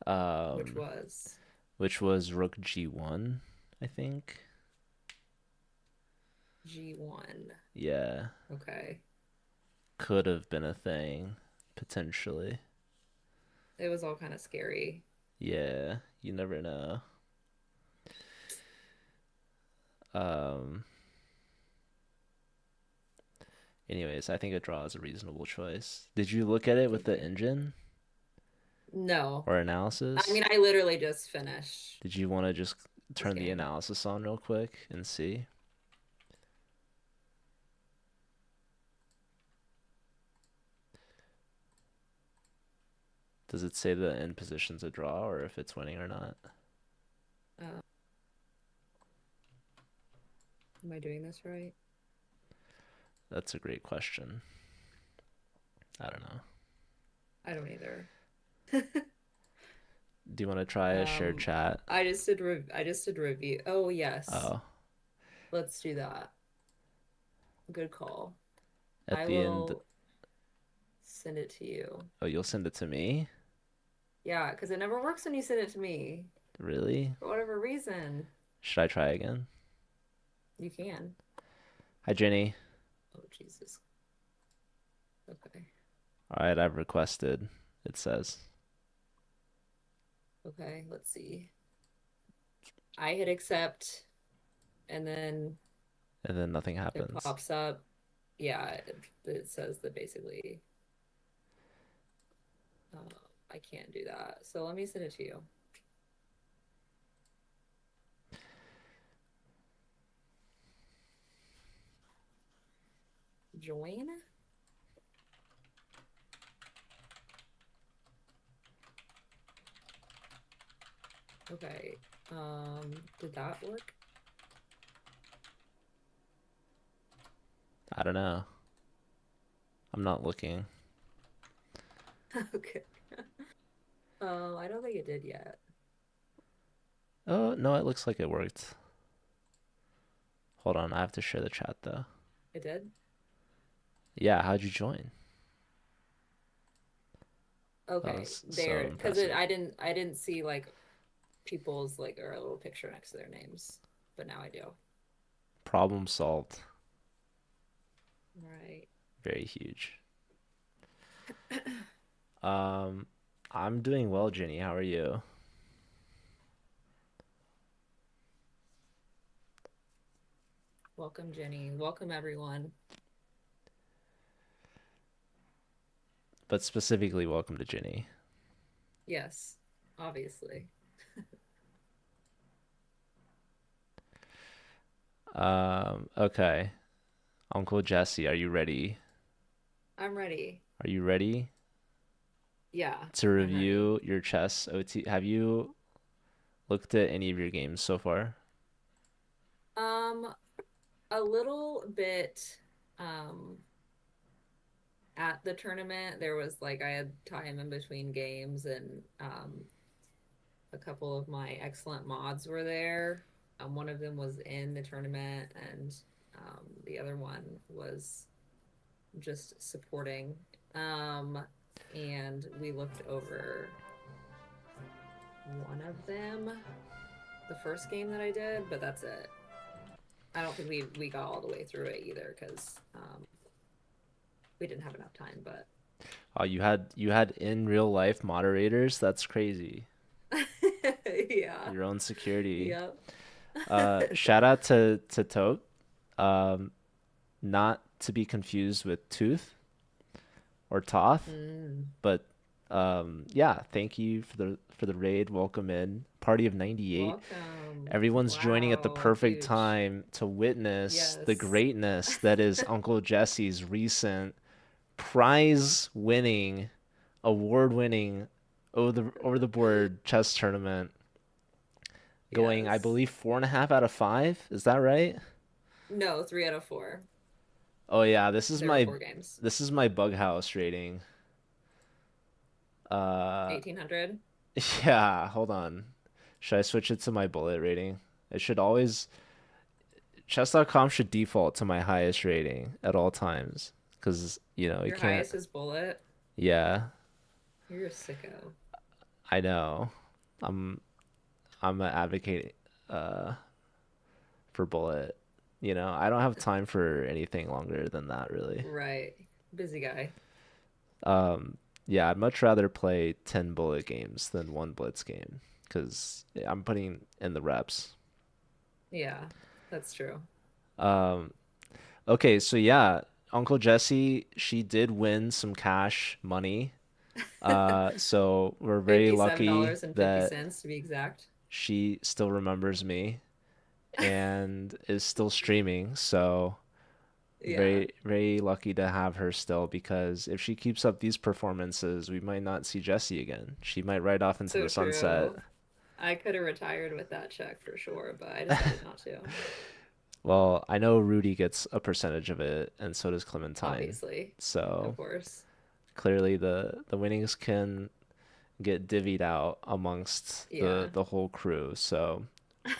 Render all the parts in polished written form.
Which um, was which was rook g1, I think. G1. Yeah, Okay. could have been a thing potentially. It was all kind of scary. Yeah, you never know. Um, Anyways, I think a draw is a reasonable choice. Did you look at it with the Okay. engine No. or I analysis? mean, I literally just finished Did you want to just this turn the game. analysis on real quick and see? Does it say the end position's a draw or if it's winning or not? Uh, am I doing this right? That's a great question. I don't know. I don't either. Do you want to try a shared Um, chat? I just did review. Oh, yes. Oh, Let's do that. Good call. at I the end. will send it to you. Oh, you'll send it to me? Yeah, because it never works when you send it to me Really? for whatever reason. Should I try again? You can. Hi, Jenny. Oh, Jesus. Okay. All right, I've requested, it says. Okay. Let's see. I hit accept and then And then nothing it happens. pops up. Yeah, it says that basically uh, I can't do that. So let me send it to you. Join. Okay. Did that work? I don't know. I'm not looking. Okay. I don't think it did yet. Oh, no, it looks like it worked. Hold on, I have to share the chat though. It did? Yeah, how'd you join? That Okay. was so There, because impressive. I didn't see like people's like or a little picture next to their names, but now I do. Problem solved. Right. Very huge. Um, I'm doing well, Jenny. How are you? Welcome, Jenny. Welcome, everyone. But specifically, welcome to Jenny. Yes, obviously. Okay. Uncle Jesse, are you ready? I'm ready. Are you ready Yeah, to I'm ready. review your chess OT? Have you looked at any of your games so far? Um, a little bit um at the tournament. There was like I had time in between games and a couple of my excellent mods were there. One of them was in the tournament and the other one was just supporting. Um, and we looked over one of them, the first game that I did, but that's it. I don't think we got all the way through it either because we didn't have enough time. But Oh, you had in real life moderators? That's crazy. yeah, Your own security. yep. Shout out to Tote. Um, Not to be confused with Tooth or Toth, Mm, but yeah, thank you for the raid. Welcome in. Party of 98. welcome. Everyone's joining at the Wow, perfect huge. time to witness the Yes. greatness that is Uncle Jesse's recent prize winning, award winning over the board chess tournament, going I Yes. believe 4.5 out of 5. Is that right? No, 3 out of 4. Oh yeah, There were 4 games. this is my bug house rating. Uh 1800. yeah, hold on. Should I switch it to my bullet rating? It should always chess.com should default to my highest rating at all times cuz you know, it Your can't. highest is bullet. Yeah. You're a sicko. I know. I'm I'm a advocate uh for bullet. You know, I don't have time for anything longer than that really. Right. Busy guy. Um yeah, I'd much rather play 10 bullet games than one blitz game because I'm putting in the reps. Yeah, that's true. Um okay, so yeah, Uncle Jesse, she did win some cash money. So we're very lucky that $57.50 to be exact. she still remembers me and is still streaming. So Yeah, very, very lucky to have her still because if she keeps up these performances, we might not see Jessie again. She might ride off into so the sunset. true. I could have retired with that check for sure, but I decided not to, Well, I know Rudy gets a percentage of it, and so does Clementine. obviously. Of So course. clearly the winnings can get divvied out amongst Yeah, the whole crew. So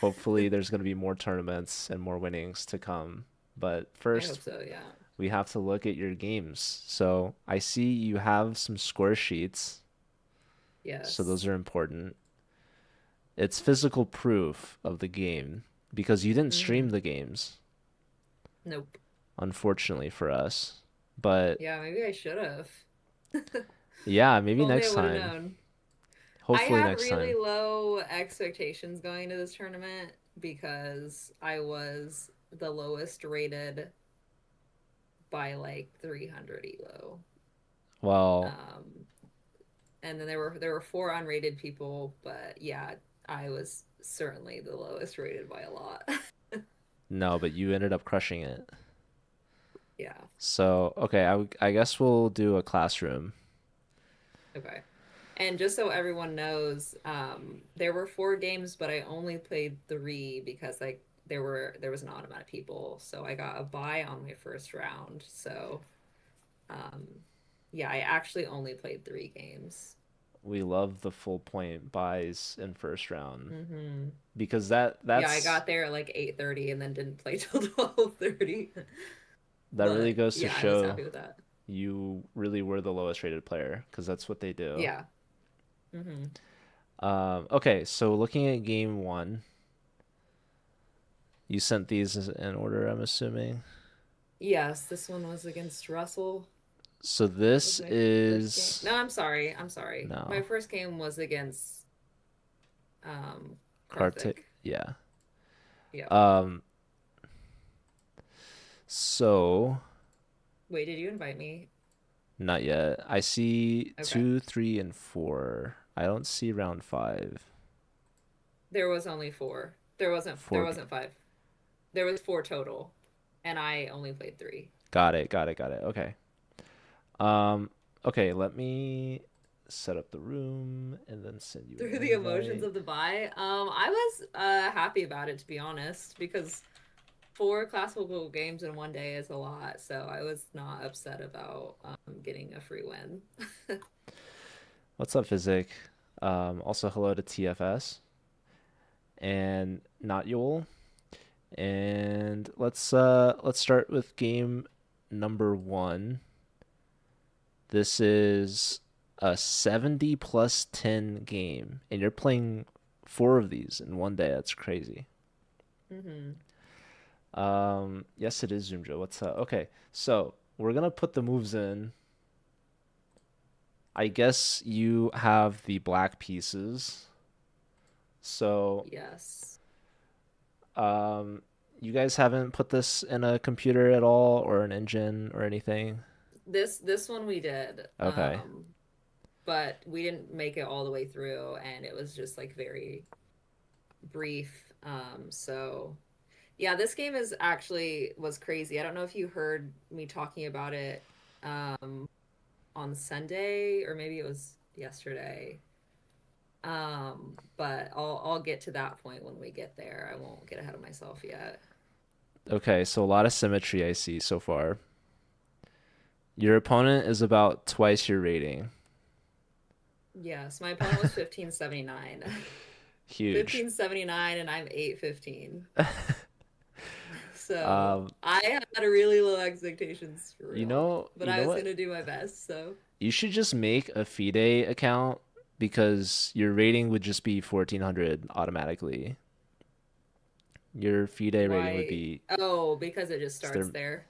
hopefully there's going to be more tournaments and more winnings to come. But I hope first, so, yeah. we have to look at your games. So I see you have some score sheets, so those Yes. are important. It's physical proof of the game because you didn't stream Mm-hmm. the games, Nope. unfortunately for us. But Yeah, maybe I should have. yeah, If maybe only I next would have time. known. I Hopefully had next really time. low expectations going into this tournament because I was the lowest rated by like 300 elo. Well, Um, and then there were four unrated people, but yeah, I was certainly the lowest rated by a lot. no, but you ended up crushing it. Yeah. So, okay, I guess we'll do a classroom. Okay. And just so everyone knows, there were four games, but I only played three because like there was an odd amount of people, so I got a bye on my first round. So um, yeah, I actually only played three games. We love the full point buys in first round Hmm. because Yeah, I that's got there at like 8:30 and then didn't play till 12:30. that really But goes to yeah, I was show happy with that. you really were the lowest rated player because that's what they do. Yeah. Hmm. Okay, so looking at game one, you sent these in order, I'm assuming. Yes, this one was against Russell. So Was this my first game. is No, I'm sorry. I'm sorry. My no first game was against um Kartik. Karthik. Yeah. Yep. Um. So Wait, did you invite me? not yet. I see Okay. 2, 3, and 4. I don't see round five. There was only four. There 4. wasn't five. There was four total. And I only played three. Got it. Got it. Got it. Okay. Um. Okay. Let me set up the room and then send you Through an the emotions invite. of the buy. I was happy about it to be honest, because four classical games in one day is a lot, so I was not upset about getting a free win. What's up, Physic? Also, hello to TFS and Not Yol. And let's start with game number one. This is a 70 plus 10 game, and you're playing four of these in one day. That's crazy. Hmm. Yes, it is Zoomjo. What's up? Okay, so we're gonna put the moves in. I guess you have the black pieces. So, Yes. um, you guys haven't put this in a computer at all or an engine or anything? This one we did. Okay. But we didn't make it all the way through and it was just like very brief. So yeah, this game is actually was crazy. I don't know if you heard me talking about it on Sunday or maybe it was yesterday. But I'll get to that point when we get there. I won't get ahead of myself yet. Okay, so a lot of symmetry I see so far. Your opponent is about twice your rating. Yes, my opponent was 1579. Huge. 1579 and I'm 815. So Um, I had really low expectations for you real, know, but you I know was what? gonna do my best. So You should just make a FIDE account because your rating would just be 1400 automatically. Your FIDE rating would Why? be Oh, because it just it's starts their there.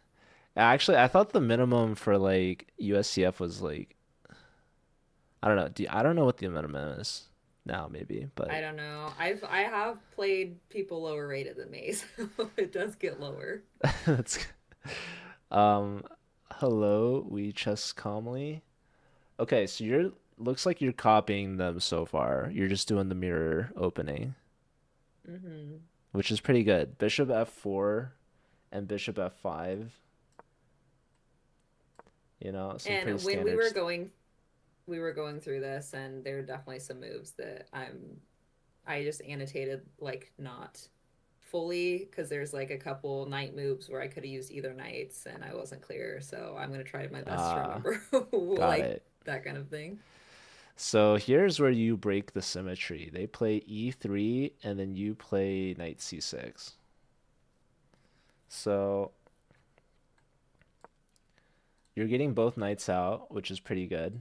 actually I thought the minimum for like USCF was like I don't know. I don't know what the minimum is now maybe, but I don't know. I have played people lower rated than me, so it does get lower. that's um hello, we chess calmly. Okay, so you're looks like you're copying them so far. You're just doing the mirror opening, Hmm. which is pretty good. Bishop F4 and Bishop F5, some pretty And when standard. we were going through this, and there are definitely some moves that I just annotated like not fully because there's like a couple knight moves where I could have used either knights and I wasn't clear. So I'm gonna try my best to Ah, remember got like it. that kind of thing. So here's where you break the symmetry. They play E3 and then you play knight C6. So you're getting both knights out, which is pretty good.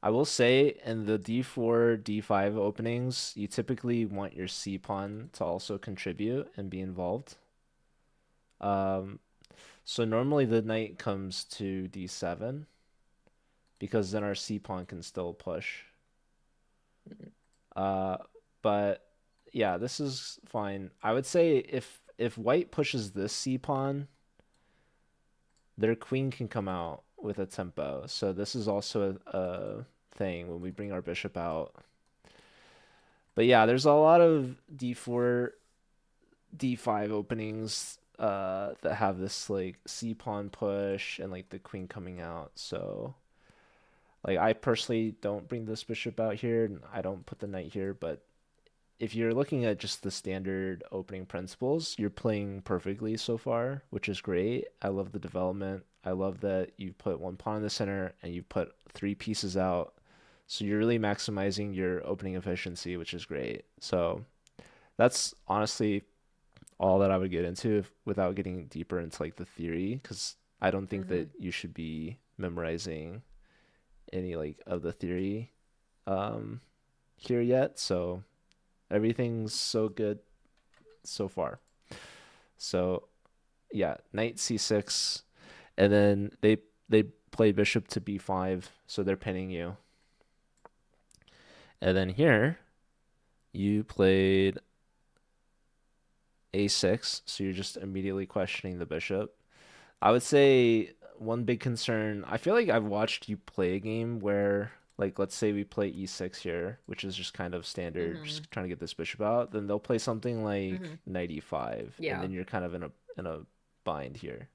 I will say in the D4, D5 openings, you typically want your C pawn to also contribute and be involved. Um, so normally the knight comes to D7 because then our C pawn can still push. Uh, but yeah, this is fine. I would say if white pushes this C pawn, their queen can come out with a tempo. So this is also a thing when we bring our bishop out. But yeah, there's a lot of D4, D5 openings that have this like C pawn push and like the queen coming out. So like I personally don't bring this bishop out here and I don't put the knight here, but if you're looking at just the standard opening principles, you're playing perfectly so far, which is great. I love the development. I love that you put one pawn in the center and you put three pieces out. So you're really maximizing your opening efficiency, which is great. So that's honestly all that I would get into without getting deeper into like the theory, because I don't think Hmm. that you should be memorizing any like of the theory um, here yet. So everything's so good so far. So yeah, knight c6, and then they play bishop to b5, so they're pinning you. And then here you played a6, so you're just immediately questioning the bishop. I would say one big concern, I feel like I've watched you play a game where, like, let's say we play e6 here, which is just kind of standard, Hmm. just trying to get this bishop out. Then they'll play something like Hmm. knight e5, and Yeah. then you're kind of in a bind here.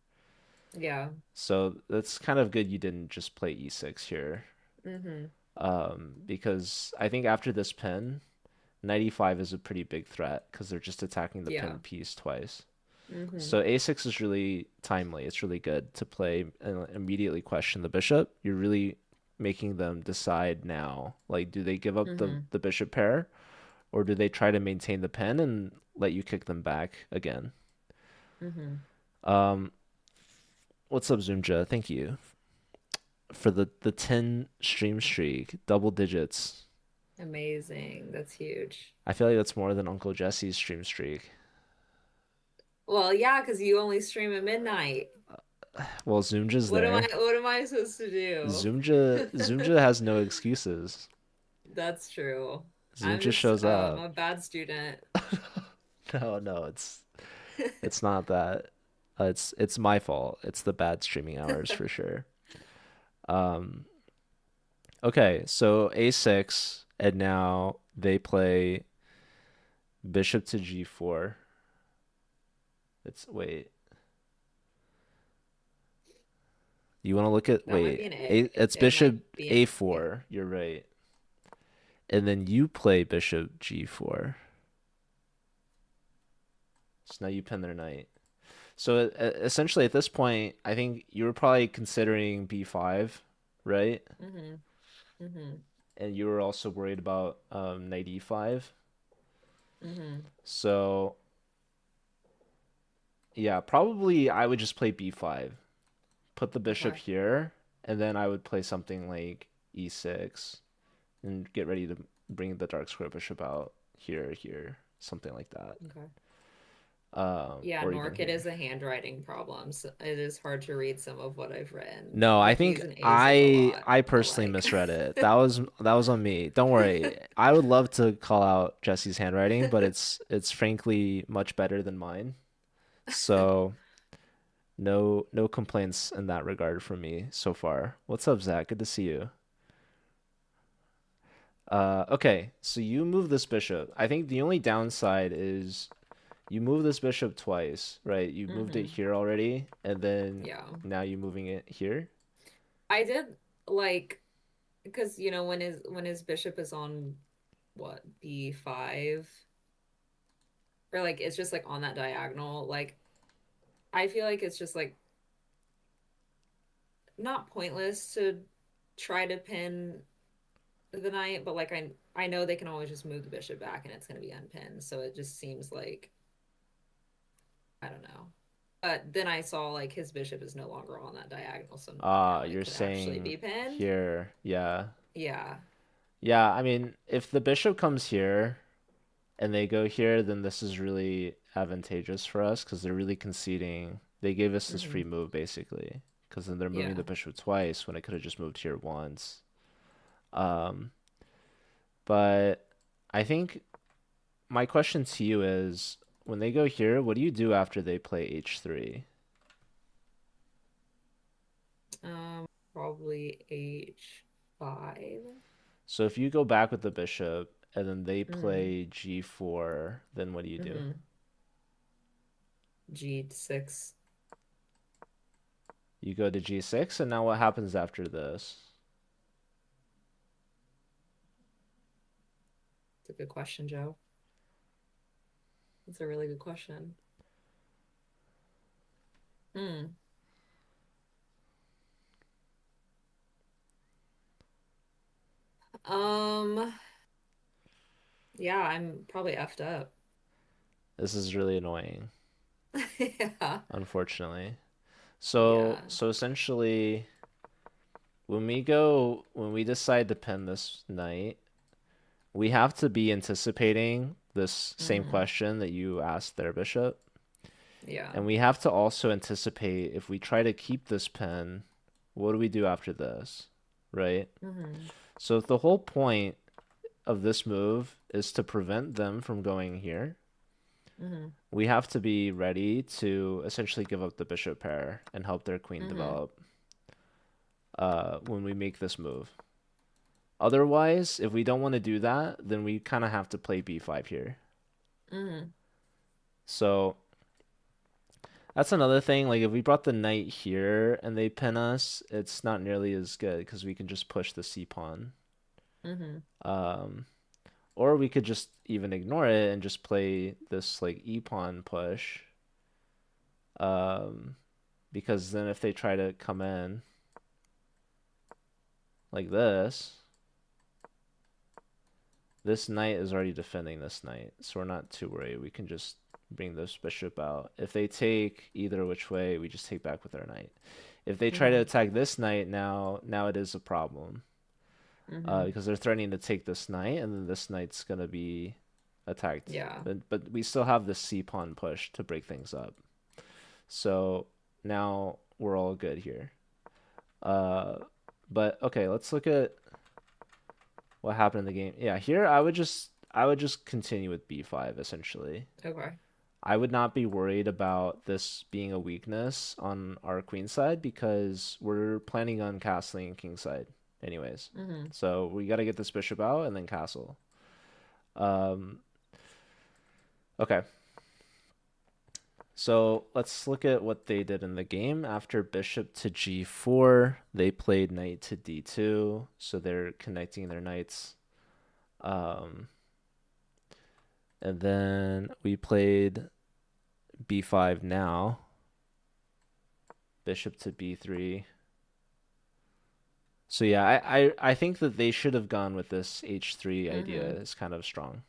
Yeah. So that's kind of good you didn't just play e6 here, Hmm. because I think after this pin, knight e5 is a pretty big threat because they're just attacking the Yeah. pin piece twice. Hmm. So a6 is really timely. It's really good to play and immediately question the bishop. You're really making them decide now. Like, do they give up Hmm. the bishop pair, or do they try to maintain the pin and let you kick them back again? Hmm. Um, what's up, Zoomja? Thank you for the 10 stream streak, double digits. Amazing. That's huge. I feel like that's more than Uncle Jesse's stream streak. Well, yeah, because you only stream at midnight. Well, Zoomja's there. What am I supposed to do? Zoomja has no excuses. That's true. I'm Zoomja just shows up. a bad student. No, no, it's not that. It's my fault. It's the bad streaming hours for sure. Um, okay, so A6, and now they play bishop to G4. It's wait. You want to look at That might be wait. an A, A. it's It might bishop be an yeah. A4. You're right. And then you play bishop G4. So now you pin their knight. So essentially, at this point, I think you were probably considering b5, right? Hmm. Hmm. And you were also worried about knight e5. Hmm. So yeah, probably I would just play b5, put the bishop Okay. here, and then I would play something like e6, and get ready to bring the dark square bishop out here, here, something like that. Okay. Yeah, Or even Nork, it here. is a handwriting problem. So it is hard to read some of what I've written. No, The I think P's and A's look a I lot I personally alike. misread it. That was on me. Don't worry. I would love to call out Jesse's handwriting, but it's frankly much better than mine. So no complaints in that regard from me so far. What's up, Zach? Good to see you. Okay, so you move this bishop. I think the only downside is you move this bishop twice, right? You moved it Hmm. here already, and then Yeah. now you're moving it here. I did like because when his bishop is on what B5 or like it's just like on that diagonal, like I feel like it's just like not pointless to try to pin the knight, but like I know they can always just move the bishop back and it's going to be unpinned. So it just seems like I don't know. But then I saw like his bishop is no longer on that diagonal, so Ah, now it you're could actually saying be pinned. here. Yeah. Yeah. Yeah, I mean, if the bishop comes here and they go here, then this is really advantageous for us because they're really conceding. They gave us this free Hmm. move basically because then they're moving Yeah. the bishop twice when it could have just moved here once. Um, but I think my question to you is when they go here, what do you do after they play h3? Um, Probably H5. So if you go back with the bishop and then they Mm-hmm. play g4, then what do you do? Mm-hmm. G6. You go to g6, and now what happens after this? It's a good question, Joe. It's a really good question. Hmm. Um, yeah, I'm probably effed up. This is really annoying, Yeah. unfortunately. So Yeah. so essentially when we decide to pin this knight, we have to be anticipating this same Mm-hmm. question that you asked their bishop. Yeah. And we have to also anticipate if we try to keep this pin, what do we do after this? Right? Mm-hmm. So the whole point of this move is to prevent them from going here. Mm-hmm. We have to be ready to essentially give up the bishop pair and help their queen Mm-hmm. develop when we make this move. Otherwise, if we don't want to do that, then we kind of have to play b5 here. Mm-hmm. So that's another thing. Like if we brought the knight here and they pin us, it's not nearly as good because we can just push the c pawn. Mm-hmm. Um, or we could just even ignore it and just play this like e pawn push. Um, because then if they try to come in like this knight is already defending this knight, so we're not too worried. We can just bring this bishop out. If they take either which way, we just take back with our knight. If they try to Mm-hmm. attack this knight now it is a problem. Mm-hmm. Because they're threatening to take this knight, and then this knight's gonna be attacked. Yeah. But we still have the c pawn push to break things up. So now we're all good here. Uh, but okay, let's look at what happened in the game. Yeah, here I would just continue with b5 essentially. Okay. I would not be worried about this being a weakness on our queen side because we're planning on castling king side anyways. Mm-hmm. So we got to get this bishop out and then castle. Um, okay. So let's look at what they did in the game. After bishop to g4, they played knight to d2. So they're connecting their knights. Um, and then we played b5 now. Bishop to b3. So yeah, I think that they should have gone with this h3 idea. Mm-hmm. It's kind of strong.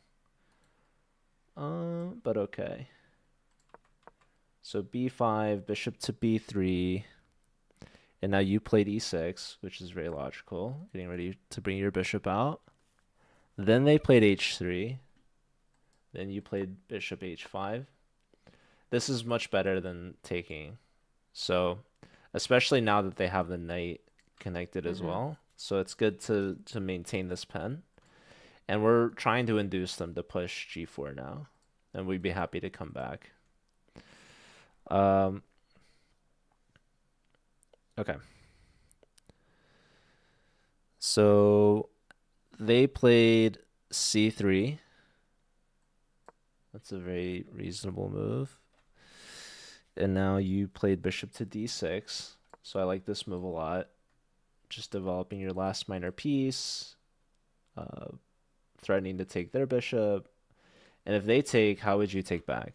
But okay. So b5, bishop to b3, and now you played e6, which is very logical. Getting ready to bring your bishop out. Then they played h3. Then you played bishop h5. This is much better than taking. So, especially now that they have the knight connected as Mm-hmm. well. So it's good to maintain this pen. And we're trying to induce them to push g4 now. And we'd be happy to come back. Um, okay. So they played c3. That's a very reasonable move. And now you played bishop to d6. So I like this move a lot. Just developing your last minor piece, uh, threatening to take their bishop. And if they take, how would you take back?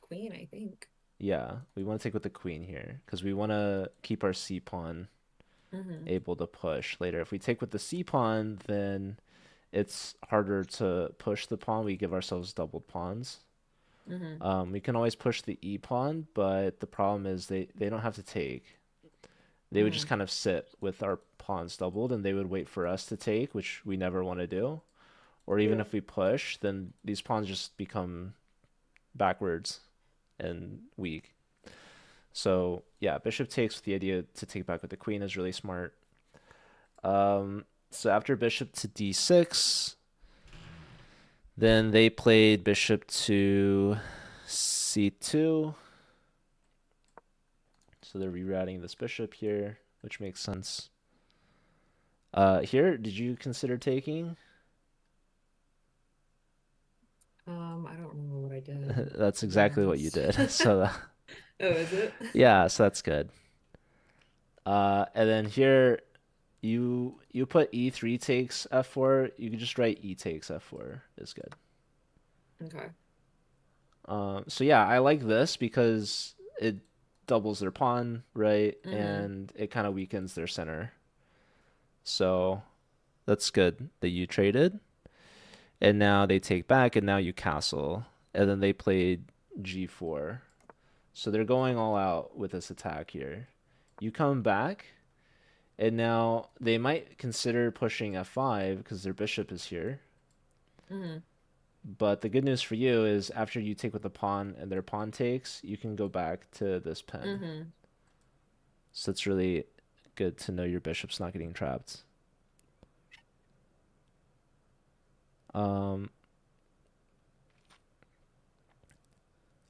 Queen, I think. Yeah, we want to take with the queen here because we want to keep our c pawn Mm-hmm. able to push later. If we take with the c pawn, then it's harder to push the pawn. We give ourselves doubled pawns. Mm-hmm. We can always push the e pawn, but the problem is they don't have to take. They would just Mm-hmm. kind of sit with our pawns doubled, and they would wait for us to take, which we never want to do. Or even Yeah. if we push, then these pawns just become backwards and weak. So yeah, bishop takes with the idea to take back with the queen is really smart. So after bishop to d6, then they played bishop to c2. So they're rerouting this bishop here, which makes sense. Here, did you consider taking? I don't remember what I did, That's to be exactly what you honest. did. So Oh, is it? yeah, so that's good. And then here you put e3 takes f4. You can just write e takes f4 is good. Okay. So yeah, I like this because it doubles their pawn, right? Mm-hmm. And it kind of weakens their center. So that's good that you traded. And now they take back, and now you castle. And then they played g4. So they're going all out with this attack here. You come back, and now they might consider pushing f5 because their bishop is here. Mm-hmm. But the good news for you is after you take with the pawn and their pawn takes, you can go back to this pen. Mm-hmm. So it's really good to know your bishop's not getting trapped. Um,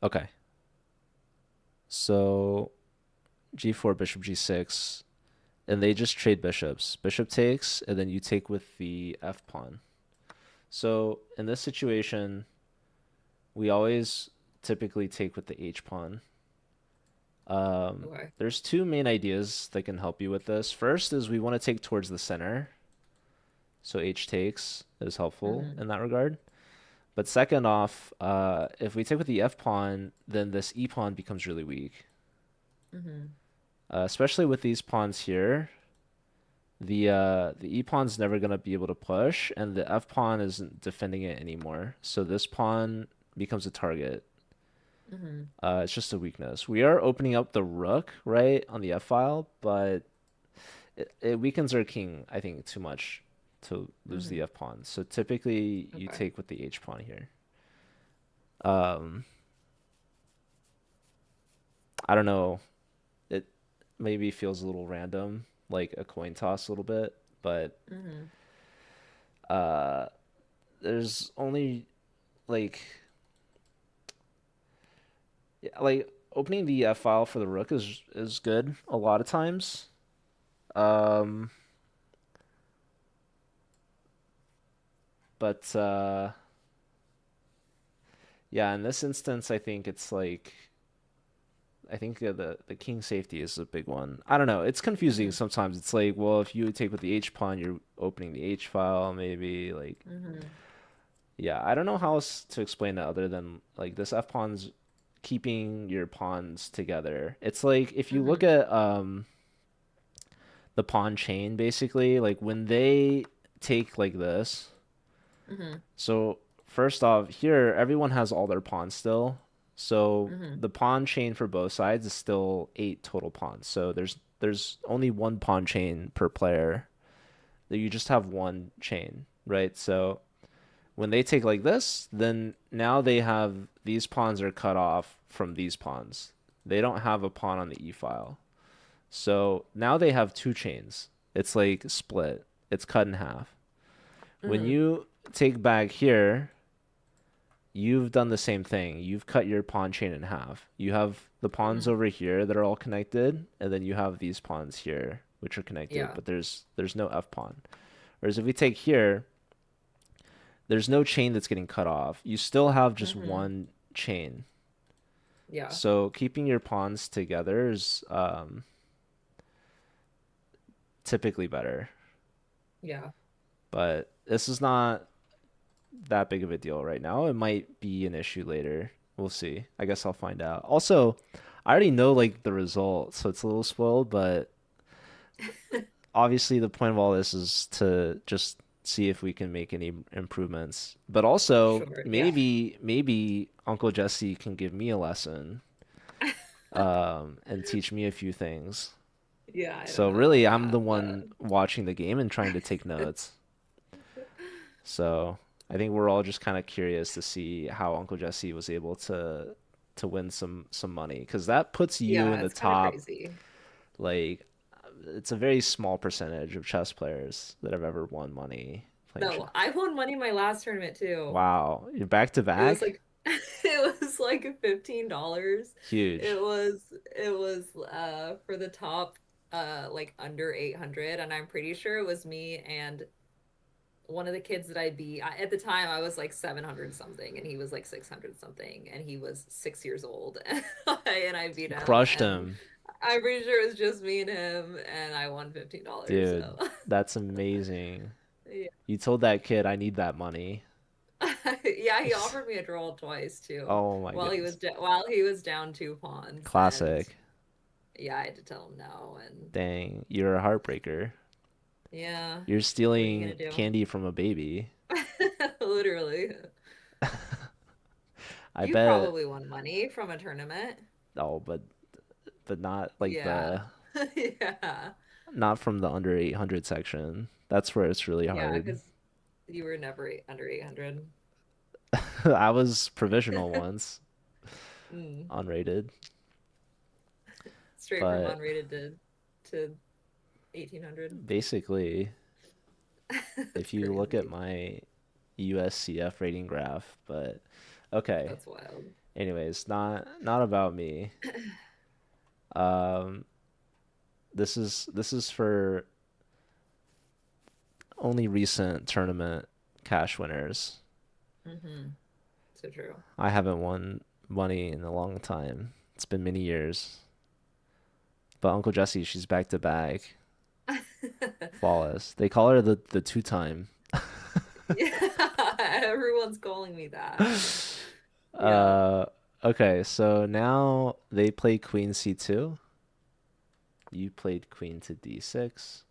okay. So g4, bishop g6, and they just trade bishops. Bishop takes, and then you take with the f pawn. So in this situation, we always typically take with the h pawn. Okay. There's two main ideas that can help you with this. First is we want to take towards the center. So h takes is helpful Mm-hmm. in that regard. But second off, if we take with the f pawn, then this e pawn becomes really weak. Mm-hmm. Especially with these pawns here, the e pawn's never gonna be able to push, and the f pawn isn't defending it anymore. So this pawn becomes a target. Mm-hmm. It's just a weakness. We are opening up the rook, right, on the f file, but it weakens our king, I think, too much to lose the Mm-hmm. f pawn. So typically you Okay. take with the h pawn here. Um, I don't know. It maybe feels a little random, like a coin toss a little bit, but Mm-hmm. uh, there's only like yeah, like opening the file for the rook is good a lot of times. Um, but yeah, in this instance, I think it's like I think the king safety is a big one. I don't know. It's confusing Mm-hmm. sometimes. It's like, well, if you take with the h pawn, you're opening the h file, maybe like Mm-hmm. yeah. I don't know how else to explain it other than like this f pawn's keeping your pawns together. It's like if you look Mm-hmm. at the pawn chain basically, like when they take like this. Mm-hmm. So first off, here everyone has all their pawns still. So Mm-hmm. the pawn chain for both sides is still 8 total pawns. So there's only one pawn chain per player. That you just have one chain, right? So when they take like this, then now they have these pawns are cut off from these pawns. They don't have a pawn on the e file. So now they have two chains. It's like split. It's cut in half. When Hmm. you take back here, you've done the same thing. You've cut your pawn chain in half. You have the pawns Hmm. over here that are all connected, and then you have these pawns here which are connected, Yeah. but there's no f pawn. Whereas if we take here, there's no chain that's getting cut off. You still have just Hmm. one chain. Yeah. So keeping your pawns together is typically better. Yeah. But this is not that big of a deal right now. It might be an issue later. We'll see. I guess I'll find out. Also, I already know like the result, so it's a little spoiled, but obviously the point of all this is to just see if we can make any improvements. But also Sure. Yeah. maybe Uncle Jesse can give me a lesson and teach me a few things. Yeah, I don't So know about really, I'm the that, one watching the game and trying to take notes. So I think we're all just kind of curious to see how Uncle Jesse was able to win some money because that puts you yeah, in the it's kind of top. crazy. Like it's a very small percentage of chess players that have ever won money playing chess. No, I won money my last tournament too. Wow, you're back to It was back? like it was like $15. Huge. It was for the top like under 800, and I'm pretty sure it was me and one of the kids that I beat. At the time I was like 700 something and he was like 600 something and he was 6 years old and I beat You him, crushed and him, I'm pretty sure it was just me and him and I won $15. dude. So That's amazing. yeah. You told that kid I need that money. Yeah, he offered me a draw twice too, Oh my goodness. while he was down two pawns, and Classic. yeah, I had to tell him no, and Dang, you're a heartbreaker. yeah, You're what are you stealing gonna do? candy from a baby. Literally. I You bet. probably won money from a tournament. Oh, but not like Yeah. the Yeah. not from the under 800 section. That's where it's really Yeah, hard. because you were never under 800. I was provisional once, Mm. unrated, Straight from but unrated to 1800. basically, That's if you look at crazy. my USCF rating graph, but okay. That's wild. Anyways, not about me. Um, this is for only recent tournament cash winners. Hmm. So true. I haven't won money in a long time. It's been many years. But Uncle Jesse, she's back to back, flawless. They call her the two time. Yeah, everyone's calling me that. Yeah. Uh, okay, so now they play Queen C2. You played Queen to D6.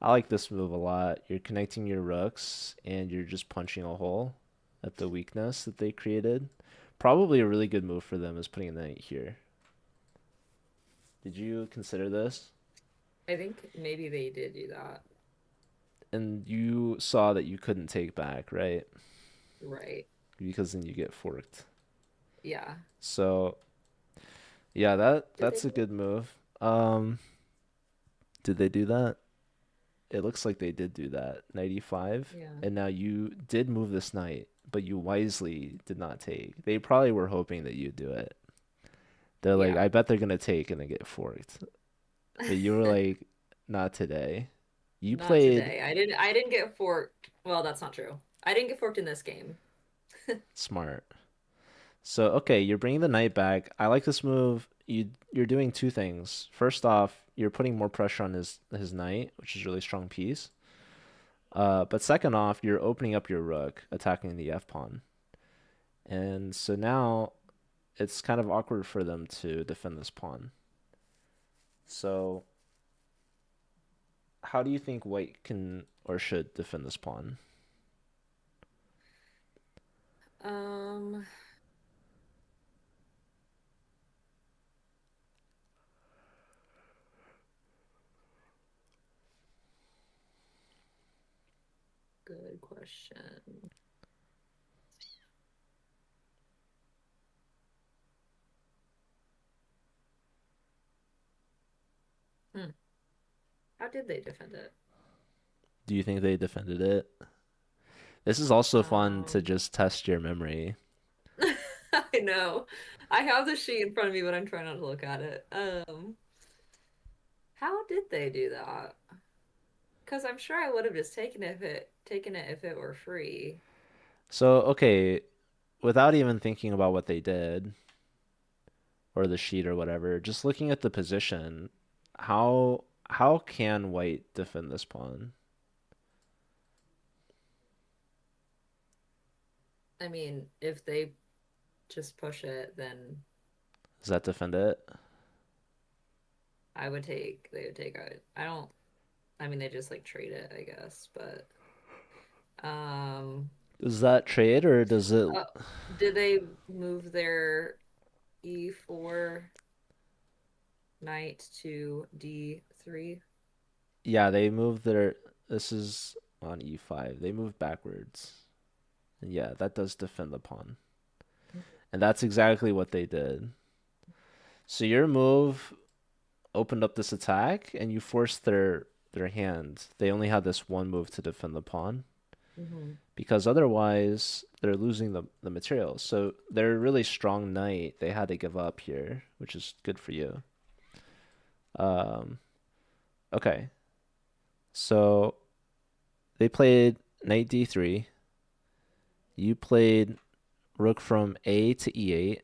I like this move a lot. You're connecting your rooks and you're just punching a hole at the weakness that they created. Probably a really good move for them is putting a knight here. Did you consider this? I think maybe they did do that. And you saw that you couldn't take back, right? Right. Because then you get forked. Yeah. So yeah, that Did they that's a do it? good move. Did they do that? It looks like they did do that. 95. Yeah. And now you did move this knight, but you wisely did not take. They probably were hoping that you'd do it. They're like, Yeah. I bet they're gonna take and then get forked. But you were like, not today. You Not played today. I didn't get forked. Well, that's not true. I didn't get forked in this game. smart. So okay, you're bringing the knight back. I like this move. You're doing two things. First off, you're putting more pressure on his knight, which is a really strong piece. But second off, you're opening up your rook, attacking the f pawn. And so now it's kind of awkward for them to defend this pawn. So how do you think white can or should defend this pawn? Um, good question. Hmm. How did they defend it? Do you think they defended it? This is also fun to Um, just test your memory. I know. I have the sheet in front of me, but I'm trying not to look at it. How did they do that? Because I'm sure I would have just taken it if it were free. So, okay, without even thinking about what they did or the sheet or whatever, just looking at the position, how can white defend this pawn? I mean, if they just push it, then Does that defend it? they would take I don't, I mean, they just like trade it, I guess, but, um, Does that trade or does it? uh, did they move their E4 knight to D3? Yeah, they moved their. This is on e5. They moved backwards. And yeah, that does defend the pawn. And that's exactly what they did. So your move opened up this attack and you forced their hand. They only had this one move to defend the pawn Mm-hmm. because otherwise they're losing the material. So they're a really strong knight. They had to give up here, which is good for you. Um, okay. So they played knight d3. You played rook from A to e8.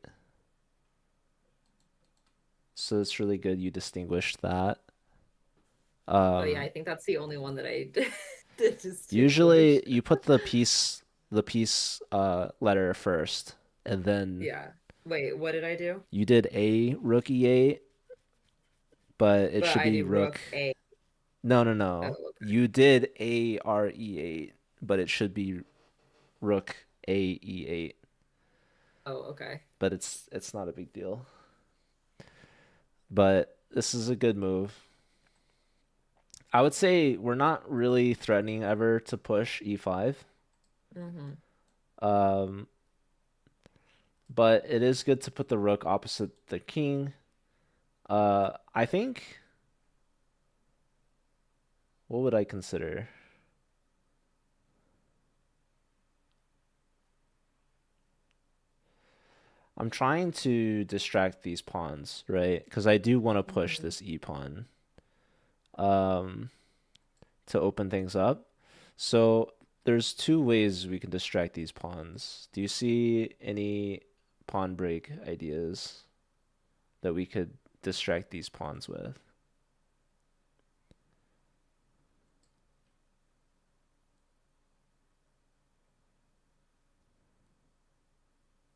So it's really good you distinguished that. Oh yeah, Um, I think that's the only one that I did distinguish. Usually you put the piece letter first, and then Yeah. Wait, what did I do? you did a rook e8, but it But should I be did rook. rook A. No, no, Oh, no. okay. You did a r e8, but it should be rook a e8. Oh, okay. But it's not a big deal. But this is a good move. I would say we're not really threatening ever to push e5. Mm-hmm. Um, but it is good to put the rook opposite the king. I think what would I consider? I'm trying to distract these pawns, right? Because I do want to push Mm-hmm. this e pawn um, to open things up. So there's two ways we can distract these pawns. Do you see any pawn break ideas that we could distract these pawns with?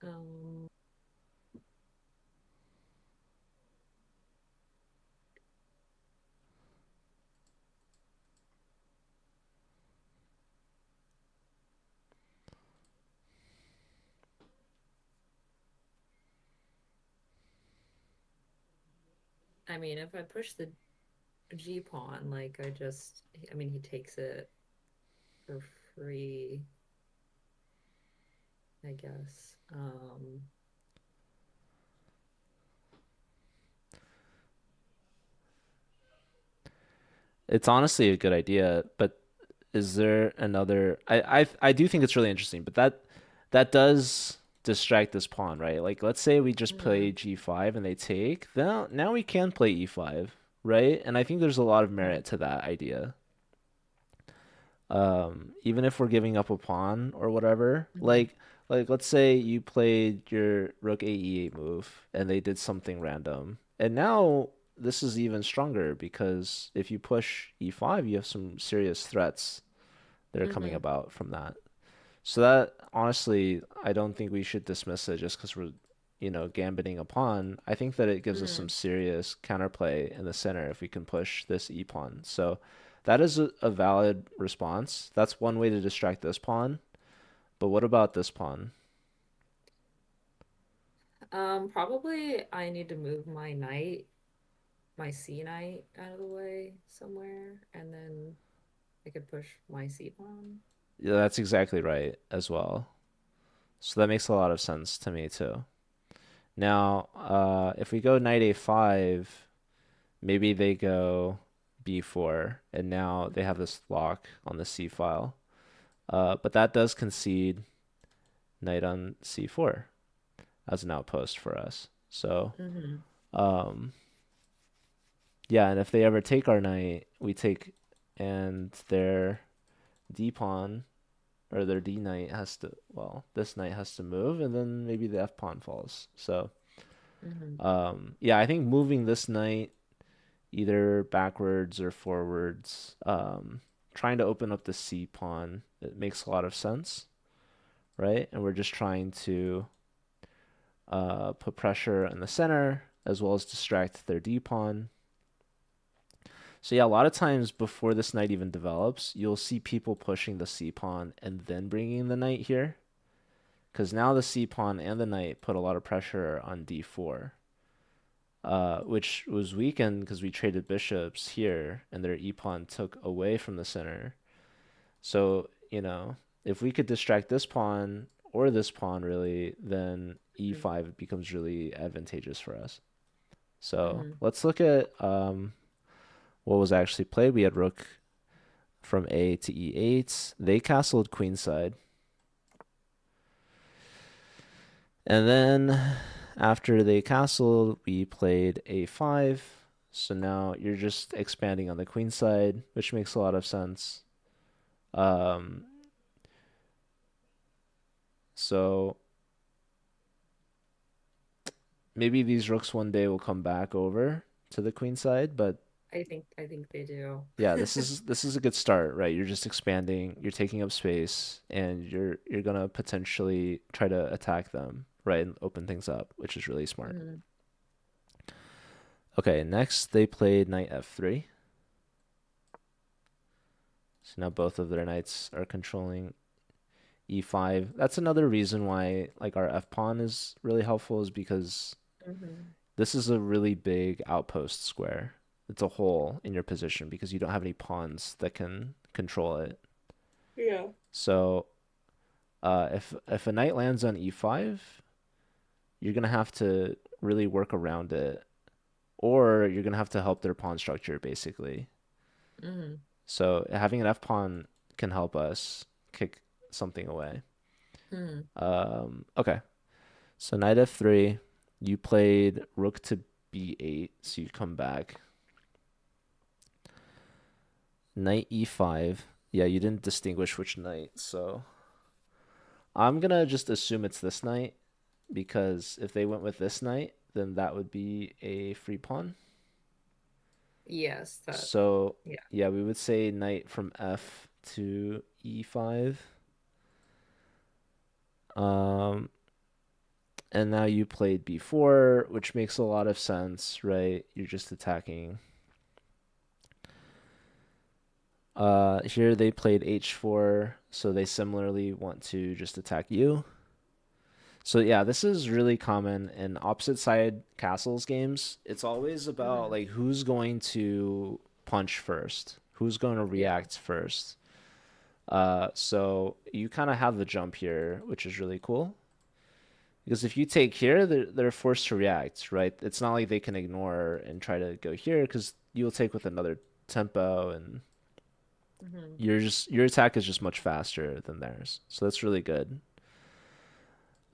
Um, I mean, if I push the G pawn, like I mean, he takes it for free, I guess. It's honestly a good idea, but is there another? I do think it's really interesting, but that does distract this pawn, right? Like let's say we just play Mm-hmm. g5 and they take, now we can play e5, right? And I think there's a lot of merit to that idea. Even if we're giving up a pawn or whatever, Mm-hmm. like let's say you played your rook a e8 move and they did something random. And now this is even stronger because if you push e5, you have some serious threats that are coming Mm-hmm. about from that. So that honestly, I don't think we should dismiss it just because we're gambiting a pawn. I think that it gives us some Mm-hmm. serious counterplay in the center if we can push this e pawn. So that is a valid response. That's one way to distract this pawn. But what about this pawn? Probably I need to move my knight, my C knight out of the way somewhere, and then I could push my C pawn. Yeah, that's exactly right as well. So that makes a lot of sense to me too. Now, if we go knight a5, maybe they go b4, and now they have this lock on the c file. But that does concede knight on c4 as an outpost for us. So, Hmm. um, yeah, and if they ever take our knight, we take, and their d pawn or their d knight has to, well, this knight has to move, and then maybe the f pawn falls. So, Hmm. yeah, I think moving this knight either backwards or forwards, trying to open up the c pawn, it makes a lot of sense, right? And we're just trying to put pressure in the center as well as distract their d pawn. So yeah, a lot of times before this knight even develops, you'll see people pushing the c pawn and then bringing the knight here, because now the c pawn and the knight put a lot of pressure on d4, which was weakened because we traded bishops here and their e pawn took away from the center. So, if we could distract this pawn or this pawn really, then e5 becomes really advantageous for us. So Hmm. let's look at what was actually played. We had rook from A to E8. They castled queenside. And then after they castled, we played A5. So now you're just expanding on the queen side, which makes a lot of sense. Um, so maybe these rooks one day will come back over to the queen side, but I think they do. yeah, this is a good start, right? You're just expanding, you're taking up space, and you're gonna potentially try to attack them, right, and open things up, which is really smart. Hmm. Okay, next they played knight f3. So now both of their knights are controlling e5. That's another reason why like our f pawn is really helpful is because Hmm. this is a really big outpost square. It's a hole in your position because you don't have any pawns that can control it. Yeah. So if a knight lands on e5, you're gonna have to really work around it, or you're gonna have to help their pawn structure basically. Hmm. So having an f pawn can help us kick something away. Hmm. Okay, so knight f3. You played rook to b8, so you come back. Knight e5. Yeah, you didn't distinguish which knight, so I'm gonna just assume it's this knight because if they went with this knight, then that would be a free pawn. Yes, that. So Yeah. yeah, we would say knight from f to e5. Um, and now you played b4, which makes a lot of sense, right? You're just attacking. Here they played h4, so they similarly want to just attack you. So yeah, this is really common in opposite side castles games. It's always about Hmm. like who's going to punch first, who's going to Yeah. react first. So you kind of have the jump here, which is really cool. Because if you take here, they're forced to react, right? It's not like they can ignore and try to go here because you'll take with another tempo and Hmm. your attack is just much faster than theirs. So that's really good.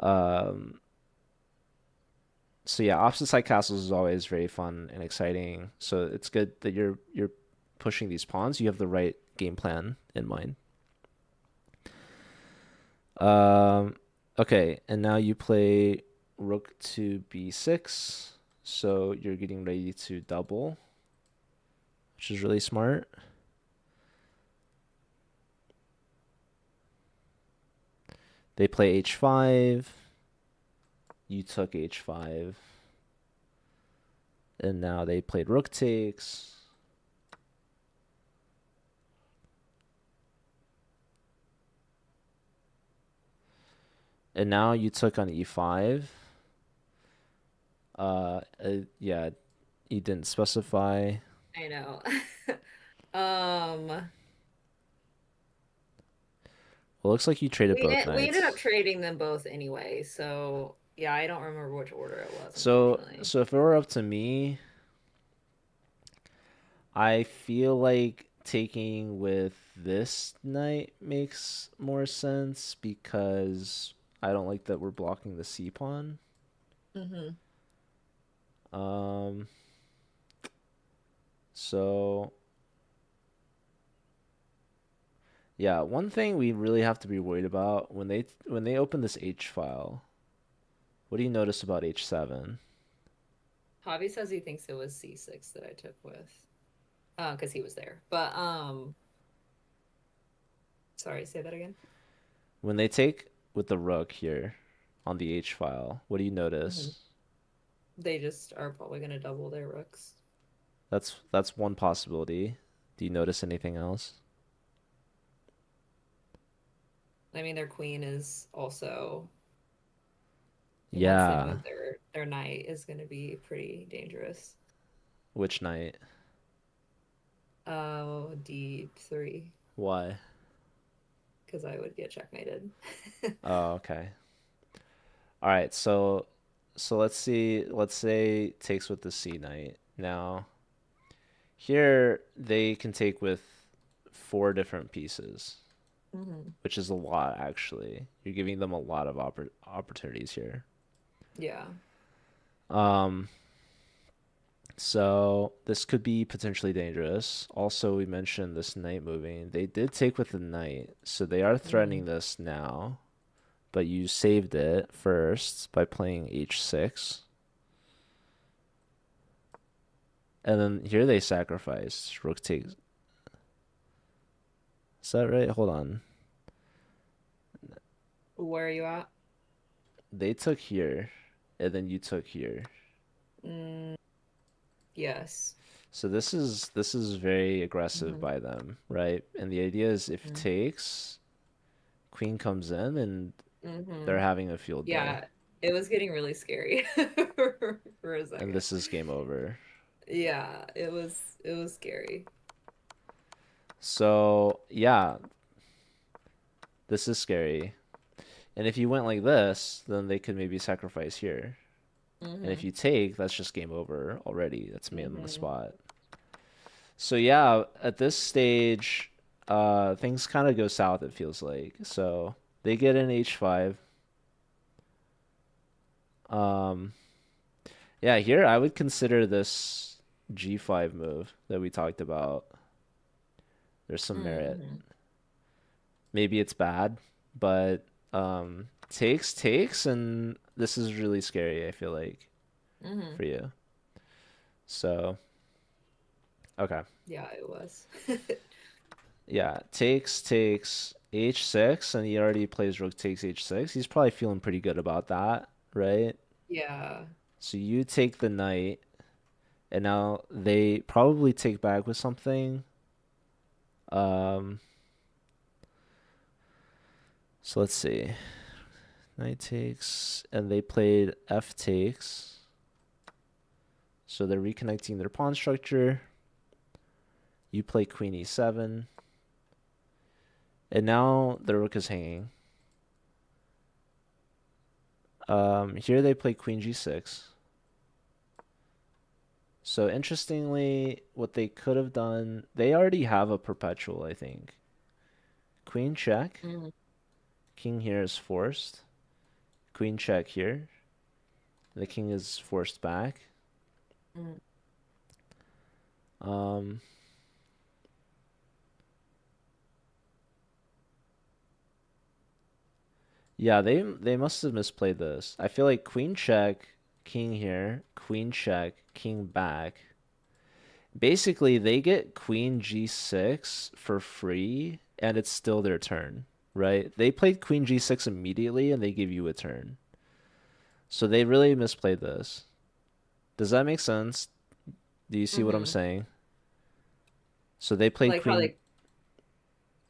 Um, so yeah, opposite side castles is always very fun and exciting. So it's good that you're pushing these pawns. You have the right game plan in mind. Um, okay, and now you play rook to b6. So you're getting ready to double, which is really smart. They play h5. You took h5. And now they played rook takes. And now you took on e5. Yeah, you didn't specify. I know. um. Well, looks like you traded both We ended up knights. trading them both anyway, so yeah, I don't remember which order it was, So, unfortunately. so if it were up to me, I feel like taking with this knight makes more sense because I don't like that we're blocking the C pawn. Mm-hmm. Um, so yeah, one thing we really have to be worried about when they open this H file, what do you notice about H7? Javi says he thinks it was C6 that I took with, because he was there. But sorry, say that again. When they take with the rook here on the H file, what do you Hmm. notice? They just are probably going to double their rooks. That's one possibility. Do you notice anything else? I mean, their queen is also once they Yeah, move their knight is going to be pretty dangerous. which knight? Oh, D3 Why? because I would get checkmated. Oh, okay. All right, so let's see. Let's say takes with the C knight. Now, here they can take with four different pieces, Hmm. which is a lot actually. You're giving them a lot of opportunities here. Yeah. Um, so this could be potentially dangerous. Also, we mentioned this knight moving. They did take with the knight, so they are Hmm. threatening this now, but you saved it first by playing h6. And then here they sacrifice. Rook takes. Is that right? Hold on. Where are you at? They took here, and then you took here. Mm, yes. So this is very aggressive Hmm. by them, right? And the idea is if takes, queen comes in, and Hmm. they're having a field day, Yeah, it was getting really scary for a and second. this is game over. Yeah, it was scary. So yeah, this is scary. And if you went like this, then they could maybe sacrifice here. And if Hmm. you take, that's just game over already. That's man on the Hmm. spot. So yeah, at this stage, things kind of go south, it feels like. So they get an h5. Um, yeah, here I would consider this g5 move that we talked about. There's some merit. Hmm. Maybe it's bad, but takes, and this is really scary, I feel like, Hmm. for you. So, okay. Yeah, it was. Yeah, takes h6, and he already plays rook takes h6. He's probably feeling pretty good about that, right? Yeah. So you take the knight, and now they probably take back with something. Um, so let's see. Knight takes, and they played f takes. So they're reconnecting their pawn structure. You play queen e7, and now the rook is hanging. Here they play queen g6. So interestingly, what they could have done, they already have a perpetual, I think. Queen check. Hmm. King here is forced. Queen check here. The king is forced back. Hmm. Um, yeah, they must have misplayed this. I feel like queen check, king here, queen check, king back. Basically, they get queen g6 for free, and it's still their turn, right? They played queen g6 immediately, and they give you a turn. So they really misplayed this. Does that make sense? Do you see what I'm Hmm. saying? So they played Like how queen. they go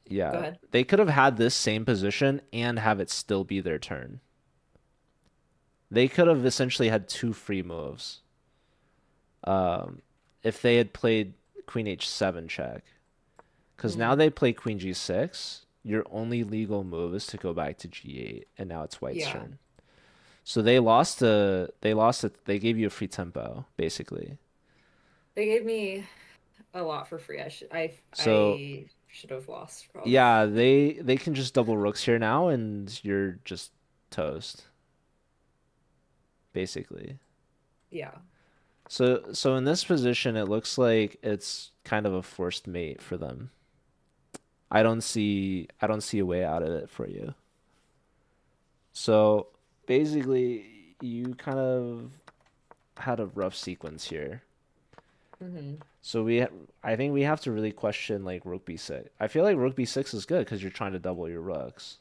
Yeah, ahead. they could have had this same position and have it still be their turn. They could have essentially had two free moves. Um, if they had played queen h7 check, because now Hmm. they play queen g6. your only legal move is to go back to g8, and now it's white's Yeah. turn. So they gave you a free tempo, basically. They gave me a lot for free. So I should have lost probably. yeah, they can just double rooks here now, and you're just toast, basically. Yeah. So in this position, it looks like it's kind of a forced mate for them. I don't see a way out of it for you. So basically, you kind of had a rough sequence here. Hmm. So I think we have to really question like rook b6. I feel like rook b6 is good because you're trying to double your rooks,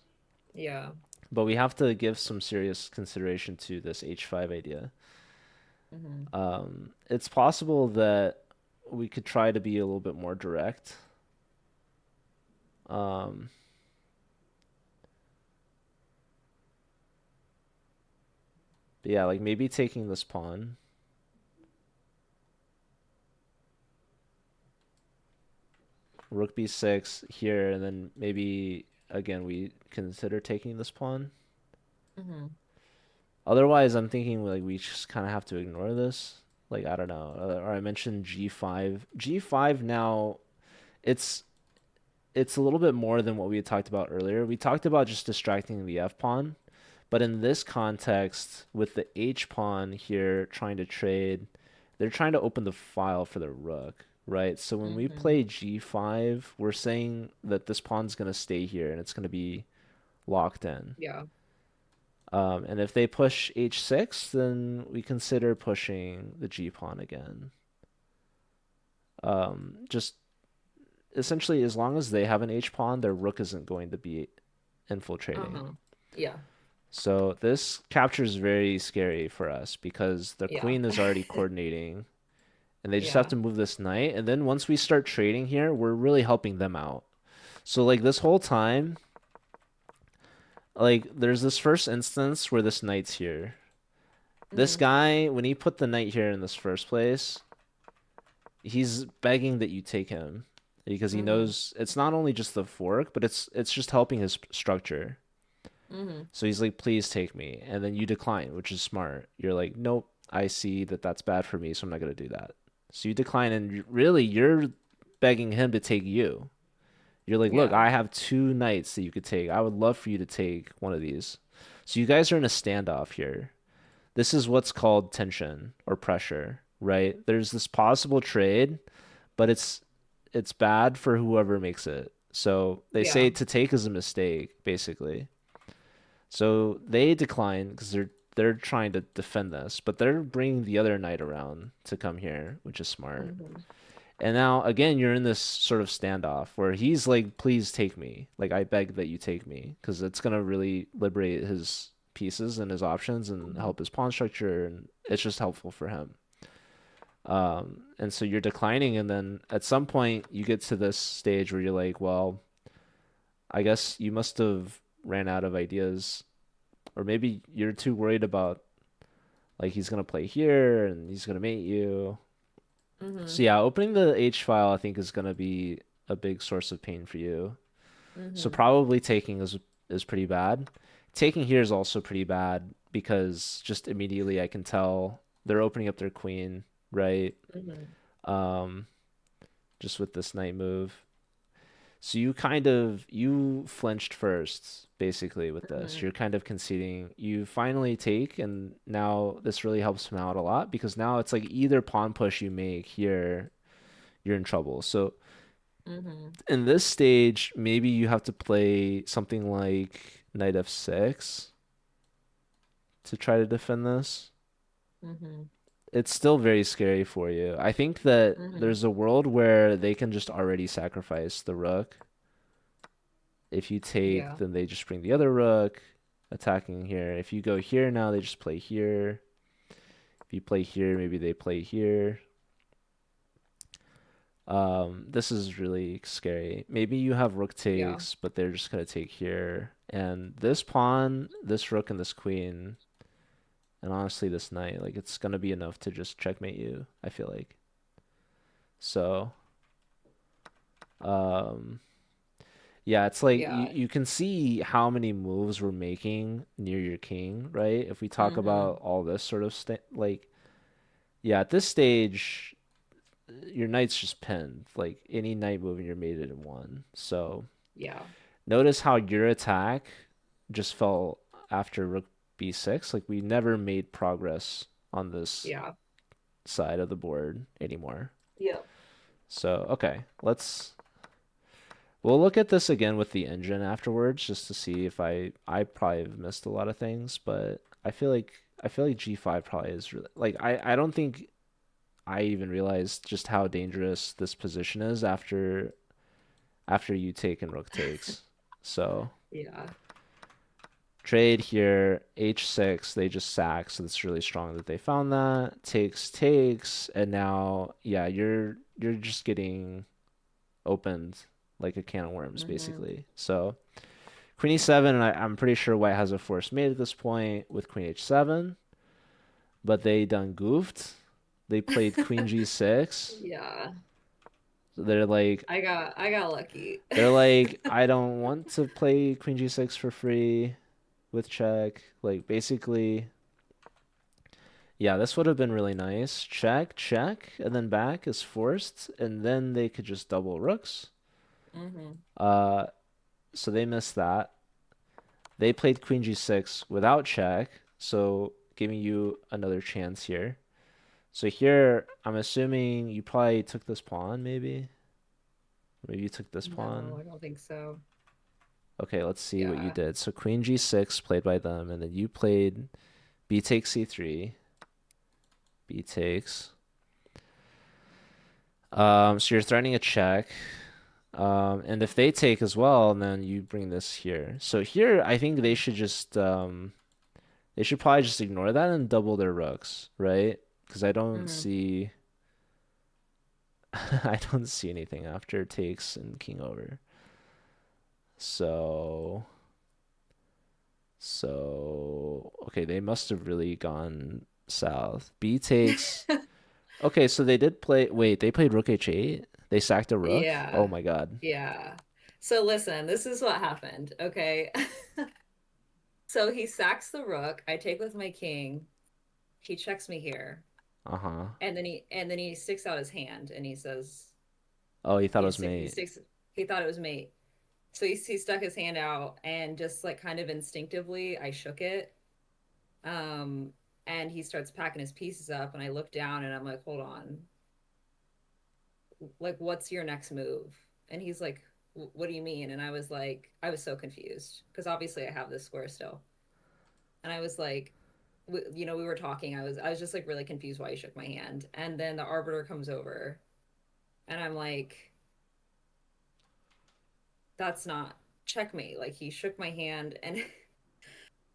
Yeah. but we have to give some serious consideration to this h5 idea. Hmm. It's possible that we could try to be a little bit more direct. Um, but yeah, like maybe taking this pawn. Rook b6 here, and then maybe again we consider taking this pawn. Hmm. Otherwise, I'm thinking like we just kind of have to ignore this. Like I don't know. Or I mentioned g5. G5 now it's it's a little bit more than what we had talked about earlier. We talked about just distracting the f pawn, but in this context, with the h pawn here trying to trade, they're trying to open the file for the rook, right? So when we Hmm. play g5, we're saying that this pawn's going to stay here and it's going to be locked in. Yeah. And if they push h6, then we consider pushing the g pawn again. Just essentially, as long as they have an h pawn, their rook isn't going to be infiltrating. Uh-huh. Yeah. So this capture is very scary for us because the Yeah. queen is already coordinating and they just have Yeah. to move this knight. And then once we start trading here, we're really helping them out. So like this whole time, like there's this first instance where this knight's here. This Hmm. guy, when he put the knight here in this first place, he's begging that you take him because he Hmm. knows it's not only just the fork, but it's just helping his structure. Hmm. So he's like, please take me. And then you decline, which is smart. You're like, nope, I see that that's bad for me, so I'm not going to do that. So you decline, and really, you're begging him to take you. You're like, look, Yeah. I have two knights that you could take. I would love for you to take one of these. So you guys are in a standoff here. This is what's called tension or pressure, right? There's this possible trade, but it's bad for whoever makes it. So they say Yeah. to take is a mistake, basically. So they decline because they're trying to defend this, but they're bringing the other knight around to come here, which is smart. Hmm. And now again, you're in this sort of standoff where he's like, "Please take me. Like I beg that you take me because it's gonna really liberate his pieces and his options and Hmm. help his pawn structure, and it's just helpful for him." And so you're declining, and then at some point you get to this stage where you're like, "Well, I guess you must have ran out of ideas, or maybe you're too worried about like he's gonna play here and he's gonna mate you." Hmm. So yeah, opening the H file I think is gonna be a big source of pain for you. So Hmm. probably taking is pretty bad. Taking here is also pretty bad because just immediately I can tell they're opening up their queen, right? Hmm. Um, just with this knight move. So you flinched first, basically, with this. Hmm. You're kind of conceding. You finally take, and now this really helps him out a lot because now it's like either pawn push you make here, you're in trouble. So Hmm. in this stage, maybe you have to play something like knight f6 to try to defend this. Hmm. It's still very scary for you. I think that Hmm. there's a world where they can just already sacrifice the rook. If you take, Yeah. then they just bring the other rook, attacking here. If you go here now, they just play here. If you play here, maybe they play here. This is really scary. Maybe you have rook Yeah. takes, but they're just gonna take here. And this pawn, this rook, and this queen, and honestly this knight, like it's gonna be enough to just checkmate you, I feel like. So, um, Yeah, it's like Yeah. you can see how many moves we're making near your king, right? If we talk Mm-hmm. about all this sort of st like, yeah, at this stage, your knight's just pinned. Like any knight moving, you're mated in one. So Yeah. notice how your attack just fell after rook b6. Like we never made progress on this Yeah. side of the board anymore. Yep. So, okay, we'll look at this again with the engine afterwards just to see if I probably have missed a lot of things, but I feel like G5 probably is really like I don't think I even realized just how dangerous this position is after you take and rook takes. So, Yeah. trade here, h6, they just sack, so it's really strong that they found that. Takes, and now yeah, you're just getting opened like a can of worms Mm-hmm. basically. So Queen e7, and I'm pretty sure White has a forced mate at this point with Queen h7, but they done goofed. They played Queen g6. Yeah. So I got lucky. they're like, I don't want to play Queen g6 for free with check. Like basically, yeah, this would have been really nice. Check, check, and then back is forced, and then they could just double rooks. Mm-hmm. Uh, so they missed that. They played Queen g6 without check, so giving you another chance here. So here, I'm assuming you probably took this pawn, maybe? Maybe you took this No, pawn. I don't think so. Okay, let's see what you Yeah. did. So Queen g6 played by them, and then you played b takes c3, b takes. So you're threatening a check. And if they take as well, then you bring this here. So here, I think they should probably just ignore that and double their rooks, right? Because I don't Mm-hmm. see I don't see anything after takes and king over. So okay, they must have really gone south. B takes. Okay, so they did play. Wait, they played rook h8. They sacked a rook. Oh Yeah. my God. Yeah. So listen, this is what happened. Okay. So he sacks the rook. I take with my king. He checks me here. Uh-huh. And then he sticks out his hand and he says Oh, he thought it he was stick he mate. sticks he thought it was mate. So he stuck his hand out and just like kind of instinctively I shook it. Um and he starts packing his pieces up and I look down and I'm like, hold on, like what's your next move? And he's like, what do you mean? And I was like, I was so confused because obviously I have this square still. And I was like, we were talking. I was just like really confused why he shook my hand. And then the arbiter comes over and I'm like, that's not checkmate. Like he shook my hand and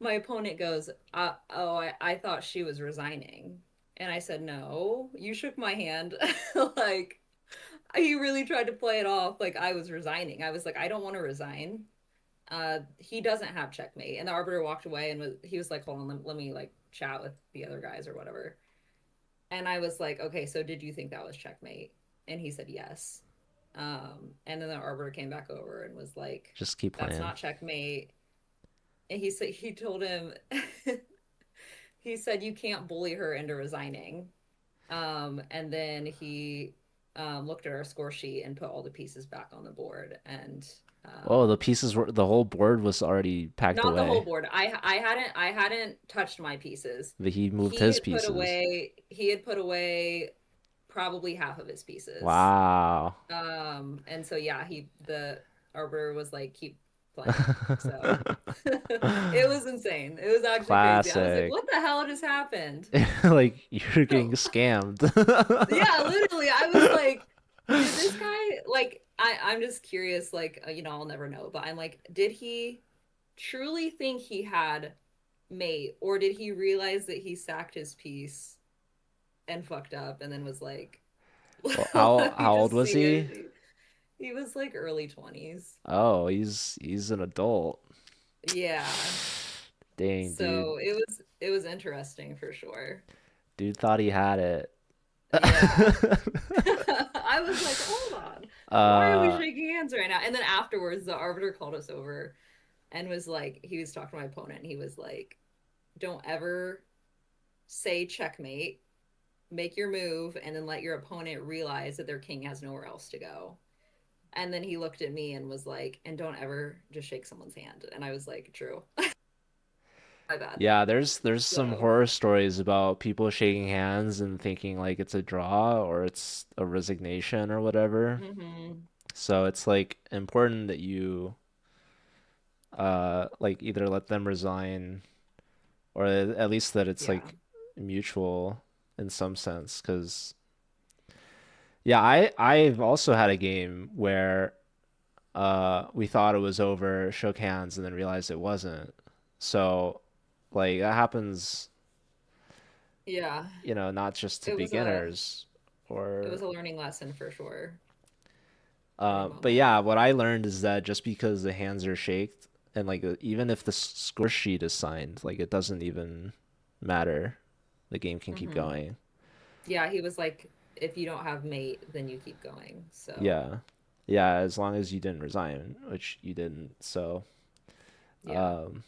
my opponent goes, oh, I thought she was resigning. And I said, no, you shook my hand. Like he really tried to play it off like I was resigning. I was like, I don't want to resign. He doesn't have checkmate. And the arbiter walked away and he was like, hold on, let me like chat with the other guys or whatever. And I was like, okay, so did you think that was checkmate? And he said yes. And then the arbiter came back over and was like, Just keep that's playing. not checkmate. And he told him, he said, you can't bully her into resigning. And then he looked at our score sheet and put all the pieces back on the board. And Oh, the whole board was already packed not the whole away. board. I hadn't touched my pieces. But he moved He his had put pieces. away he had put away probably half of his pieces. Wow. And so yeah, the arbiter was like, keep playing. So it was insane. It was actually crazy. I was like, Classic. what the hell just happened? Like you're getting scammed. Yeah, literally. I was like, did this guy like I'm just curious, like I'll never know, but I'm like, did he truly think he had mate, or did he realize that he sacked his piece and fucked up and then was like, Well, let me how old just was see he? it. He was like early 20s. Oh, he's an adult. Yeah. Dang, dude. So it was interesting for sure. Dude thought he had it. Yeah. I was like, hold on. Why are we uh, shaking hands right now? And then afterwards, the arbiter called us over and was like, he was talking to my opponent, and he was like, don't ever say checkmate, make your move, and then let your opponent realize that their king has nowhere else to go. And then he looked at me and was like, and don't ever just shake someone's hand. And I was like, true. My bad. yeah, there's some So, horror stories about people shaking hands and thinking like it's a draw or it's a resignation or whatever. hmm, So it's like important that you like either let them resign or at least that it's yeah. like mutual in some sense. Because yeah, I've also had a game where we thought it was over, shook hands, and then realized it wasn't. So like that happens, Yeah. not just to It was a beginners it was or a learning lesson for sure for a but moment. yeah, what I learned is that just because the hands are shaked and like even if the score sheet is signed, like it doesn't even matter. The game can keep Hmm. going. Yeah, he was like, if you don't have mate, then you keep going. So, Yeah. Yeah, as long as you didn't resign, which you didn't. So, yeah. um,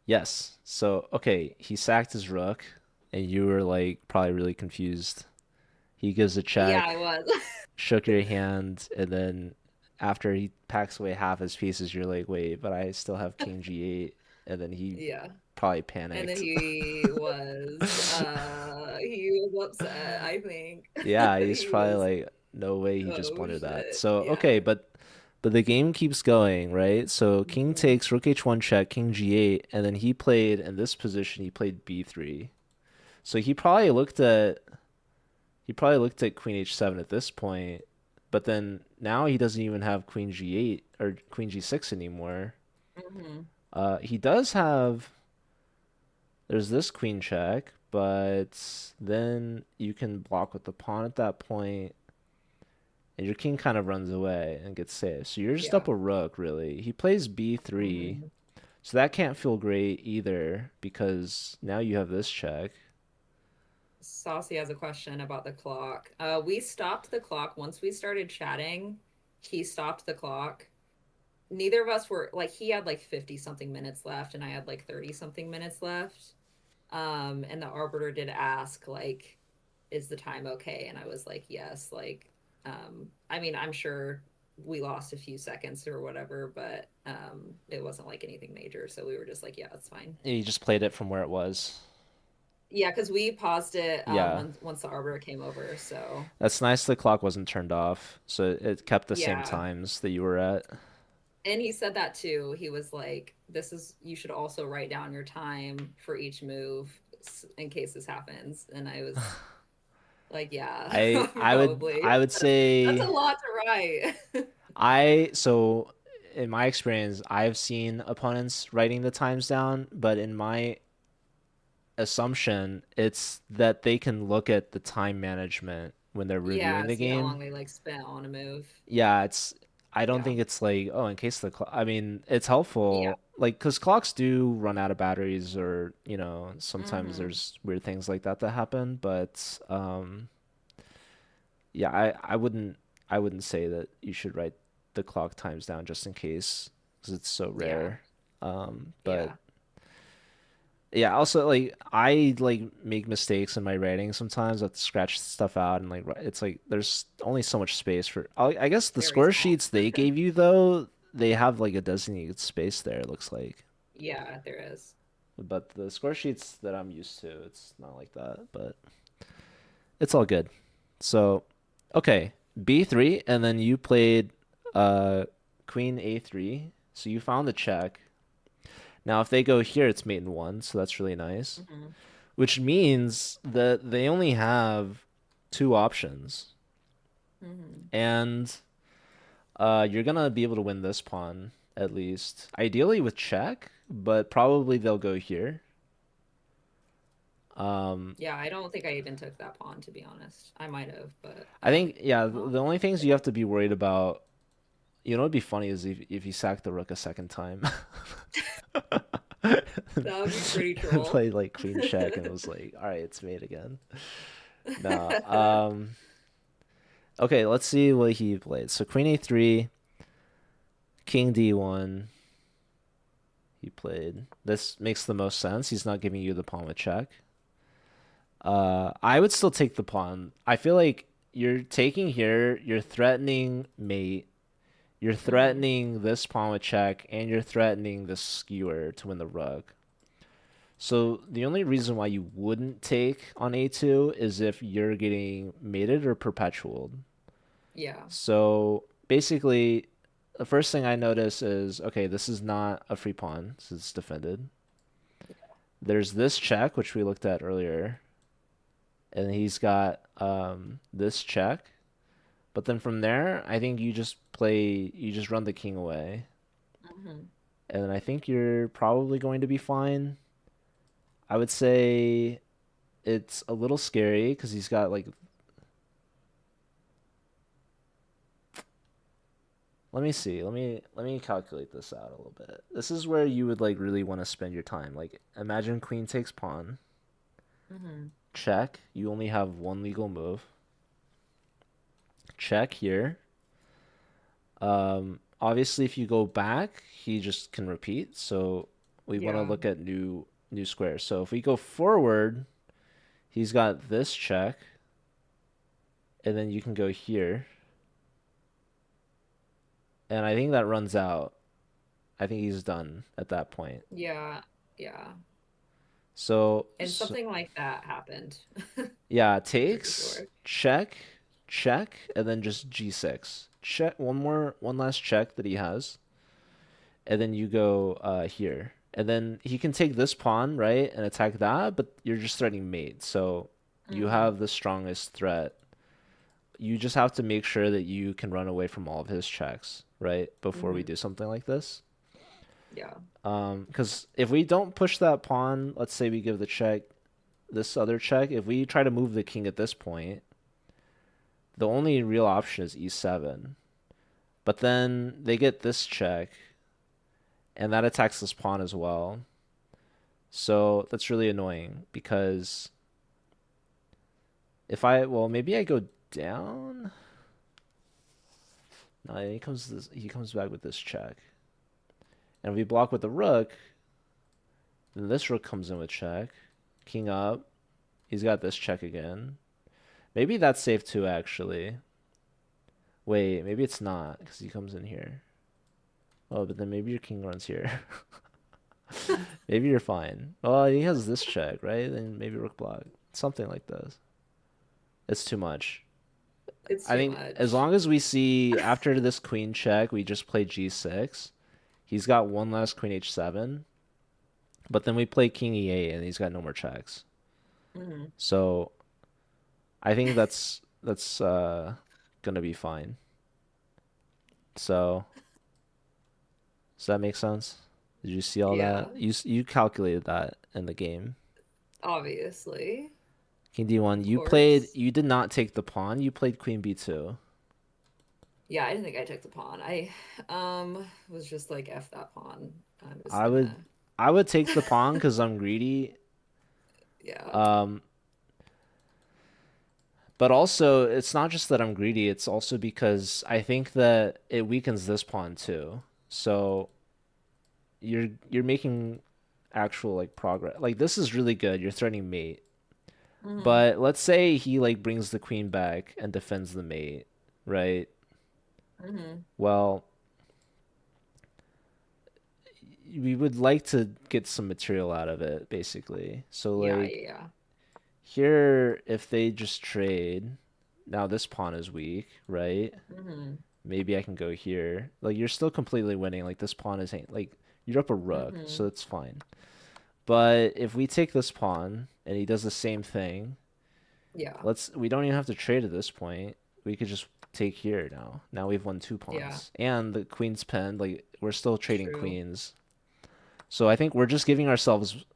yes. So, okay, he sacked his rook, and you were like probably really confused. He gives a Yeah, check, I was. shook your hand, and then after he packs away half his pieces, you're like, wait, but I still have King G8, and then he Yeah. probably And then panicked. he was upset, I think. Yeah, he's He probably was, like, no way he just oh blundered that. shit. So, okay, Yeah. but the game keeps going, right? So king Hmm. takes rook h1 check, king g8, and then he played in this position, he played b3. So he probably looked at queen h7 at this point, but then now he doesn't even have queen g8 or queen g6 anymore. Hmm. He does have there's this queen check, but then you can block with the pawn at that point and your king kind of runs away and gets saved. So you're just Yeah. up a rook, really. He plays b3, Hmm. so that can't feel great either because now you have this check. Saucy has a question about the clock. We stopped the clock once we started chatting. He stopped the clock. Neither of us were like, he had like 50 something minutes left and I had like 30 something minutes left. And the arbiter did ask, like, is the time okay? And I was like, yes. Like, I mean, I'm sure we lost a few seconds or whatever, but it wasn't like anything major. So we were just like, yeah, it's fine. He just played it from where it was. Yeah, because we paused it Yeah, once the arbiter came over. So that's nice the clock wasn't turned off, so it kept the same yeah. times that you were at. And he said that too. He was like, this is, you should also write down your time for each move in case this happens. And I was like, yeah, I I would probably. I would That's a say lot to write. so in my experience, I've seen opponents writing the times down, but in my assumption, it's that they can look at the time management when they're reviewing Yeah, the see how game. long they like spent on a move. Yeah, I don't Yeah. think it's like, oh, in case the clock, I mean, it's Yeah. helpful, like, because clocks do run out of batteries or, sometimes Hmm. there's weird things like that that happen. But, yeah, I wouldn't say that you should write the clock times down just in case because it's so Yeah. rare. But Yeah. yeah, also like I like make mistakes in my writing sometimes. I have to scratch stuff out and like it's like there's only so much space for. I guess the Very score small. sheets they gave you though, they have like a designated space there, it looks like. Yeah, there is. But the score sheets that I'm used to, it's not like that, but it's all good. So, okay, B3 and then you played uh Queen A3. So you found the check. Now if they go here it's mate in 1, so that's really nice. Hmm. Which means that they only have two options. Hmm. And you're gonna be able to win this pawn at least. Ideally with check, but probably they'll go here. Um, Yeah, I don't think I even took that pawn, to be honest. I might have, but I think yeah, oh, the only things you yeah. have to be worried about, what'd be funny is if you sack the rook a second time. That would be pretty And troll. played like queen check and was like, all right, it's mate again. No. Okay, let's see what he played. So Queen A3, King D1. He played. This makes the most sense. He's not giving you the pawn with check. I would still take the pawn. I feel like you're taking here, you're threatening mate, you're Hmm. threatening this pawn with check, and you're threatening the skewer to win the rook. So the only reason why you wouldn't take on A2 is if you're getting mated or perpetual. Yeah. So basically, the first thing I notice is, okay, this is not a free pawn, so it's defended. There's this check, which we looked at earlier, and he's got this check. But then from there, I think you just run the king away, Hmm. and I think you're probably going to be fine. I would say it's a little scary because he's got like, let me see, let me calculate this out a little bit. This is where you would like really want to spend your time. Like imagine queen takes pawn, Hmm. check. You only have one legal move. Check here. Obviously, if you go back, he just can repeat. So we want to Yeah. look at new squares. So if we go forward, he's got this check, and then you can go here, and I think that runs out. I think he's done at that point. Yeah. Yeah. So, And so something like that happened. yeah, I'm pretty takes, sure. check, check, and then just G6. Check one last check that he has, and then you go here. And then he can take this pawn, right, and attack that, but you're just threatening mate. So you Hmm. have the strongest threat. You just have to make sure that you can run away from all of his checks, right, before we Hmm. do something like this. Yeah. Because if we don't push that pawn, let's say we give the check, this other check, if we try to move the king at this point, the only real option is e7. But then they get this check, and that attacks this pawn as well. So that's really annoying because well, maybe I go down. No, he comes back with this check. And if we block with the rook, then this rook comes in with check. King up. He's got this check again. Maybe that's safe too, actually. Wait, maybe it's not because he comes in here. Oh, but then maybe your king runs here. Maybe you're fine. Well, he has this check, right? Then maybe rook block. Something like this. It's too much. It's I too think as much. long as we see after this queen check, we just play g6. He's got one last queen h7, but then we play king e8 and he's got no more checks. Hmm. So I think that's gonna be fine. So does that make sense? Did you see all that? Yeah. You calculated that in the game. Obviously. King d1. Of course. You did not take the pawn. You played queen b2. Yeah, I didn't think I took the pawn. I was just like F that pawn. I'm just I would gonna I would take the pawn because I'm greedy. yeah. Um, But also, it's not just that I'm greedy, it's also because I think that it weakens this pawn too. So you're making actual like progress. Like this is really good. You're threatening mate. Hmm. But let's say he like brings the queen back and defends the mate, right? Hmm. Well, we would like to get some material out of it, basically. So Yeah, like yeah, here, if they just trade, now this pawn is weak, right? yeah. Hmm. Maybe I can go here. Like you're still completely winning. Like this pawn is like you're up a rook, Hmm. so it's fine. But if we take this pawn and he does the same thing, Yeah, we don't even have to trade at this point. We could just take here now. Now we've won two yeah. pawns. And the queen's pinned, like we're still trading True. queens. So I think we're just giving ourselves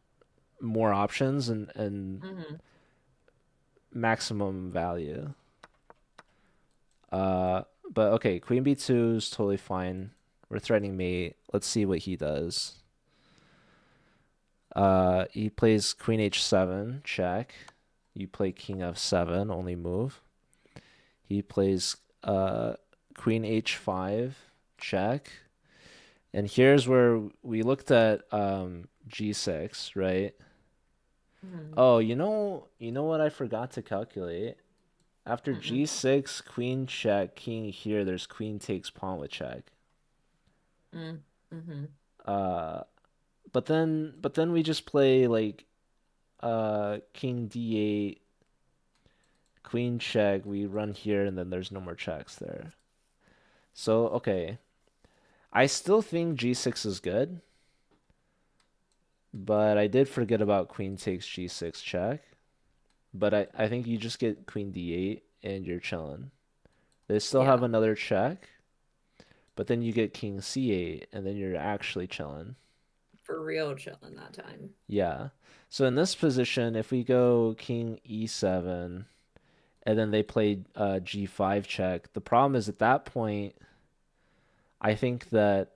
more options and Hmm. maximum value. Uh but okay, queen b2 is totally fine. We're threatening mate. Let's see what he does. He plays queen h7, check. You play king f7, only move. He plays queen h5, check. And here's where we looked at g6, right? Mhm. Oh, you know what I forgot to calculate? After Mm-mm. g6, queen check, king here, there's queen takes pawn with check. Mm. Mm-hmm. Uh, but then we just play like king d8, queen check, we run here and then there's no more checks there. So, okay. I still think g6 is good, but I did forget about queen takes g6 check. But I think you just get queen d8 and you're chilling. They still have Yeah, another check, but then you get king c8 and then you're actually chilling. for real chilling that time. Yeah. So in this position, if we go king e7 and then they play g5 check, the problem is at that point, I think that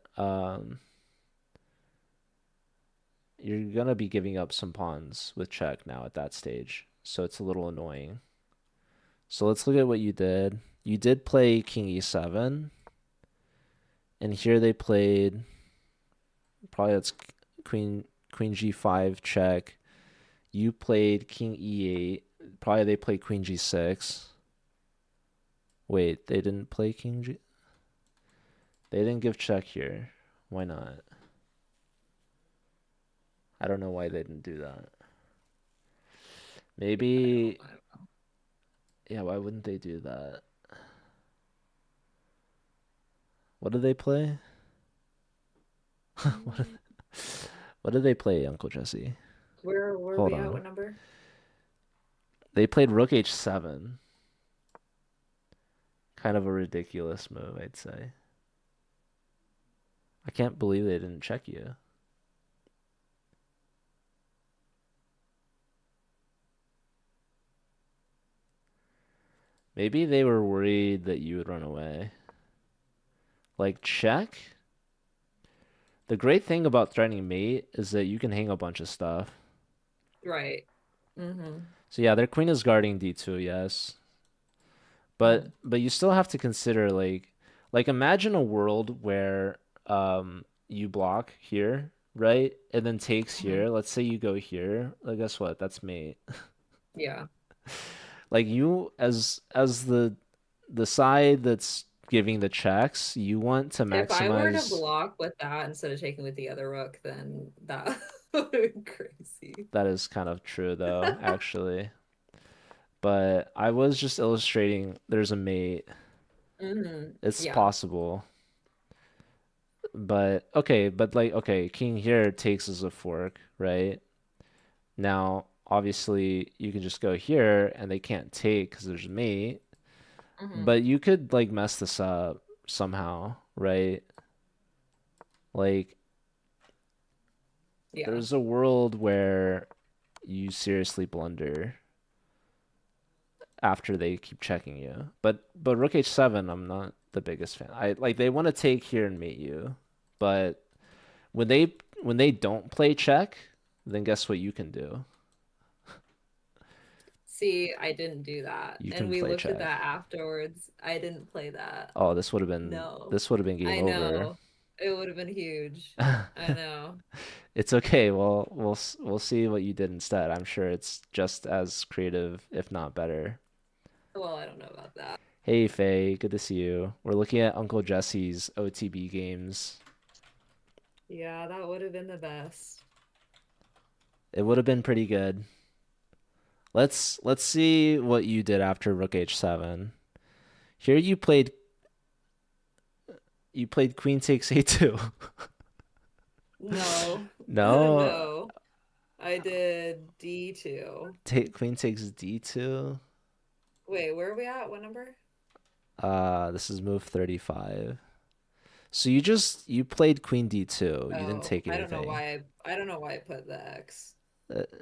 you're gonna be giving up some pawns with check now at that stage. So it's a little annoying. So let's look at what you did. You did play king e7, and here they played probably that's queen g5 check. You played king e8. Probably they played queen g6. Wait, they didn't play king g. They didn't give check here. Why not? I don't know why they didn't do that. Yeah, I don't, Maybe, I don't know. yeah, why wouldn't they do that? What did they play? What did, Mm. what did they play, Uncle Jesse? Where Hold we at? on. What number? They played rook h7. Kind of a ridiculous move, I'd say. I can't believe they didn't check you. Maybe they were worried that you would run away. Like, check? The great thing about threatening mate is that you can hang a bunch of stuff. Right. Mm-hmm. So yeah, their queen is guarding d2, yes. Mm-hmm. But you still have to consider like imagine a world where you block here, right? And then takes Mm-hmm. here. Let's say you go here. Well, guess what? That's mate. Yeah. Like you as the side that's giving the checks, you want to If I were to maximize. block with that instead of taking with the other rook, then that would be crazy. That is kind of true though, actually. But I was just illustrating there's a mate. Mm-hmm. It's Yeah. possible. But okay, but like okay, king here takes as a fork, right? Now, obviously, you can just go here and they can't take because there's a mate. Mm-hmm. But you could like mess this up somehow, right? Like Yeah. there's a world where you seriously blunder after they keep checking you. But rook h7, I'm not the biggest fan. I like they want to take here and mate you, but when they don't play check, then guess what you can do? See, I didn't do that. You And can we play looked at check. that afterwards. I didn't play that. Oh, No. this would have been game I over. know. It would have been huge. I know. It's okay. Well, we'll see what you did instead. I'm sure it's just as creative, if not better. Well, I don't know about that. Hey Faye, good to see you. We're looking at Uncle Jesse's OTB games. Yeah, that would have been the best. It would have been pretty good. Let's see what you did after Rook H7. Here you played Queen takes A2. No. No, No. I did D2. take Queen takes D2. Wait, where are we at? What number? This is move 35. So you played Queen D2. You didn't Oh, take anything. I don't know why I put the X.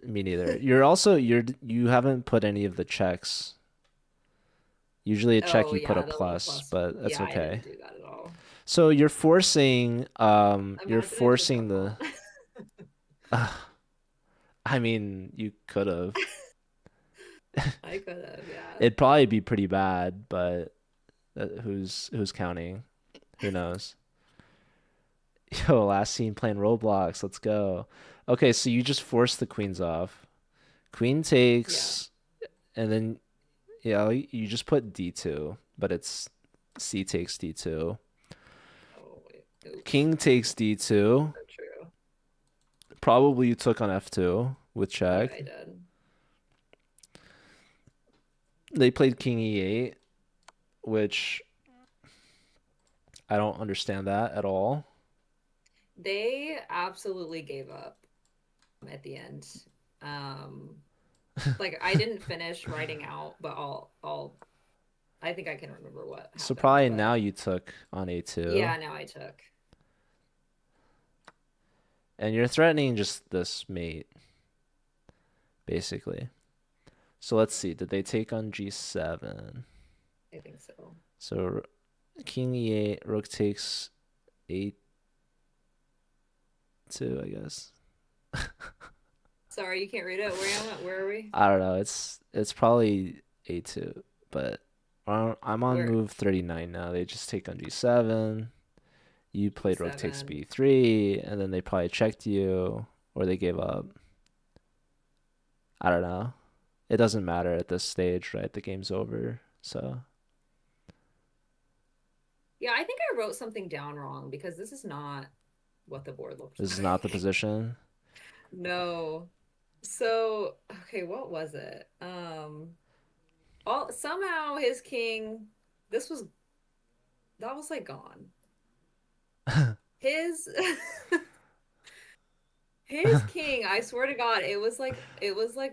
Me neither. You haven't put any of the checks. Usually a check Oh you put a yeah, the little plus, plus. but that's Yeah, I didn't okay. do that at all. So you're Imagine I took the forcing the pawn. I mean, you could have. I could have, yeah. It'd probably be pretty bad, but who's counting? Who knows? Yo, last scene playing Roblox. Let's go. Okay, so you just force the queens off. Queen Yeah. takes, and then yeah, you just put D2, but it's C takes D2. Oh, wait. Oops. King takes D2. So true. Probably you took on F2 with Yeah, check. I did. They played King E8, which I don't understand that at all. They absolutely gave up at the end. Um, like I didn't finish writing out, but I think I can remember what So happened, probably now but you took on A2, yeah, now I took and you're threatening just this mate, basically. So let's see. Did they take on G7? I think so. So King E8, Rook takes A2, I guess. Sorry, you can't read it. Where am I? Where are we? I don't know. It's probably A2, but I'm on Where move 39 now. They just take on G7. You played Rook takes G7. B3, and then they probably checked you, or they gave up. I don't know. It doesn't matter at this stage, right? The game's over. So Yeah, I think I wrote something down wrong because this is not what the board looked this is not the like. position. No. So, okay, what was it? All somehow his king, this was that was like gone. His his king, I swear to God, it was like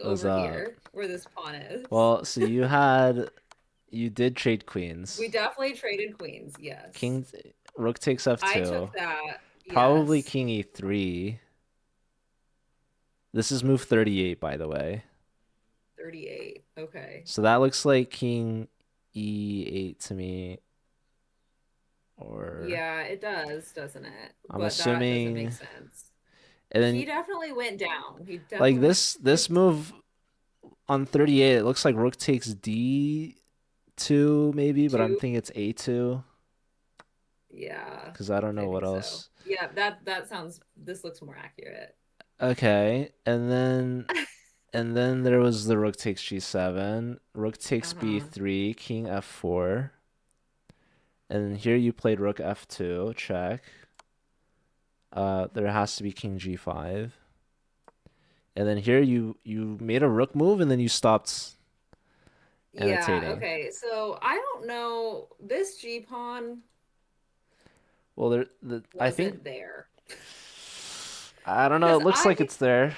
Was over here where this pawn is. well, so you did trade We queens. definitely traded queens, yes. King Rook takes I F2. took that, Probably yes. King E3. This is move 38, by the way. 38. Okay. So that looks like King E8 to me, or Yeah, it does, doesn't it? I'm But that doesn't make assuming. sense. And He then definitely went down. He like definitely this move on 38, it looks like Rook takes D2 maybe, but I'm two. thinking it's A2 Yeah, because I don't I know what think so. else. Yeah, that sounds this looks more accurate. Okay, and then there was the Rook takes G7, Rook takes Uh-huh. B3, King F4, and here you played Rook F2, check. There has to be King G5. And then here you made a rook move and then you stopped Yeah, annotating. okay. So I don't know. This G pawn Well, I think wasn't there I don't know. because It looks like it's there.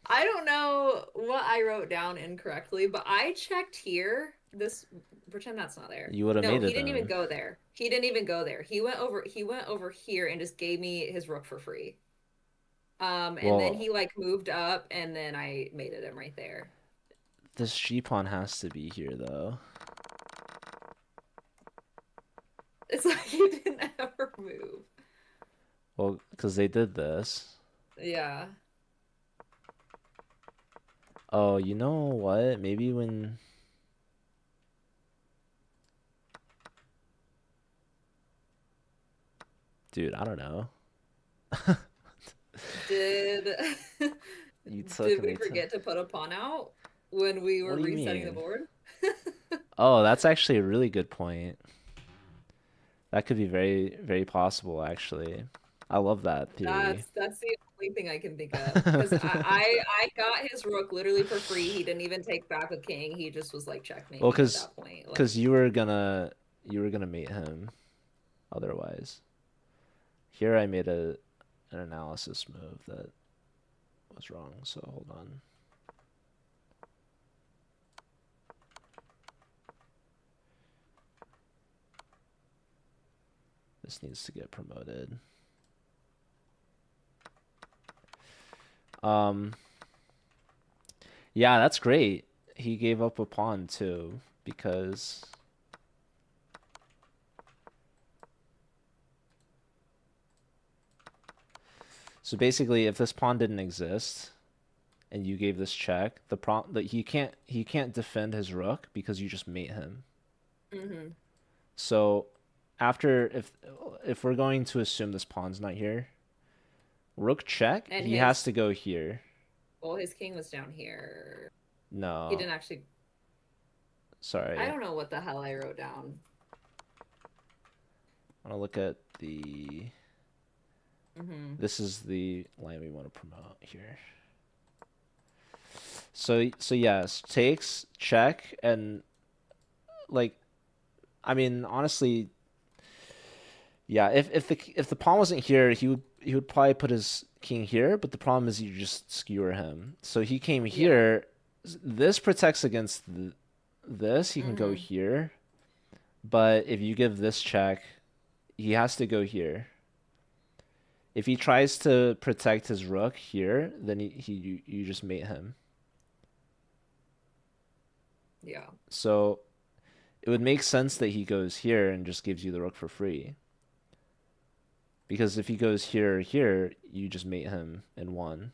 I don't know what I wrote down incorrectly, but I checked here. This pretend that's not there. You would have No, made he it didn't even then. go there. He didn't even go there. He went over here and just gave me his rook for free. And then Well, he like moved up and then I mated him right there. this G pawn has to be here though. It's like he didn't ever move. Well, because they did this. Yeah. Oh, you know what? Maybe when. Dude, I don't know. Did You took did and we they took. forget to put a pawn out when we What were do you resetting the mean? board? Oh, that's actually a really good point. That could be very, very possible, actually. I love that theory. That's the only thing I can think of because I got his rook literally for free. He didn't even take back a king. He just was like checkmate Well, me at cause, that point. Like cause you were gonna mate him otherwise. Here I made an analysis move that was wrong. So hold on. This needs to get promoted. Um, yeah, that's great. He gave up a pawn too because so basically if this pawn didn't exist, and you gave this check, the problem that he can't defend his rook because you just mate him. Mm-hmm. So after if we're going to assume this pawn's not here, rook check, And he has his, to go here. well, his king was down here. He No, didn't actually, I sorry. don't know what the hell I wrote down. I want to look at the. Mm-hmm. This is the line we want to promote here. So yes, takes check and like I mean honestly, yeah. If the pawn wasn't here, he would probably put his king here. But the problem is you just skewer him. So he came Yeah. here. This protects against this. He can go Mm-hmm. here. But if you give this check, he has to go here. If he tries to protect his rook here, then you just mate him. Yeah. So it would make sense that he goes here and just gives you the rook for free. Because if he goes here or here, you just mate him in one.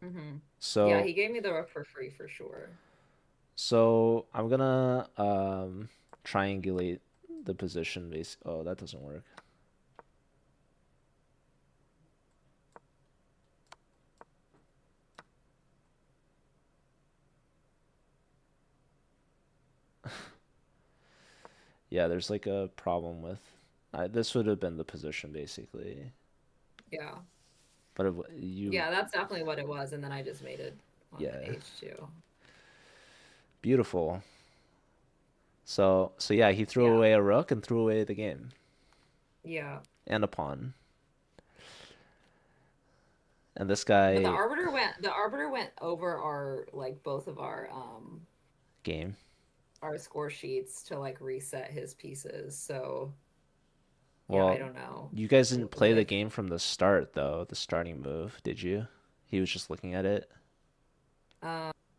Mm-hmm. Yeah, So he gave me the rook for free for sure. so I'm gonna triangulate the position base. Oh, that doesn't work. Yeah, there's like a problem with this would have been the position basically. Yeah. But you Yeah, that's definitely what it was. And then I just made it on yeah, H2. beautiful. So yeah, he threw Yeah. away a rook and threw away the game Yeah. and a pawn. And this But guy the arbiter went over both of game. our score sheets to like reset his pieces. So yeah, I Well, don't know. you guys didn't play the With game from the start though, the starting move, did you? He was just looking at it.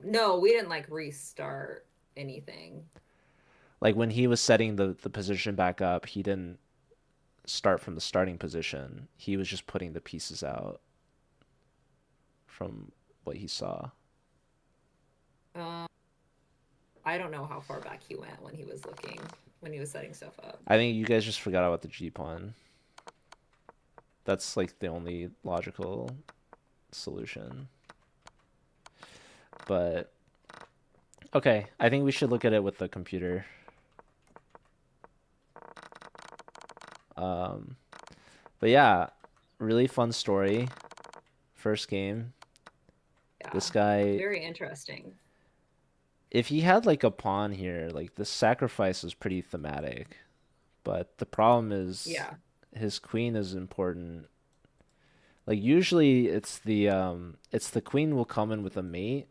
no, we didn't like restart anything. Like when he was setting the position back up, he didn't start from the starting position. He was just putting the pieces out from what he saw. Um, I don't know how far back he went when he was looking when he was setting stuff up. I think you guys just forgot about the G pawn. That's like the only logical solution. But okay, I think we should look at it with the computer. Um, but yeah, really fun story. First game. Yeah, This guy, very interesting. if he had like a pawn here, like the sacrifice is pretty thematic. But the problem is Yeah. his queen is important. Like usually it's the queen will come in with a mate,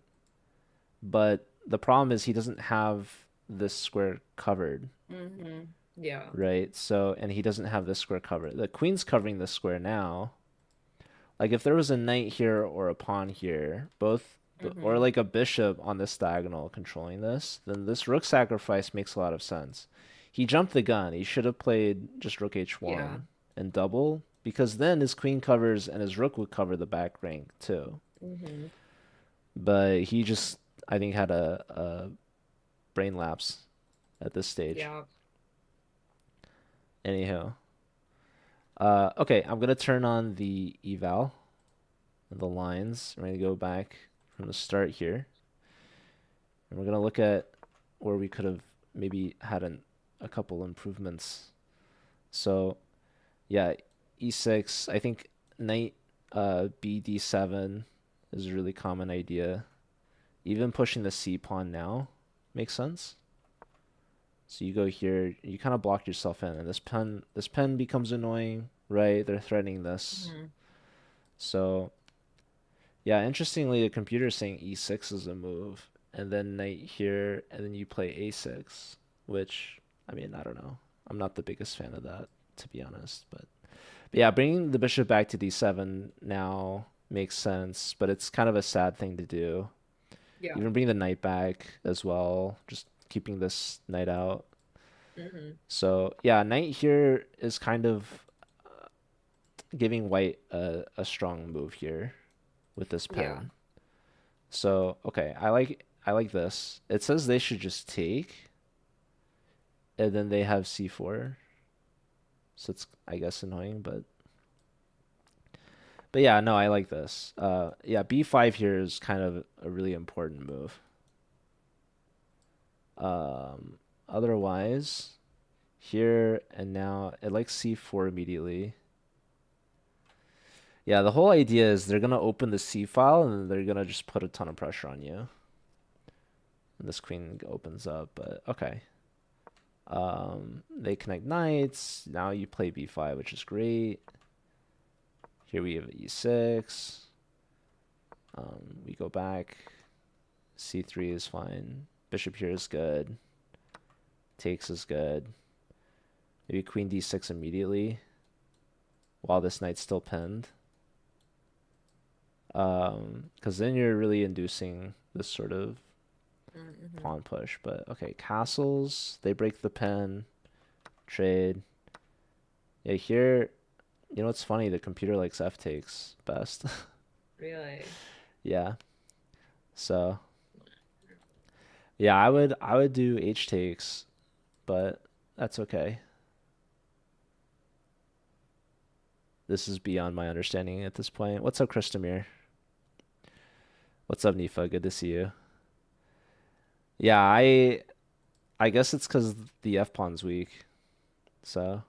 but the problem is he doesn't have this square covered, Mm-hmm. Yeah. right? So and he doesn't have this square covered. The queen's covering this square now. Like if there was a knight here or a pawn here, both or Mm-hmm. like a bishop on this diagonal controlling this, then this rook sacrifice makes a lot of sense. He jumped the gun. He should have played just rook Yeah. h1 and double because then his queen covers and his rook would cover the back rank too. Mm-hmm. But he just I think had a brain lapse at this stage. Yeah. Anyhow, okay, I'm gonna turn on the eval and the lines. I'm gonna go back from the start here. And we're gonna look at where we could have maybe had a couple improvements. So yeah, e6. I think knight b d7 is a really common idea. Even pushing the c pawn now makes sense. So you go here, you kind of block yourself in, and this pen becomes annoying, right? They're threatening this. Mm-hmm. So yeah, interestingly, the computer's saying e6 is a move, and then knight here, and then you play a6, which, I mean, I don't know. I'm not the biggest fan of that, to be honest. But yeah, bringing the bishop back to d7 now makes sense, but it's kind of a sad thing to do. Yeah. Even bring the knight back as well, just keeping this knight out. Mm-hmm. So yeah, knight here is kind of giving white a strong move here with this Yeah. pen. So, okay, I like this. It says they should just take, and then they have c4. So it's, I guess, annoying, but yeah, no, I like this. Yeah, b5 here is kind of a really important move. Um, Otherwise, here and now, it likes c4 immediately. Yeah, the whole idea is they're gonna open the c file and they're gonna just put a ton of pressure on you. And this queen opens up, but okay. They connect knights. Now you play b5, which is great. Here we have e6. We go back. c3 is fine. Bishop here is good. Takes is good. Maybe queen d6 immediately while this knight's still pinned. Because then you're really inducing this sort of Mm-hmm. pawn push. But okay, castles, they break the pin, trade. Yeah, here, you know what's funny? The computer likes f takes best. Really? Yeah. So yeah, I would do h takes, but that's okay. This is beyond my understanding at this point. What's up, Kristamir? What's up, Nifa? Good to see you. Yeah, I guess it's because the f pawn's weak. So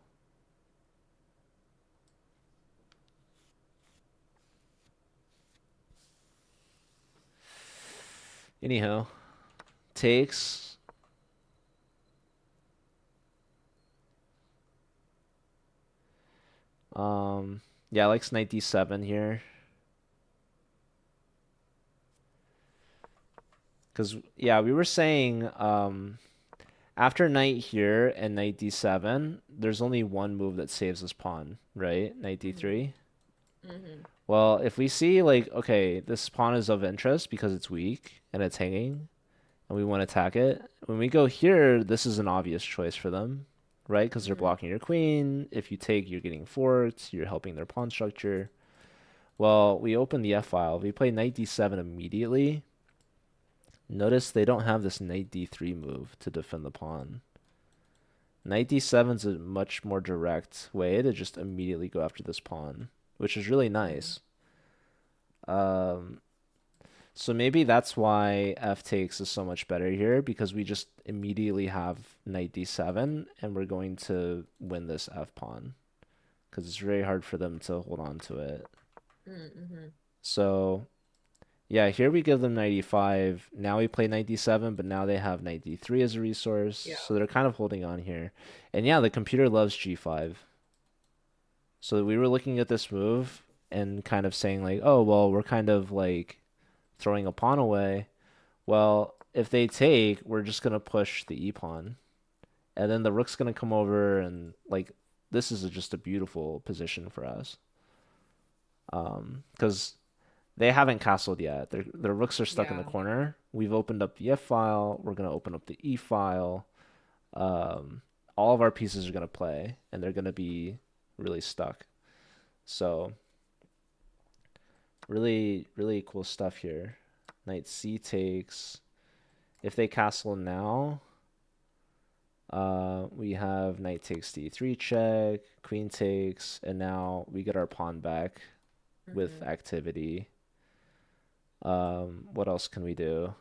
anyhow, takes. Yeah, I like knight d7 here. Because, yeah, we were saying after knight here and knight d7, there's only one move that saves this pawn, right? Knight Mm-hmm. d3. Mm-hmm. Well, if we see, like, okay, this pawn is of interest because it's weak and it's hanging, and we want to attack it, when we go here, this is an obvious choice for them, right? Because they're Mm-hmm. blocking your queen. If you take, you're getting forked. You're helping their pawn structure. Well, we open the f file. We play knight d7 immediately. Notice they don't have this knight d3 move to defend the pawn. Knight d7 is a much more direct way to just immediately go after this pawn, which is really Mm-hmm. nice. Um, so maybe that's why f takes is so much better here because we just immediately have knight d7 and we're going to win this f pawn because it's very hard for them to hold on to it. Mm-hmm. So yeah, here we give them knight e5. Now we play knight d7, but now they have knight d3 as a resource. Yeah. So they're kind of holding on here. And yeah, the computer loves g5. So we were looking at this move and kind of saying like, oh, well, we're kind of like throwing a pawn away. Well, if they take, we're just going to push the e pawn. And then the rook's going to come over and like this is just a beautiful position for us. Because they haven't castled yet. Their rooks are stuck in the Yeah. corner. We've opened up the F file. We're gonna open up the E file. Um, all of our pieces are gonna play, and they're gonna be really stuck. So really, really cool stuff here. Knight C takes. If they castle now, we have knight takes D3 check, queen takes, and now we get our pawn back with Mm-hmm. activity. What else can we do?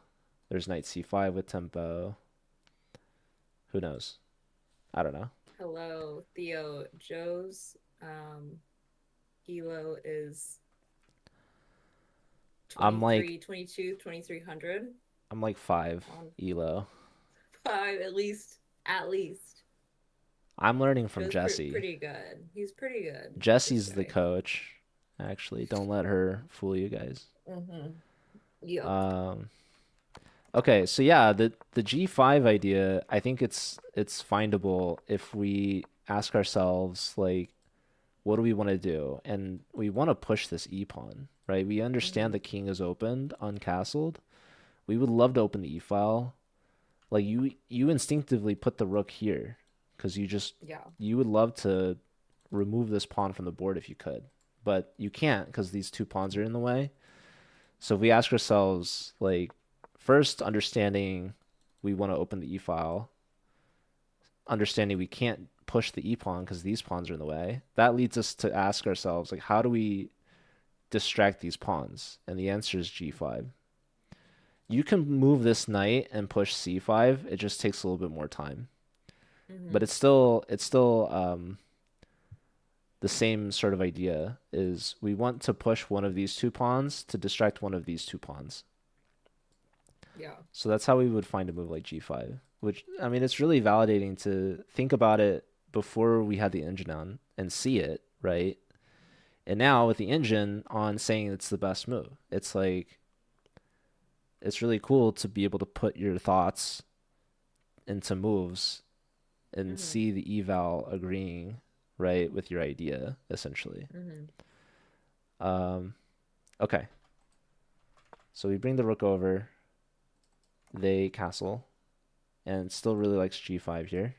There's knight c5 with tempo. Who knows? I don't know. Hello, Theo. Joe's Elo is I'm like 2300 I'm like 5 on elo. 5 at least. At least. I'm learning from Joe's Jessie. pretty good. He's pretty good. This Jessie's the guy. coach. Actually, don't let her fool you guys. Mm-hmm. Yep. Um okay, so yeah, the G5 idea, I think it's findable if we ask ourselves like what do we want to do? And we want to push this E pawn, right? We understand Mm-hmm. the king is opened, uncastled. We would love to open the E file. Like you instinctively put the rook here because Yeah. you would love to remove this pawn from the board if you could, but you can't because these two pawns are in the way. So if we ask ourselves, like, first understanding we want to open the E file, understanding we can't push the E pawn because these pawns are in the way, that leads us to ask ourselves, like, how do we distract these pawns? And the answer is G5. You can move this knight and push C5. It just takes a little bit more time. But Mm-hmm. it's still the same sort of idea is we want to push one of these two pawns to distract one of these two pawns. Yeah. So that's how we would find a move like G5, which I mean it's really validating to think about it before we had the engine on and see it, right? And now with the engine on saying it's the best move. It's like it's really cool to be able to put your thoughts into moves and Mm-hmm. see the eval agreeing right with your idea essentially. Mm-hmm. Um, okay, so we bring the rook over, they castle, and still really likes g5 here.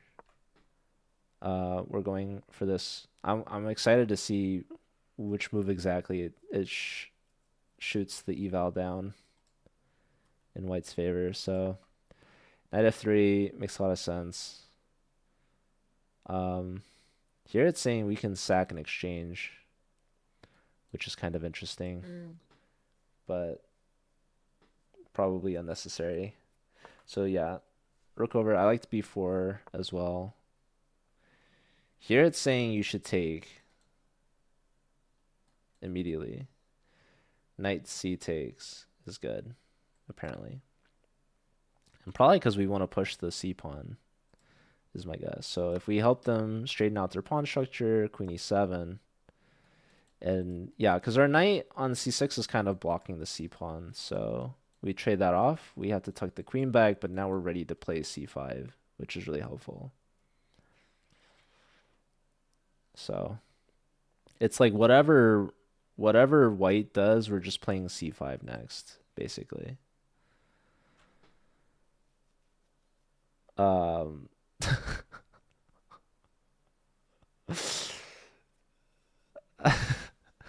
We're going for this. I'm excited to see which move exactly it shoots the eval down in white's favor. So knight f3 makes a lot of sense. Um, Here it's saying we can sack and exchange, which is kind of interesting, Mm. but probably unnecessary. So yeah, rook over. I liked b4 as well. Here it's saying you should take immediately. Knight c takes is good, apparently. And probably because we want to push the c pawn, is my guess. So if we help them straighten out their pawn structure, queen e7, and yeah, because our knight on c6 is kind of blocking the c pawn, so we trade that off. We have to tuck the queen back, but now we're ready to play c5, which is really helpful. So it's like whatever white does, we're just playing c5 next, basically. Um,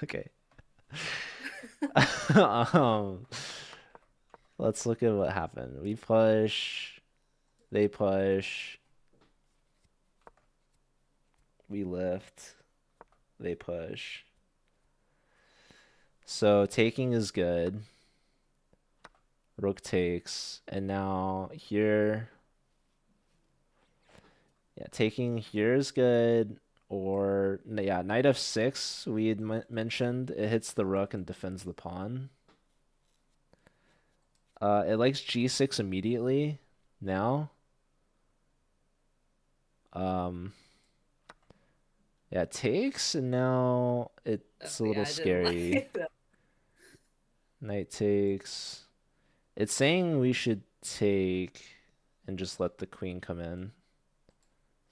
okay. um, let's look at what happened. We push, they push, we lift, they push. So taking is good. Rook takes, and now here, yeah, taking here is good. Or yeah, knight f6 we had mentioned it hits the rook and defends the pawn. It likes g6 immediately now. Um, yeah, it takes, and now Oh it's a little yeah, I didn't scary. like that. Knight takes. It's saying we should take and just let the queen come in.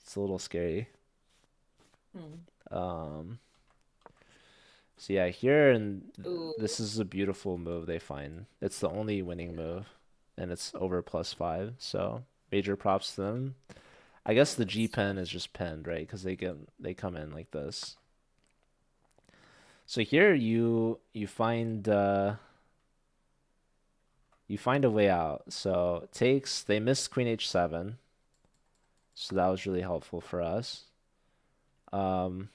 It's a little scary. Hmm. Um, so yeah, here and Ooh. this is a beautiful move they find. It's the only winning Yeah. move, and it's over +5. So major props to them. I guess the G Yes. pen is just pinned, right? Because they come in like this. So here you find a way out. So it takes they missed queen h7, so that was really helpful for us. Um,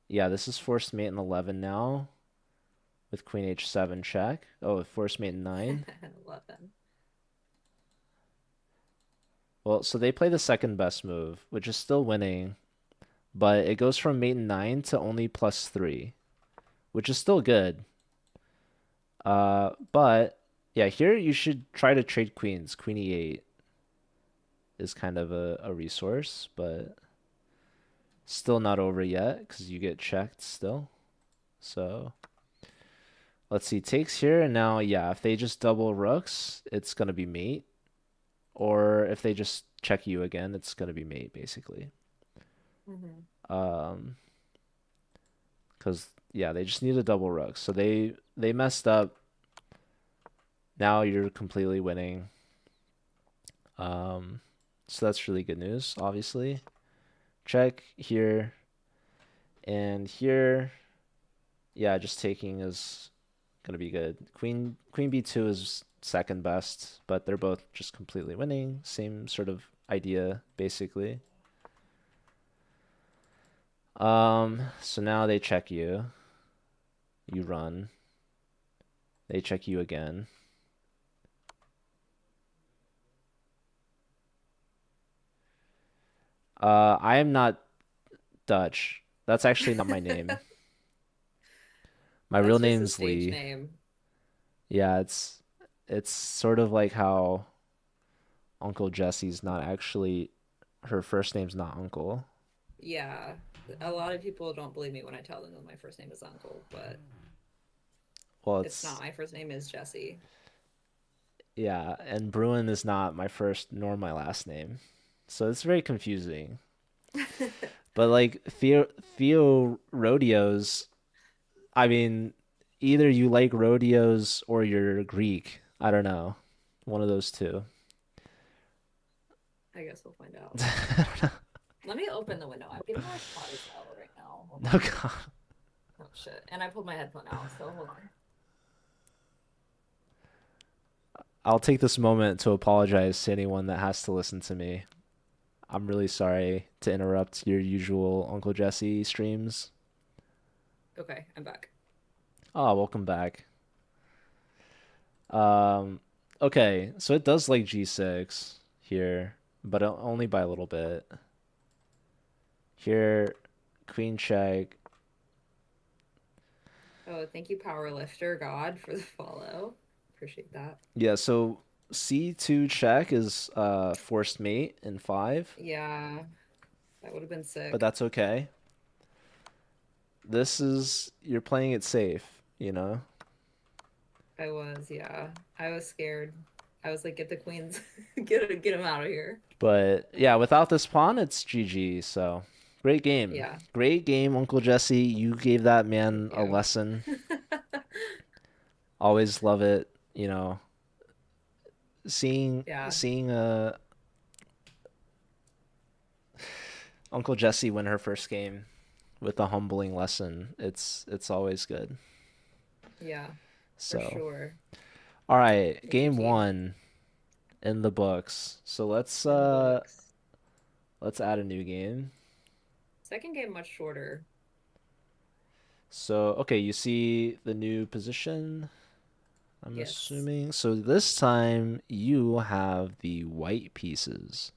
yeah, this is forced mate in 11 now with queen h7 check. Oh, forced mate in 9. 11. Well, so they play the second best move, which is still winning, but it goes from mate in 9 to only +3, which is still good. But yeah, here you should try to trade queens. Queen e8 is kind of a resource, but still not over yet because you get checked still. So let's see, takes here, and now yeah, if they just double rooks, it's gonna be mate. Or if they just check you again, it's gonna be mate basically. Hmm. Um, because yeah, they just need a double rook. So they messed up. Now you're completely winning. Um, so that's really good news, obviously. Check here and here. Yeah, just taking is gonna be good. Queen b2 is second best, but they're both just completely winning. Same sort of idea, basically. So now they check you. You run. They check you again. I am not Dutch. That's actually not my name. My real That's just a name's stage Lee. name. Yeah, it's sort of like how Uncle Jesse's not actually her first name's not Uncle. Yeah. A lot of people don't believe me when I tell them that my first name is Uncle, but Well, it's not. it's My first name is Jesse. yeah, and Bruin is not my first nor my last name. So it's very confusing. But like Theo rodeos, I mean, either you like rodeos or you're Greek. I don't know. One of those two. I guess we'll find out. Let me open the window. I'm getting my spot as hell right now. Hold No, on. God. Oh shit. And I pulled my headphone out, so hold on. I'll take this moment to apologize to anyone that has to listen to me. I'm really sorry to interrupt your usual Uncle Jesse streams. Okay, I'm back. Oh, welcome back. Um, okay, so it does like G6 here, but only by a little bit. Here, Queen check. Oh, thank you, Power Lifter God, for the follow. Appreciate that. Yeah, so C2 check is forced mate in 5, Yeah, that would have been but sick. that's okay. This is you're playing it safe, you know? I was, yeah. I was scared. I was like, get the queens, get him out of here. But yeah, without this pawn, it's GG. So great game. Yeah, Great game, Uncle Jesse. You gave that thank man a you. lesson. Always love it, seeing Yeah, seeing Uncle Jesse win her first game with a humbling lesson. It's always good. yeah, for So, sure. all right, Thank you, game team. 1 in the books. So In the books. let's add a new game. Second game much shorter. So, okay, you see the new position, I'm Yes. assuming. So this time you have the white pieces.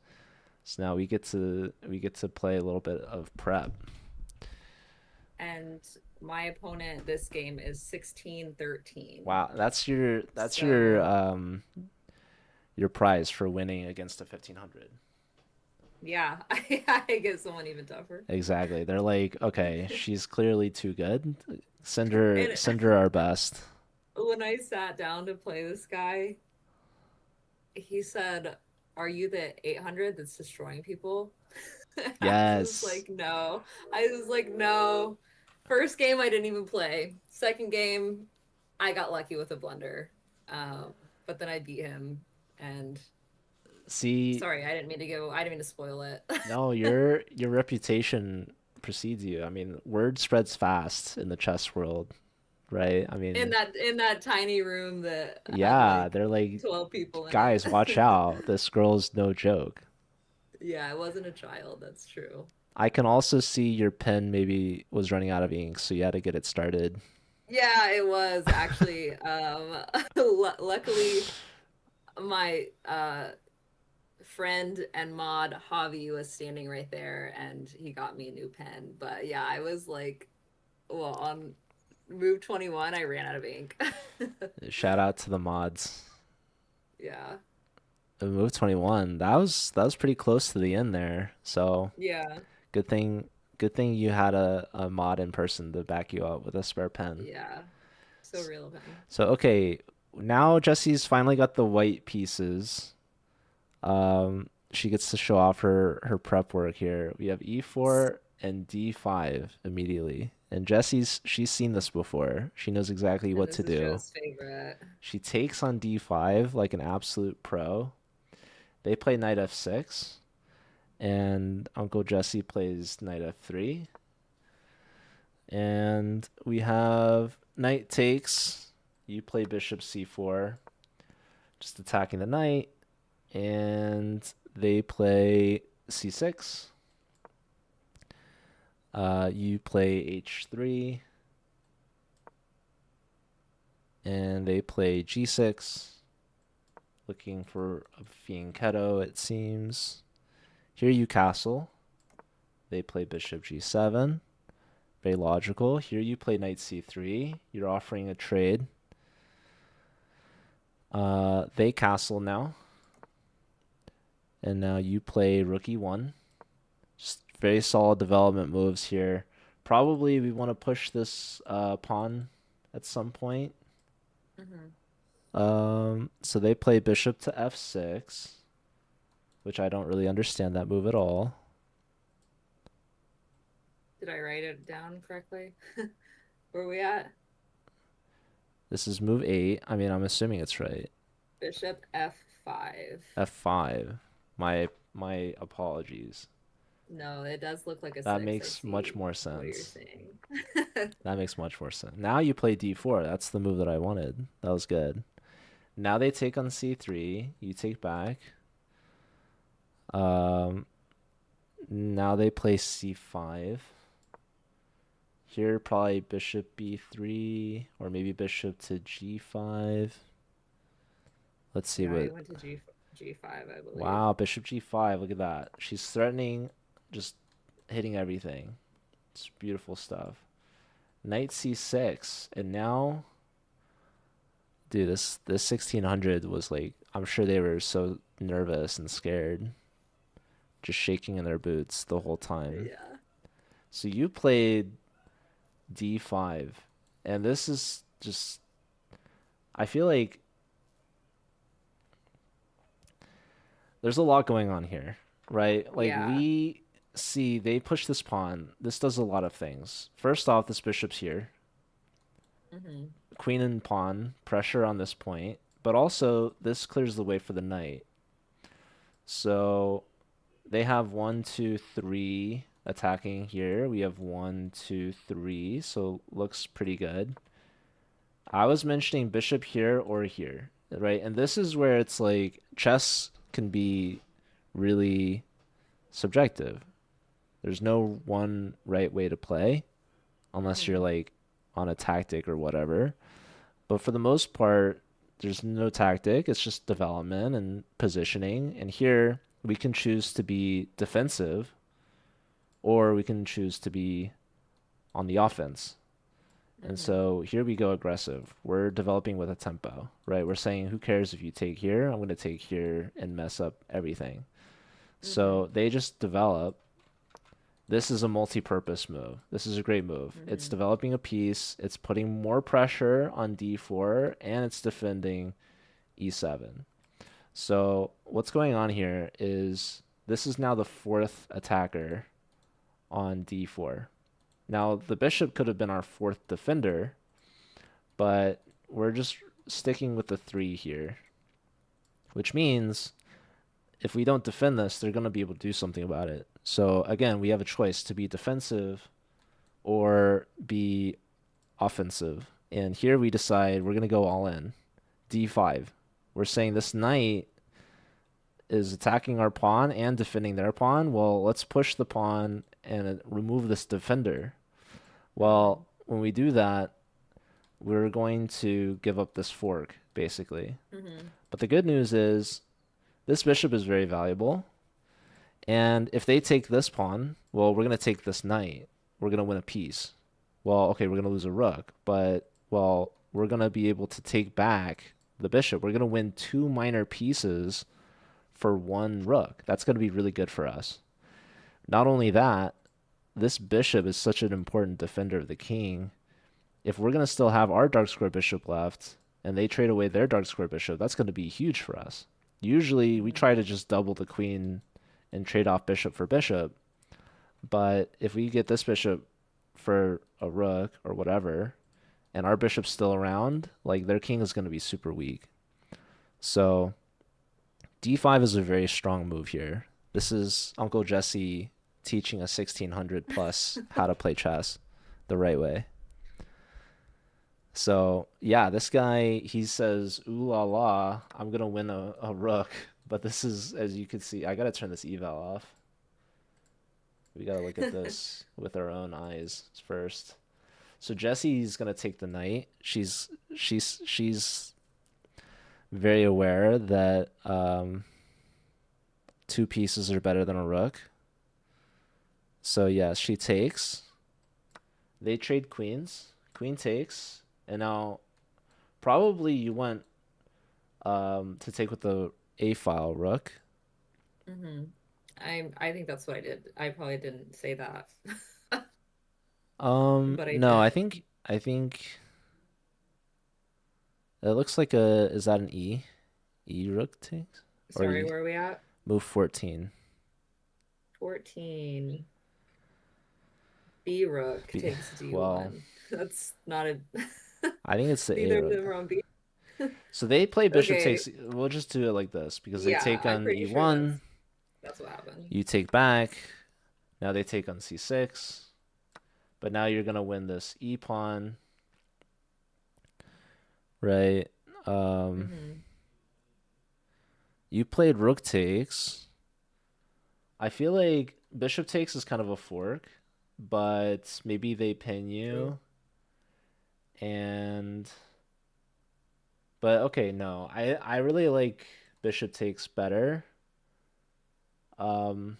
So now we get to play a little bit of prep. And my opponent this game is 16-13. Wow, So your prize for winning against a 1500. yeah, I get someone even tougher. Exactly. They're like, okay, she's clearly too good. And Send her our best. when I sat down to play this guy, he said, "Are you the 800 that's destroying people?" I was just Yes. like, "No." I was like, "No." First game I didn't even play. Second game I got lucky with a blunder. Um, but then I beat him and See, sorry, I didn't mean to spoil it. no, your reputation precedes you. I mean, word spreads fast in the chess world, right? I mean, In that tiny room that had yeah, like they're like, 12 people in guys, it. watch out. This girl's no joke. Yeah, I wasn't a child, that's true. I can also see your pen maybe was running out of ink, so you had to get it started. Yeah, it was actually luckily my friend and mod Javi was standing right there and he got me a new pen. But yeah, I was like, well, on move 21, I ran out of ink. Shout out to the mods. Yeah. Move 21. That was pretty close to the end there. So Yeah. good thing good thing you had a mod in person to back you up with a spare pen. Yeah. So real of him. So okay, now Jesse's finally got the white pieces. She gets to show off her prep work here. We have e4 and d5 immediately. And she's seen this before. She knows exactly And what this to is do. Joe's favorite. She takes on d5 like an absolute pro. They play knight f6, and Uncle Jesse plays knight f3. And we have knight takes, You play bishop c4, just attacking the knight, and they play c6. You play h3, and they play g6, looking for a fianchetto, it seems. Here you castle. They play bishop g7. Very logical. Here you play knight c3. You're offering a trade. They castle now. And now you play rook e1. Just very solid development moves here. Probably we want to push this pawn at some point. Hmm. So they play bishop to f6, which I don't really understand that move at all. Did I write it down correctly? Where are we at? This is move 8. I mean, I'm assuming it's right. Bishop F5. F5. My apologies. No, it does look like a That six. I makes much see more what you're sense. saying. That makes much more sense. Now you play d4. That's the move that I wanted. That was good. Now they take on c3. You take back. Um, Now they play c5. Here, probably bishop b3, or maybe bishop to g5. Let's see Yeah, he what. went to G5, I believe. Wow, bishop g5. Look at that. She's threatening, just hitting everything. It's beautiful stuff. Knight c6, and now, dude, this 1600 was like, I'm sure they were so nervous and scared, just shaking in their boots the whole time. Yeah. So you played d5, and this is just, I feel like there's a lot going on here, right? Like Yeah. we see they push this pawn. This does a lot of things. First off, this bishop's here. Hmm. Queen and pawn, pressure on this point, but also this clears the way for the knight. So they have one, two, three attacking here. We have one, two, three, so looks pretty good. I was mentioning bishop here or here, right? And this is where it's like chess can be really subjective. There's no one right way to play unless you're Hmm. like on a tactic or whatever. But for the most part, there's no tactic. It's just development and positioning. And here we can choose to be defensive or we can choose to be on the offense. And Hmm. so here we go aggressive. We're developing with a tempo, right? We're saying, who cares if you take here? I'm going to take here and mess up everything. Hmm. So they just develop. This is a multi-purpose move. This is a great move. It's Hmm. developing a piece. It's putting more pressure on d4, and it's defending e7. So what's going on here is this is now the fourth attacker on d4. Now the bishop could have been our fourth defender, but we're just sticking with the three here, which means if we don't defend this, they're going to be able to do something about it. So again, we have a choice to be defensive or be offensive. And here we decide we're going to go all in. D5. We're saying this knight is attacking our pawn and defending their pawn. Well, let's push the pawn and remove this defender. Hmm. Well, when we do that, we're going to give up this fork, basically. Hmm. But the good news is this bishop is very valuable. And if they take this pawn, well, we're going to take this knight. We're going to win a piece. Well, okay, we're going to lose a rook, but, well, we're going to be able to take back the bishop. We're going to win two minor pieces for one rook. That's going to be really good for us. Not only that, this bishop is such an important defender of the king. If we're going to still have our dark square bishop left and they trade away their dark square bishop, that's going to be huge for us. Usually we try Hmm. to just double the queen and trade off bishop for bishop. But if we get this bishop for a rook or whatever, and our bishop's still around, like their king is going to be super weak. So d5 is a very strong move here. This is Uncle Jesse teaching a 1600 plus how to play chess the right way. So yeah, this guy he says, "Ooh la la, I'm gonna win a rook." But this is, as you can see, I gotta turn this eval off. We gotta look at this with our own eyes first. So Jesse's gonna take the knight. She's very aware that two pieces are better than a rook. So yes, she takes. They trade queens. Queen takes, and now probably you want to take with the a file rook. Hmm. I think that's what I did. I probably didn't say that, but I No, did. I think it looks like a, is that an E? E rook takes? Or Sorry, you where are we at? move 14. 14. B rook B, takes well, D1. That's not a I think it's the A neither of rook. them are on B. So they play bishop Okay. takes. We'll just do it like this because they Yeah, take I'm on pretty sure E1, that's what happened. you take back. Now they take on C6, but now you're gonna win this E pawn, right? Um, Hmm. you played rook takes. I feel like bishop takes is kind of a fork, but maybe they pin True. you and but okay, no. I really like bishop takes better. Um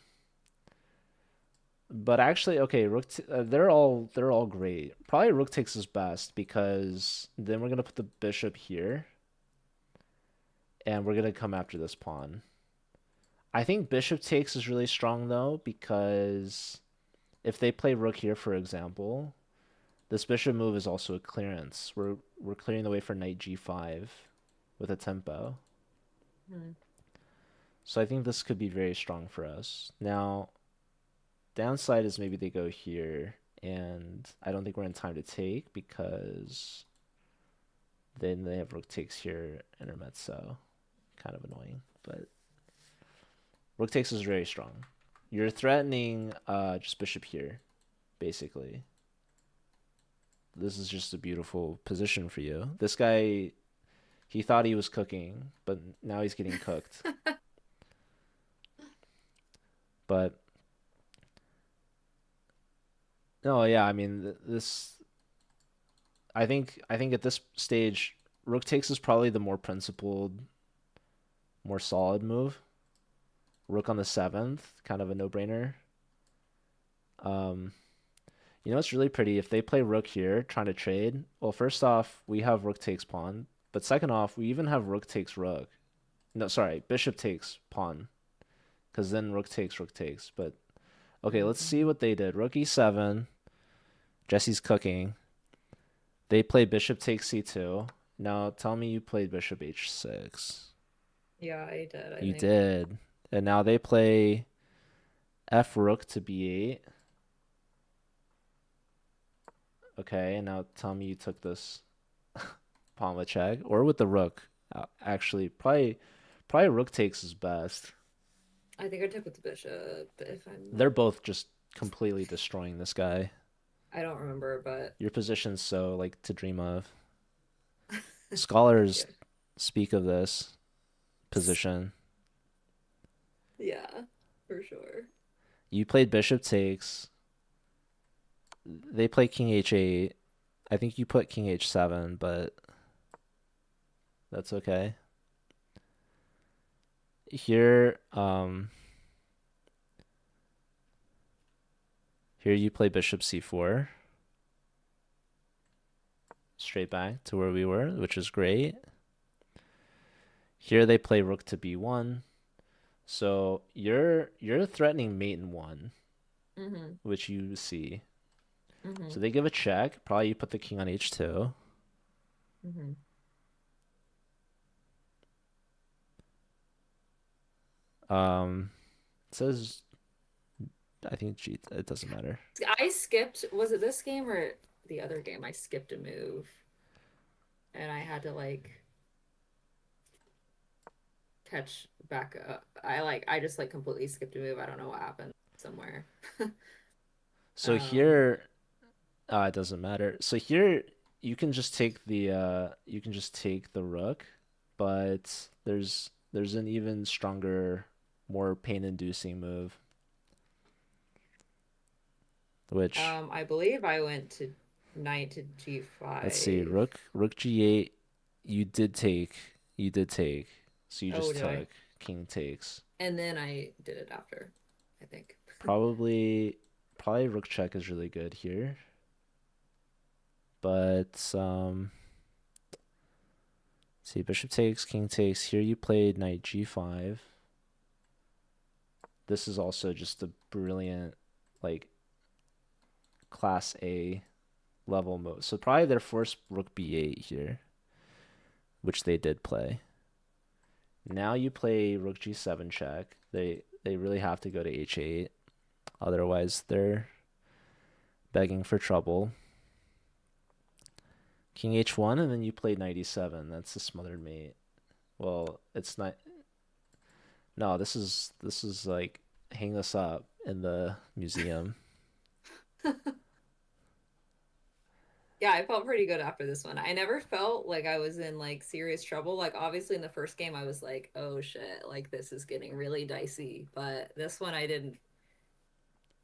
but actually okay, they're all great. Probably rook takes is best because then we're going to put the bishop here and we're going to come after this pawn. I think bishop takes is really strong though because if they play rook here for example, this bishop move is also a clearance. We're clearing the way for knight g5 with a tempo. Hmm. So I think this could be very strong for us. Now, downside is maybe they go here, and I don't think we're in time to take because then they have rook takes here, intermezzo. Kind of annoying, but rook takes is very strong. You're threatening just bishop here, basically. This is just a beautiful position for you. This guy, he thought he was cooking, but now he's getting cooked. But no, yeah, I mean this. I think at this stage, rook takes is probably the more principled, more solid move. Rook on the seventh, kind of a no-brainer. Um, it's really pretty if they play rook here, trying to trade. Well, first off, we have rook takes pawn, but second off, we even have rook takes rook. No, sorry, bishop takes pawn, because then rook takes rook takes. But okay, let's see Hmm. what they did. Rook e7. Jesse's cooking. They play bishop takes c2. Now tell me you played bishop h6. Yeah, I did, I You think. did. And now they play f rook to b8. Okay, and now tell me you took this pawn with check or with the rook. Actually, probably rook takes is best. I think I took with the bishop if I'm They're both just completely destroying this guy. I don't remember, but Your position's so like to dream of. thank Scholars you. speak of this position. Yeah, for sure. You played bishop takes. They play king h8. I think you put king h7, but that's okay. Here, here you play bishop c4, straight back to where we were, which is great. Here they play rook to b1. So you're threatening mate in one, Hmm. which you see. So Hmm. they give a check. Probably you put the king on h2. Hmm. It says I think G. It doesn't matter. I skipped, was it this game or the other game? I skipped a move and I had to like catch back up. I just like completely skipped a move. I don't know what happened somewhere. So Um, here, it doesn't matter. So here. you can just take the rook, but there's an even stronger, more pain-inducing move, which I believe I went to knight to let's see, g5. rook g8, you did take, so you Oh, just did I? took, king takes. And then I did it after, I think. Probably probably rook check is really good here, but see, bishop takes, king takes. Here you played knight g5. This is also just a brilliant, like, class A level move. So probably their forced rook b8 here, which they did play. Now you play rook g7 check. They really have to go to h8, otherwise they're begging for trouble. King h1, and then you play knight e7. That's a smothered mate. Well, it's not. No, this is like hang this up in the museum. Yeah, I felt pretty good after this one. I never felt like I was in like serious trouble. Like obviously in the first game I was like, "Oh shit, like this is getting really dicey." But this one I didn't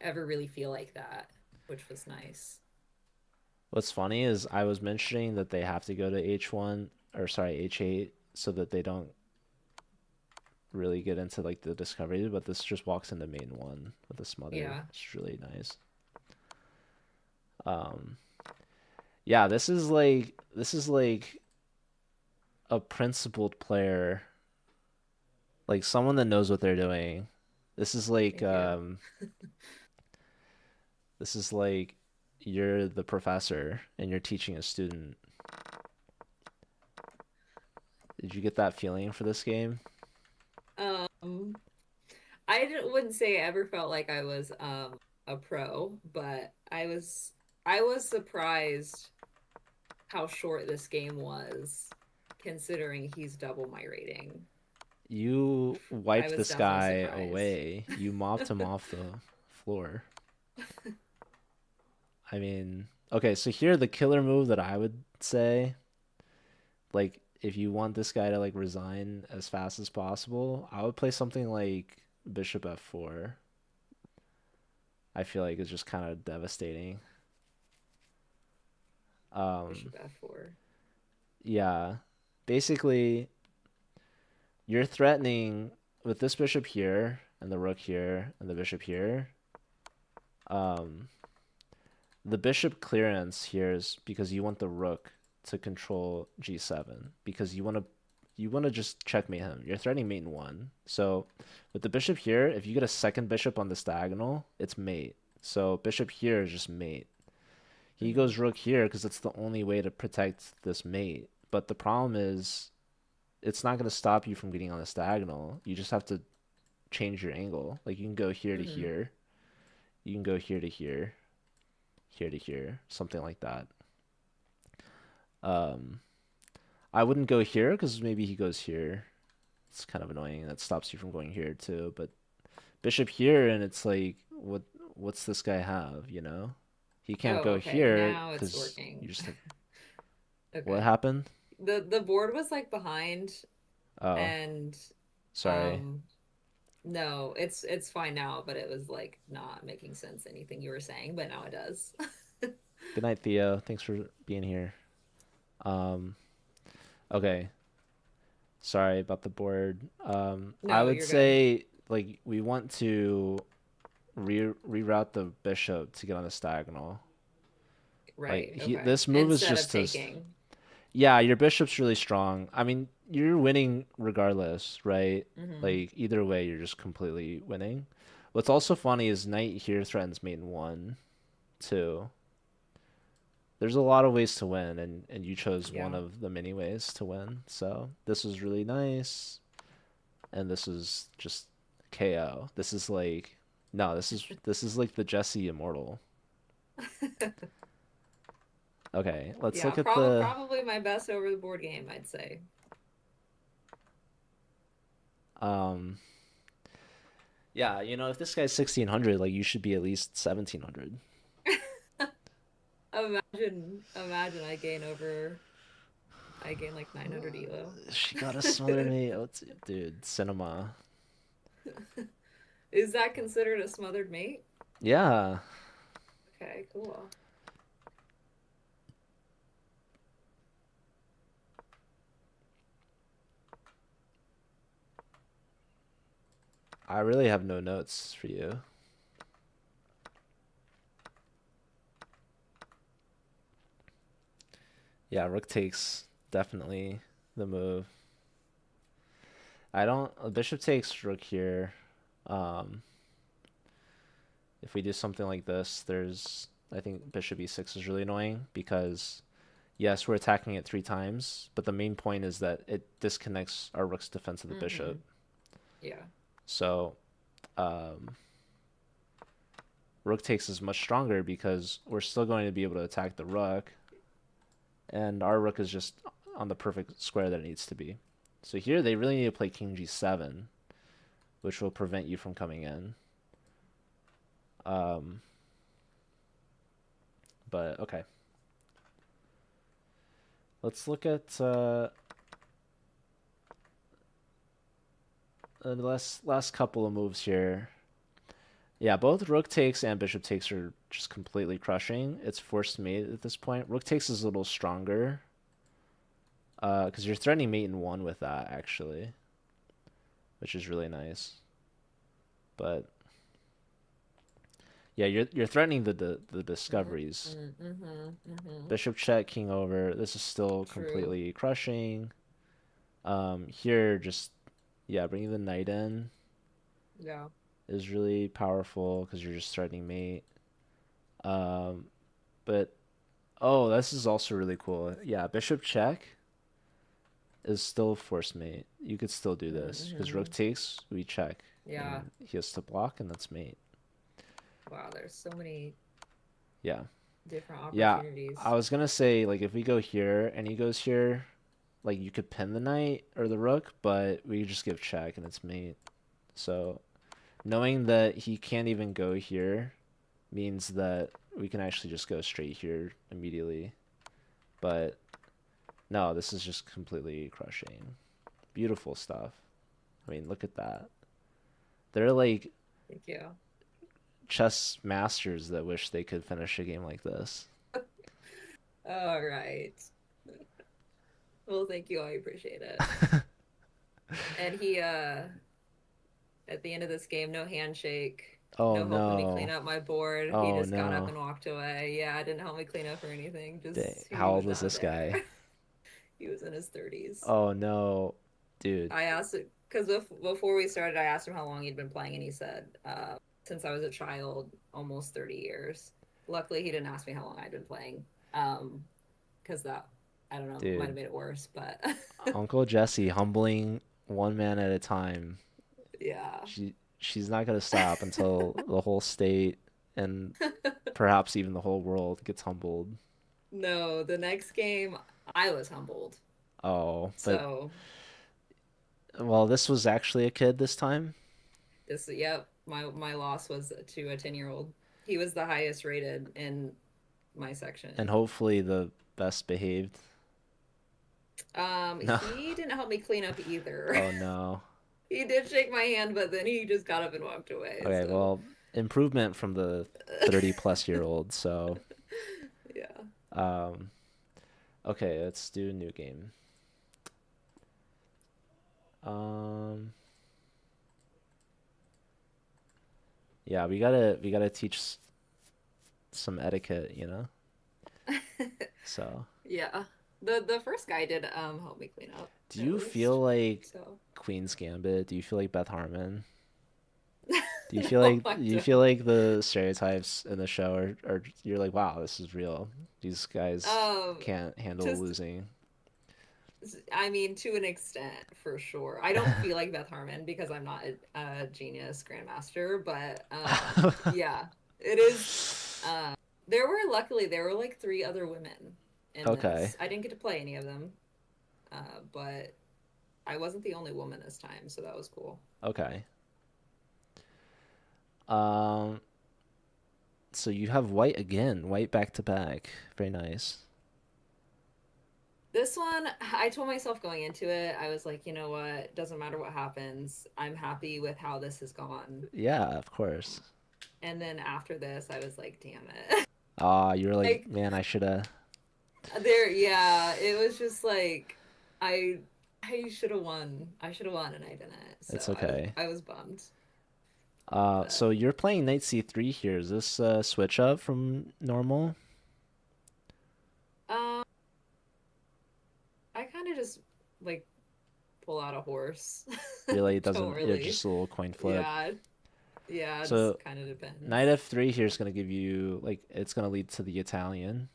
ever really feel like that, which was nice. What's funny is I was mentioning that they have to go to h1 or sorry h8 so that they don't really get into like the discovery, but this just walks into main one with a smother. Yeah. It's really nice. Um, yeah, this is like a principled player, like someone that knows what they're doing. This is like Thank you. this is like you're the professor and you're teaching a student. Did you get that feeling for this game? Um wouldn't say I ever felt like I was a pro, but I was surprised how short this game was considering he's double my rating. You I wiped was this definitely guy surprised. away. You mopped him off the floor. I mean, okay, so here the killer move that I would say, like if you want this guy to like resign as fast as possible, I would play something like bishop f4. I feel like it's just kind of devastating. Um, Bishop f4. yeah. Basically, you're threatening with this bishop here and the rook here and the bishop here. Um, the bishop clearance here is because you want the rook to control g7 because you want to just checkmate him. You're threatening mate in one. So with the bishop here, if you get a second bishop on this diagonal, it's mate. So bishop here is just mate. He Hmm. goes rook here because it's the only way to protect this mate. But the problem is it's not going to stop you from getting on this diagonal. You just have to change your angle. Like you can go here to Hmm. here. You can go here to here, here to here, something like that. Um, I wouldn't go here because maybe he goes here. It's kind of annoying. That stops you from going here too. But bishop here, and it's like, what's this guy have? You know, he can't Oh, go okay. here Now it's because working. you just have. What Okay. happened? The board was like behind Oh, and sorry. um no, it's fine now, but it was like not making sense anything you were saying, but now it does. Good night, Theo. Thanks for being here. Um, okay. Sorry about the board. I No, would you're good. say like we want to reroute the bishop to get on this diagonal. Like Right. Okay. this move is Instead just of to, taking. yeah, your bishop's really strong. I mean, you're winning regardless, right? Hmm. Like either way, you're just completely winning. What's also funny is knight here threatens mate in one, too. There's a lot of ways to win, and you chose one Yeah. of the many ways to win. So this is really nice, and this is just KO. This is like, no, this is like the Jesse Immortal. Okay, let's Yeah, look at the probably my best over the board game, I'd say. um. Yeah, if this guy's 1600, like you should be at least 1700. Imagine I gain like 900 elo. She got a smothered mate. Oh, dude, cinema. Is that considered a smothered mate? Yeah, Okay, cool. I really have no notes for you. Yeah, rook takes definitely the move. I don't. Bishop takes rook here. Um, if we do something like this, I think bishop e6 is really annoying because yes, we're attacking it 3 times, but the main point is that it disconnects our rook's defense of the Mm-hmm. bishop. Yeah. So um, rook takes is much stronger because we're still going to be able to attack the rook, and our rook is just on the perfect square that it needs to be. So here they really need to play king g7, which will prevent you from coming in. Um, but okay, let's look at the last couple of moves here. Yeah, both rook takes and bishop takes are just completely crushing. It's forced mate at this point. Rook takes is a little stronger because you're threatening mate in one with that actually, which is really nice. But yeah, you're threatening the discoveries. Mm-hmm. Mm-hmm. Mm-hmm. Bishop check, king over. This is still True. completely crushing. Here just yeah, bringing the knight in Yeah. is really powerful because you're just threatening mate. Um, but oh, this is also really cool. Yeah, bishop check is still force mate. You could still do this because Mm-hmm. rook takes, we check, Yeah. and he has to block, and that's mate. Wow, there's so many Yeah, different yeah. I opportunities. was gonna say like if we go here and he goes here, like you could pin the knight or the rook, but we just give check and it's mate. So knowing that he can't even go here means that we can actually just go straight here immediately. But no, this is just completely crushing. Beautiful stuff. I mean, look at that. They're like Thank you. chess masters that wish they could finish a game like this. All right. Well, thank you. I appreciate it. And he at the end of this game, no handshake, Oh no helping me clean no. up my board. He Oh just got up no. and walked away. Yeah, didn't help me clean up or anything. Dang. Just he How was old was not this there. guy? He was in his 30s. Oh no. Dude. I asked because before we started, I asked him how long he'd been playing, and he said, since I was a child, almost 30 years. Luckily, he didn't ask me how long I'd been playing, because that, I don't know, might have Dude. made it worse, but Uncle Jesse humbling one man at a time. yeah. She's not gonna stop until the whole state and perhaps even the whole world gets humbled. No, the next game, I was humbled. Oh, but So well, this was actually a kid this time, yep, my loss was to a 10-year-old. He was the highest rated in my and section. hopefully the best behaved. No. He didn't help me clean up either. Oh no. He did shake my hand, but then he just got up and walked away. Okay, So, well, improvement from the 30 plus year old. So, yeah. um, okay, let's do a new game. Um, yeah, we gotta teach some etiquette, you know? So, Yeah. The first guy did help me clean up do at you feel least. like So, Queen's Gambit? Do you feel like Beth Harmon? no, I Do you feel don't. like the stereotypes in the show are you're like, wow, this is real. These guys Um, can't handle just losing. I mean, to an extent, for sure. I don't feel like Beth Harmon because I'm not a genius grandmaster, but yeah, it is. Uh, luckily there were like three other women in Okay. this. I didn't get to play any of them, but I wasn't the only woman this time, so that was cool. Okay. Um So you have white again, white back to back. Very nice. This one, I told myself going into it, I was like, you know what? Doesn't matter what happens. I'm happy with how this has gone. Yeah, of course. And then after this, I was like, damn it. Ah, you were like, Like man, I should have. there, yeah, it was just like I I should have won. I should have won and I didn't. It's So okay. I was bummed. So But you're playing knight c3 here. Is this switch up from normal? um I kind of just like pull out a horse. Really, it Don't doesn't. You're really. just a little coin flip. Yeah. Yeah, it just So kind of knight depends. f3 here is going to give you like it's going to lead to the Italian.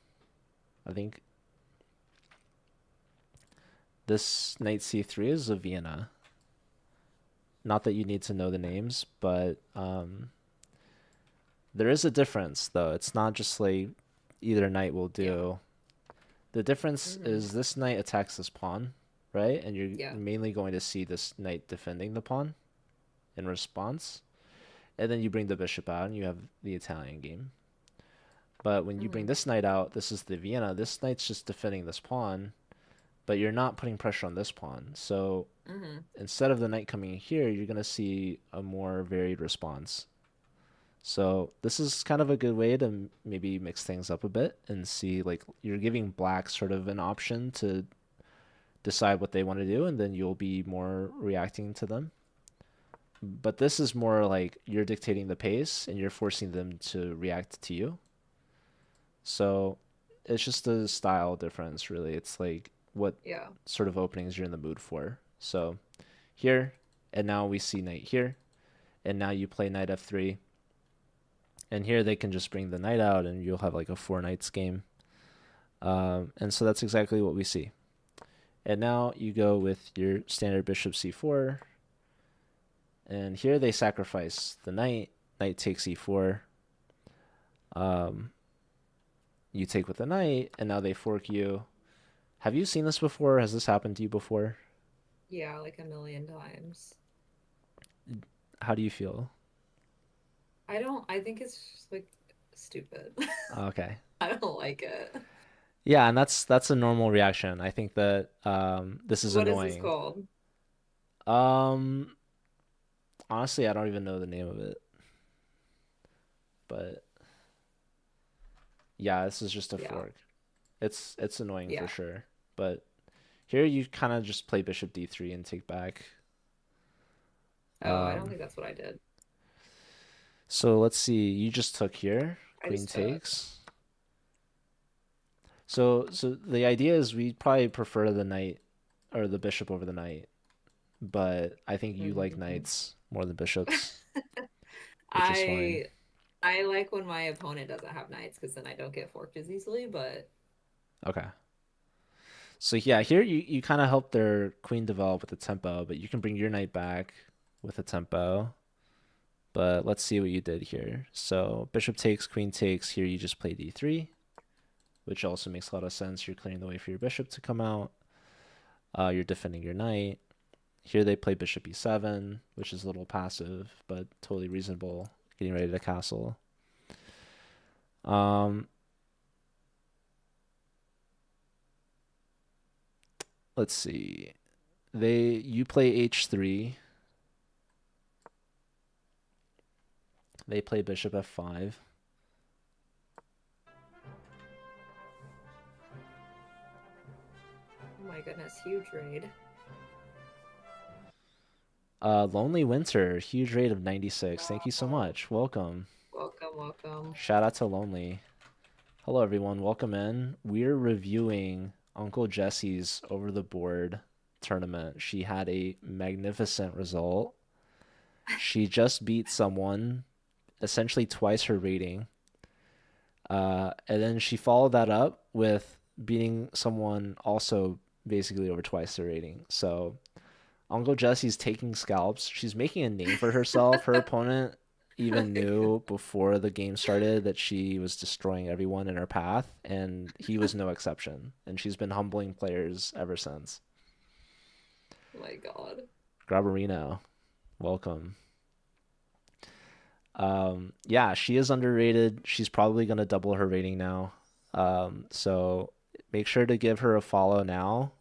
I think this knight c3 is a Vienna. Not that you need to know the names, but there is a difference though. It's not just like either knight will Yeah. do. The difference Hmm. is this knight attacks this pawn, right? And you're Yeah. mainly going to see this knight defending the pawn in response. And then you bring the bishop out and you have the Italian game. But when you bring Hmm. this knight out, this is the Vienna. This knight's just defending this pawn, but you're not putting pressure on this pawn. So Hmm. instead of the knight coming here, you're going to see a more varied response. So this is kind of a good way to maybe mix things up a bit and see like you're giving black sort of an option to decide what they want to do, and then you'll be more reacting to them. But this is more like you're dictating the pace and you're forcing them to react to you. So it's just a style difference, really. It's like what Yeah. sort of openings you're in the mood for. So here, and now we see knight here, and now you play knight f3, and here they can just bring the knight out, and you'll have like a four knights game. And so that's exactly what we see. And now you go with your standard bishop c4, and here they sacrifice the knight. Knight takes e4. Um, you take with the knight, and now they fork you. Have you seen this before? Has this happened to you before? Yeah, like a million times. How do you feel? I think it's just like stupid. Okay. I don't like it. Yeah, and that's a normal reaction. I think that this is What is this annoying. called? Um, Honestly, I don't even know the name of it, but yeah, this is just a Yeah. fork. It's annoying for Yeah. sure. But here you kind of just play bishop d3 and take back. Oh, I don't Um, think that's what I did. so let's see. You just took here. I Queen just took. takes. So the idea is we probably prefer the knight or the bishop over the knight, but I think you like Mhm. knights more than bishops, which is fine. I I like when my opponent doesn't have knights because then I don't get forked as easily, but Okay. So yeah, here you kind of help their queen develop with the tempo, but you can bring your knight back with the tempo. But let's see what you did here. So bishop takes, queen takes. Here you just play d3, which also makes a lot of sense. You're clearing the way for your bishop to come out. You're defending your knight. Here they play bishop e7, which is a little passive, but totally reasonable. Getting ready to castle. Um, let's see. You play h3. They play bishop f5. oh my goodness, huge raid. Lonely Winter, huge rate of 96. Thank you so Wow. much. Welcome. Welcome, welcome. Shout out to Lonely. Hello, everyone. Welcome in. We're reviewing Uncle Jessie's over the board tournament. She had a magnificent result. She just beat someone, essentially twice her rating. And then she followed that up with beating someone also basically over twice their rating. So Uncle Jesse's taking scalps. She's making a name for herself. Her opponent even knew before the game started that she was destroying everyone in her path, and he was no exception. And she's been humbling players ever since. Oh my God. Grabarino, welcome. Yeah, she is underrated. She's probably gonna double her rating now. So make sure to give her a follow now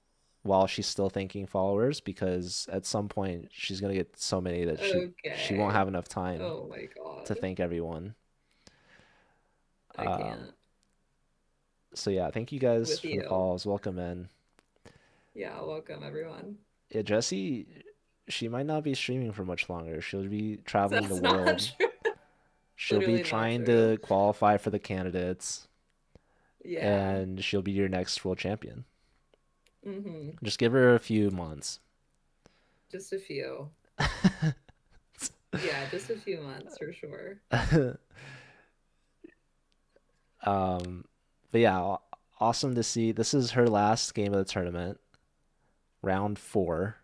while she's still thanking followers because at some point she's gonna get so many that she won't Okay. have enough time Oh my to God. thank everyone. I Um, can't so yeah, thank you guys with for the you. follows. Welcome in. Yeah, welcome everyone. Yeah, Jesse, she might not be streaming for much longer. She'll be traveling the That's not world. true. She'll be Literally not trying true. to qualify for the candidates, Yeah. and she'll be your next world champion. Mm-hmm. Just give her a few months. Just a few. Yeah, just a few months for sure. um, but yeah, awesome to see. This is her last game of the tournament, round four.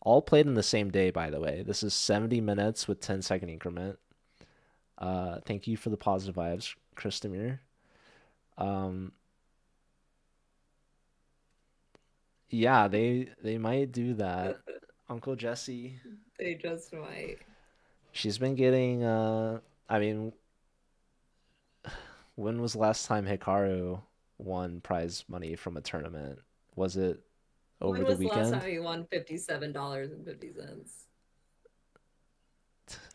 All played in the same day, by the way. This is 70 minutes with 10-second increment. Thank you for the positive vibes, Christamir. Um, yeah, they might do that. Uncle Jesse, They just might. she's been getting I mean, when was the last time Hikaru won prize money from a tournament? Was it over When the was the last weekend? time you won $57.50?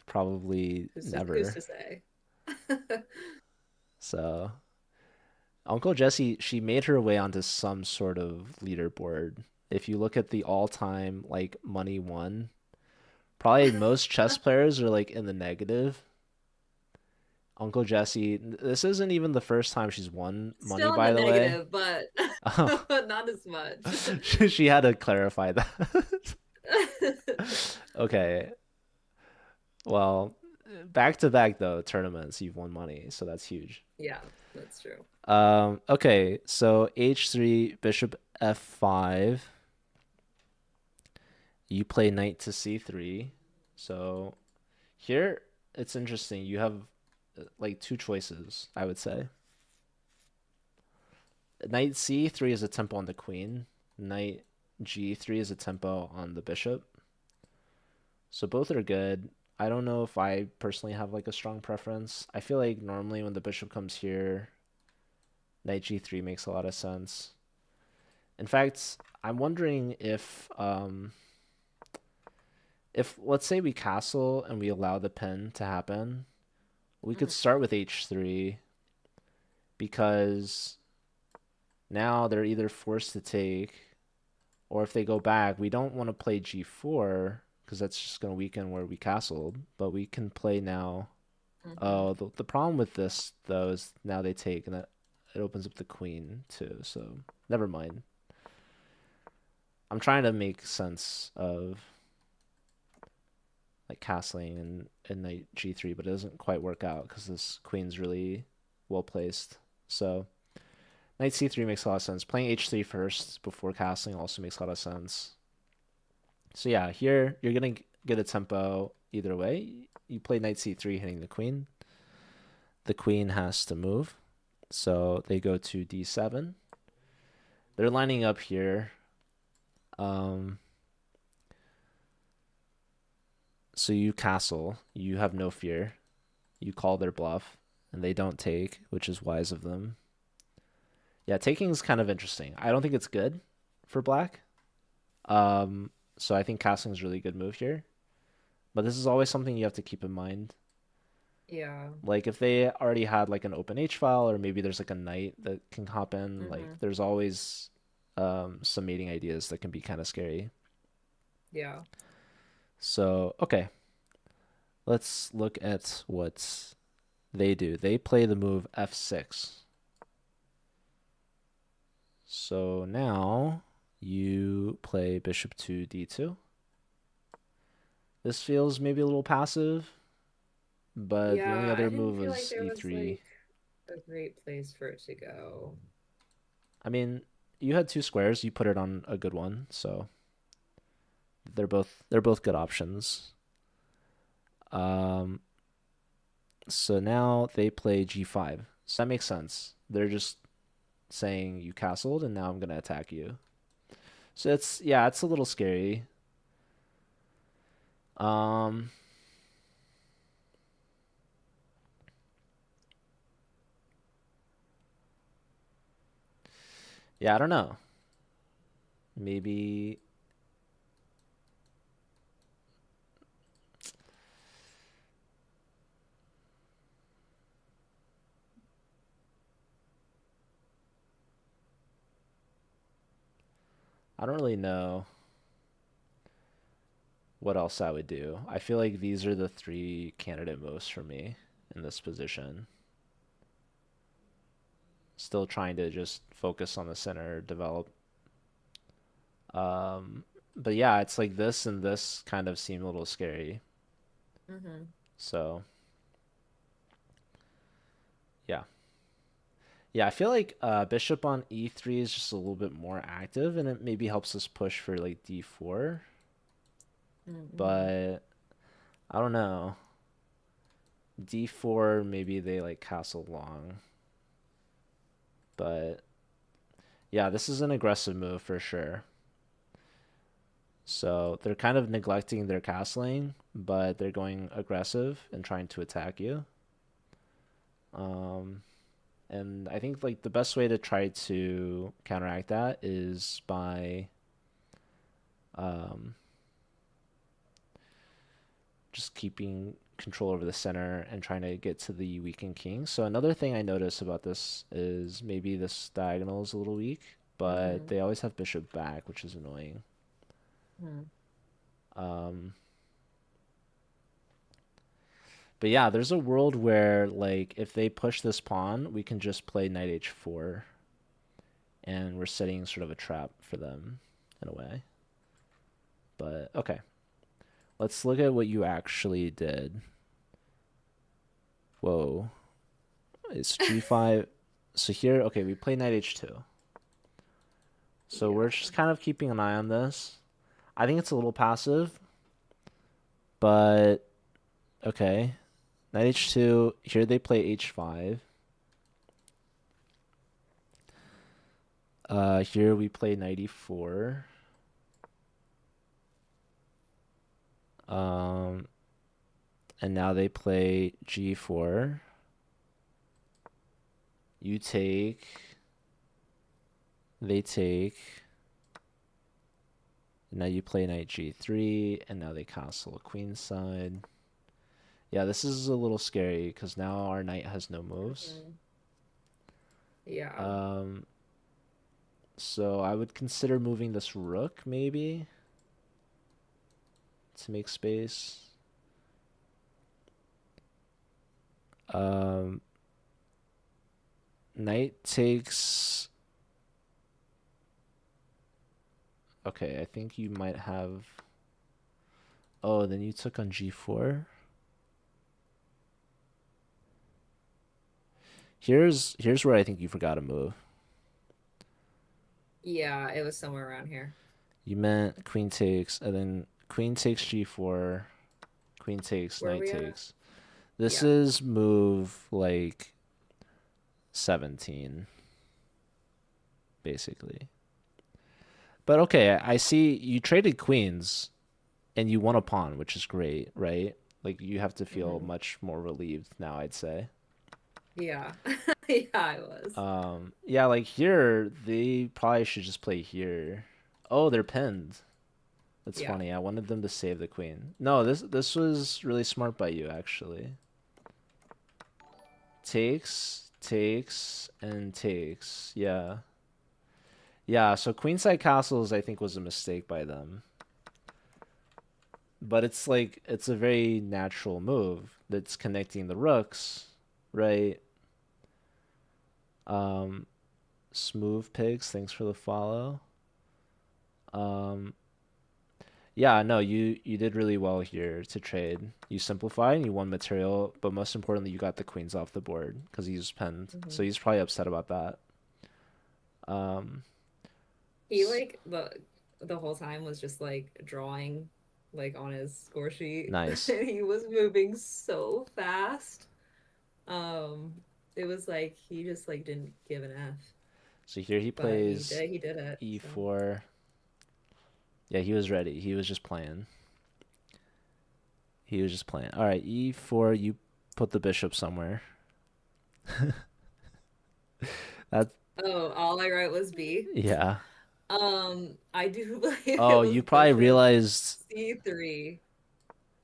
Probably Who's never. to say? So, Uncle Jesse, she made her way onto some sort of leaderboard. If you look at the all-time like money won, probably most chess players are like in the negative. Uncle Jesse, this isn't even the first time she's won money, Still in the by the way. negative, but Oh, not as much. she had to clarify that. Okay, well, back to back though tournaments, you've won money, so that's huge. Yeah, that's true. Okay, so H3, Bishop F5. You play Knight to C3. So here it's interesting. You have like two choices, I would say. Knight C3 is a tempo on the queen. Knight G3 is a tempo on the bishop. So both are good. I don't know if I personally have like a strong preference. I feel like normally when the bishop comes here, Knight G3 makes a lot of sense. In fact, I'm wondering if let's say we castle and we allow the pin to happen, we could Mhm. start with H3 because now they're either forced to take, or if they go back, we don't want to play G4 because that's just going to weaken where we castled, but we can play now. Mhm. Oh, the problem with this though is now they take and that it opens up the queen too. So never mind. I'm trying to make sense of like castling and knight G3, but it doesn't quite work out because this queen's really well placed. So knight C3 makes a lot of sense. Playing H3 first before castling also makes a lot of sense. So yeah, here you're gonna get a tempo either way. You play knight C3 hitting the queen. The queen has to move. So they go to D7. They're lining up here. Um, so you castle. You have no fear. You call their bluff, and they don't take, which is wise of them. Yeah, taking is kind of interesting. I don't think it's good for black. Um, so I think castling is a really good move here. But this is always something you have to keep in mind. Yeah. Like if they already had like an open H file, or maybe there's like a knight that can hop in, like Mhm. there's always some mating ideas that can be kind of scary. Yeah. So, okay, let's look at what they do. They play the move F6. So now you play bishop to D2. This feels maybe a little passive, but the only Yeah, I other didn't move feel like was there was E3. like a great place for it to go. I mean, you had two squares, you put it on a good one, so they're both good options. Um, so now they play G5. So that makes sense. They're just saying you castled and now I'm gonna attack you. So it's yeah, it's a little scary. Um, Yeah, I don't know. Maybe I don't really know what else I would do. I feel like these are the three candidate moves for me in this position. Still trying to just focus on the center, develop. Um, but yeah, it's like this and this kind of seem a little scary. Mm-hmm. So yeah. Yeah, I feel like bishop on e3 is just a little bit more active and it maybe helps us push for like d4, Mm-hmm. but I don't know. D4 maybe they like castle long, but yeah, this is an aggressive move for sure. So they're kind of neglecting their castling, but they're going aggressive and trying to attack you. Um, and I think like the best way to try to counteract that is by um, just keeping control over the center and trying to get to the weakened king. So another thing I notice about this is maybe this diagonal is a little weak, but Mm-hmm. they always have bishop back, which is annoying. Mm-hmm. Um, but yeah, there's a world where like if they push this pawn, we can just play knight h4 and we're setting sort of a trap for them in a way. But okay, let's look at what you actually did. Whoa, it's g5. So here, okay, we play knight h2. So we're Yeah. just kind of keeping an eye on this. I think it's a little passive, but okay. Knight h2. Here they play h5. Here we play knight e4. Um, and now they play g4. You take. They take. Now you play knight g3, and now they castle queenside. Yeah, this is a little scary because now our knight has no moves. Mm-hmm. Yeah. Um, so I would consider moving this rook maybe to make space. Um, Knight takes. Okay, I think you might have. Oh, then you took on g4. Here's where I think you forgot a move. Yeah, it was somewhere around here. You meant queen takes, and then queen takes g4, queen takes, Where are knight we at? takes. This Yeah. is move like 17, basically. But okay, I see you traded queens and you won a pawn, which is great, right? Like you have to feel Mm-hmm. much more relieved now, I'd say. Yeah. Yeah, I was. Yeah, like here they probably should just play here. Oh, they're pinned. That's Yeah. funny. I wanted them to save the queen. No, this was really smart by you actually. Takes, takes, and takes. Yeah. Yeah, so queenside castles I think was a mistake by them. But it's like it's a very natural move that's connecting the rooks, right? Um, Smooth pigs, thanks for the follow. Um, yeah, no, you did really well here to trade. You simplified and you won material, but most importantly, you got the queens off the board because he's pinned. So Mm-hmm. he's probably upset about that. Um, He like the whole time was just like drawing like on his score sheet. nice. And he was moving so fast. Um, it was like he just like didn't give an F, So here he but plays he did it. So e4. Yeah, he was ready. He was just playing. He was just playing. All right, e4. You put the bishop somewhere. That Oh, all I wrote was B. Yeah. I do believe it Oh, was you probably bishop realized C3.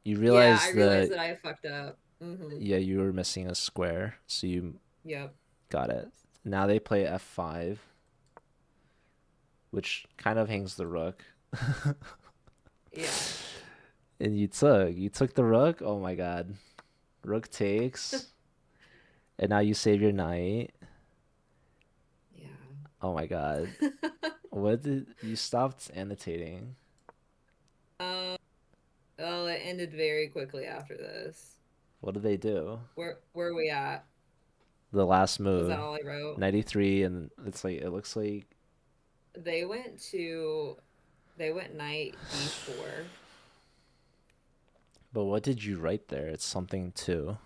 you Yeah, I realized realized that that I fucked up. yeah, you were missing a square, so you Yep. got it. Now they play f5, which kind of hangs the rook. Yeah. And you took the rook. Oh my god. Rook takes, and now you save your knight. Yeah. Oh my god. What did you stopped annotating? Um, well, it ended very quickly after this. What did they do? Where are we at? The last Was that move, all I wrote? 93, and it's like it looks like. They went to they went knight D4. But what did you write there? It's something too.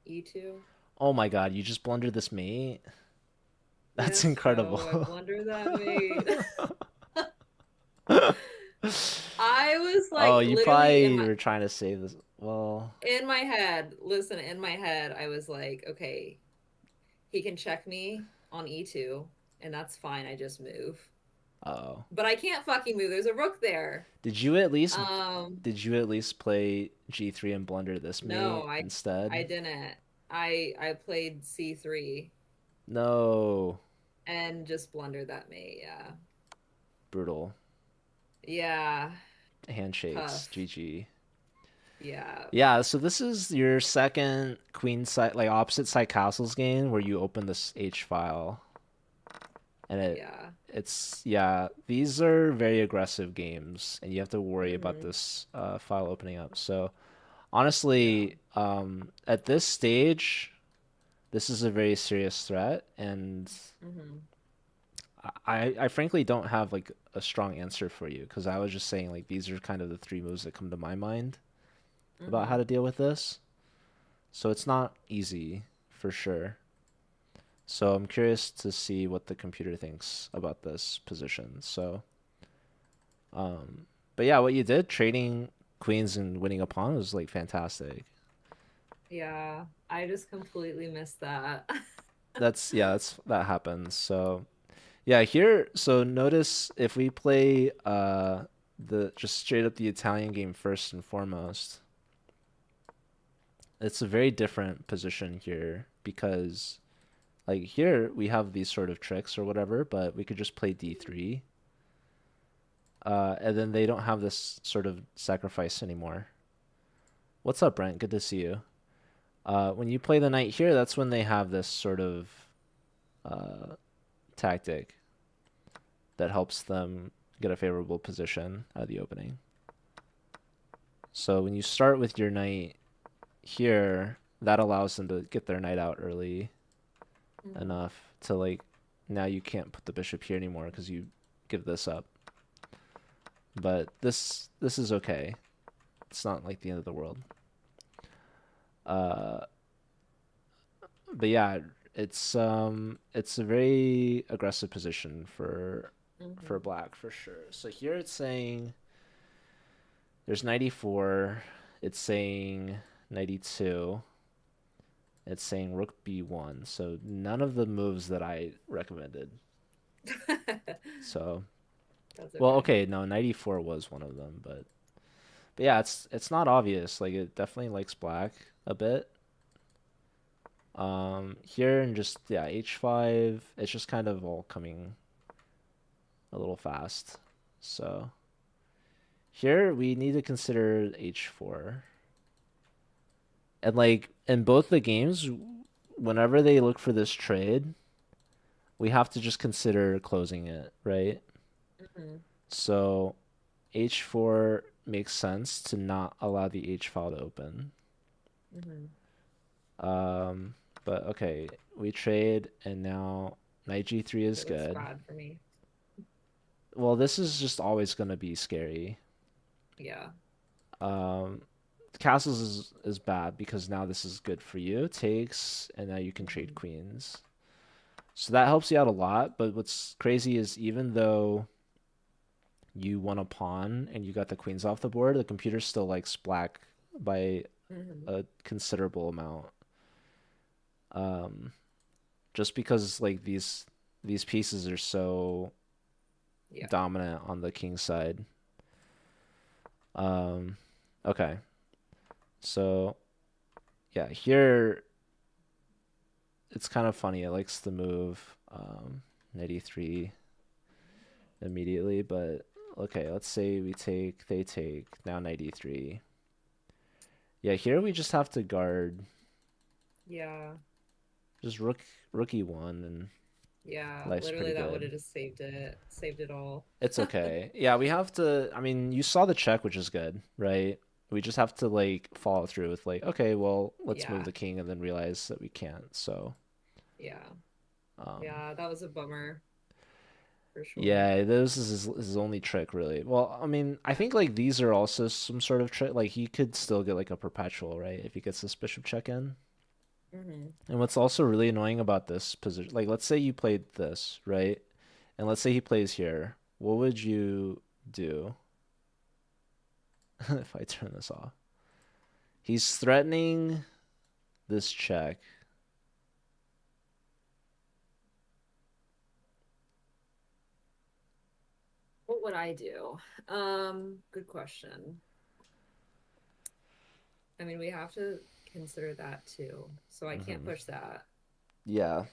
E2. Oh my god, you just blundered this mate. That's Yes, incredible. Joe, I blundered that mate. I was Oh, like you literally probably were trying to save this. Well, in my head, listen, in my head, I was like, okay, he can check me on E2, and that's fine. I just move. oh. But I can't fucking move. There's a rook there. Did you at least Um, did you at least play G3 and blunder this no, mate instead? I didn't. I played C3 No. and just blundered that mate. Yeah. Brutal. Yeah. Handshakes. Tough. GG. Yeah. Yeah, so this is your second queen side, like opposite side castles game where you open this H file, and Yeah. it's yeah, these are very aggressive games, and you have to worry about Mm-hmm. this file opening up. So Yeah. honestly, at this stage, this is a very serious threat, and Mm-hmm. I frankly don't have like a strong answer for you because I was just saying like these are kind of the three moves that come to my mind about how Mm-hmm. to deal with this. So it's not easy for sure. So I'm curious to see what the computer thinks about this position. So, um, but yeah, what you did trading queens and winning a pawn was like fantastic. Yeah. I just completely missed that. That happens. So yeah, here. So notice if we play the just straight up the Italian game first and foremost, it's a very different position here because like here we have these sort of tricks or whatever, but we could just play d3. And then they don't have this sort of sacrifice anymore. What's up, Brent? Good to see you. When you play the knight here, that's when they have this sort of uh, tactic that helps them get a favorable position at the opening. So when you start with your knight here, that allows them to get their knight out early Mm-hmm. enough to like now you can't put the bishop here anymore because you give this up. But this is okay. It's not like the end of the world. Uh, but yeah, it's a very aggressive position for Mm-hmm. black for sure. So here it's saying there's 94. It's saying 92. It's saying rook b1. So none of the moves that I recommended. So That's well, okay. okay, no, 94 was one of them, but yeah, it's not obvious. Like it definitely likes black a bit. Here and just yeah, h5. It's just kind of all coming a little fast. So here we need to consider h4. And like in both the games, whenever they look for this trade, we have to just consider closing it, right? Mm-hmm. So h4 makes sense to not allow the h file to open. Mm-hmm. Um, but okay, we trade and now knight g3 is It looks good. bad for me. Well, this is just always going to be scary. Yeah. Um, castles is bad because now this is good for you. Takes, and now you can trade Mm-hmm. queens. So that helps you out a lot. But what's crazy is even though you won a pawn and you got the queens off the board, the computer still likes black by Mm-hmm. a considerable amount. Um, just because like these pieces are so Yeah. dominant on the king side. Um, okay, so yeah, here it's kind of funny. It likes to move knight e3 immediately, but okay, let's say we take, they take, now knight e3. Yeah, here we just have to guard, Yeah. just rook e1, and Yeah. life's pretty Literally that would good. have just saved it. Saved it all. It's okay. Yeah, we have to. I mean, you saw the check, which is good, right? We just have to like follow through with like, okay, well, let's move Yeah. the king, and then realize that we can't. So, Yeah. um, Yeah, that was a bummer for sure. yeah, this is his only trick, really. Well, I mean, I Yeah. think like these are also some sort of trick. Like he could still get like a perpetual, right? If he gets this bishop check in. Hmm. And what's also really annoying about this position, like let's say you played this, right? And let's say he plays here. What would you do if I turn this off? He's threatening this check. What would I do? Good question. I mean, we have to consider that too. So I can't Hmm. push that. Yeah,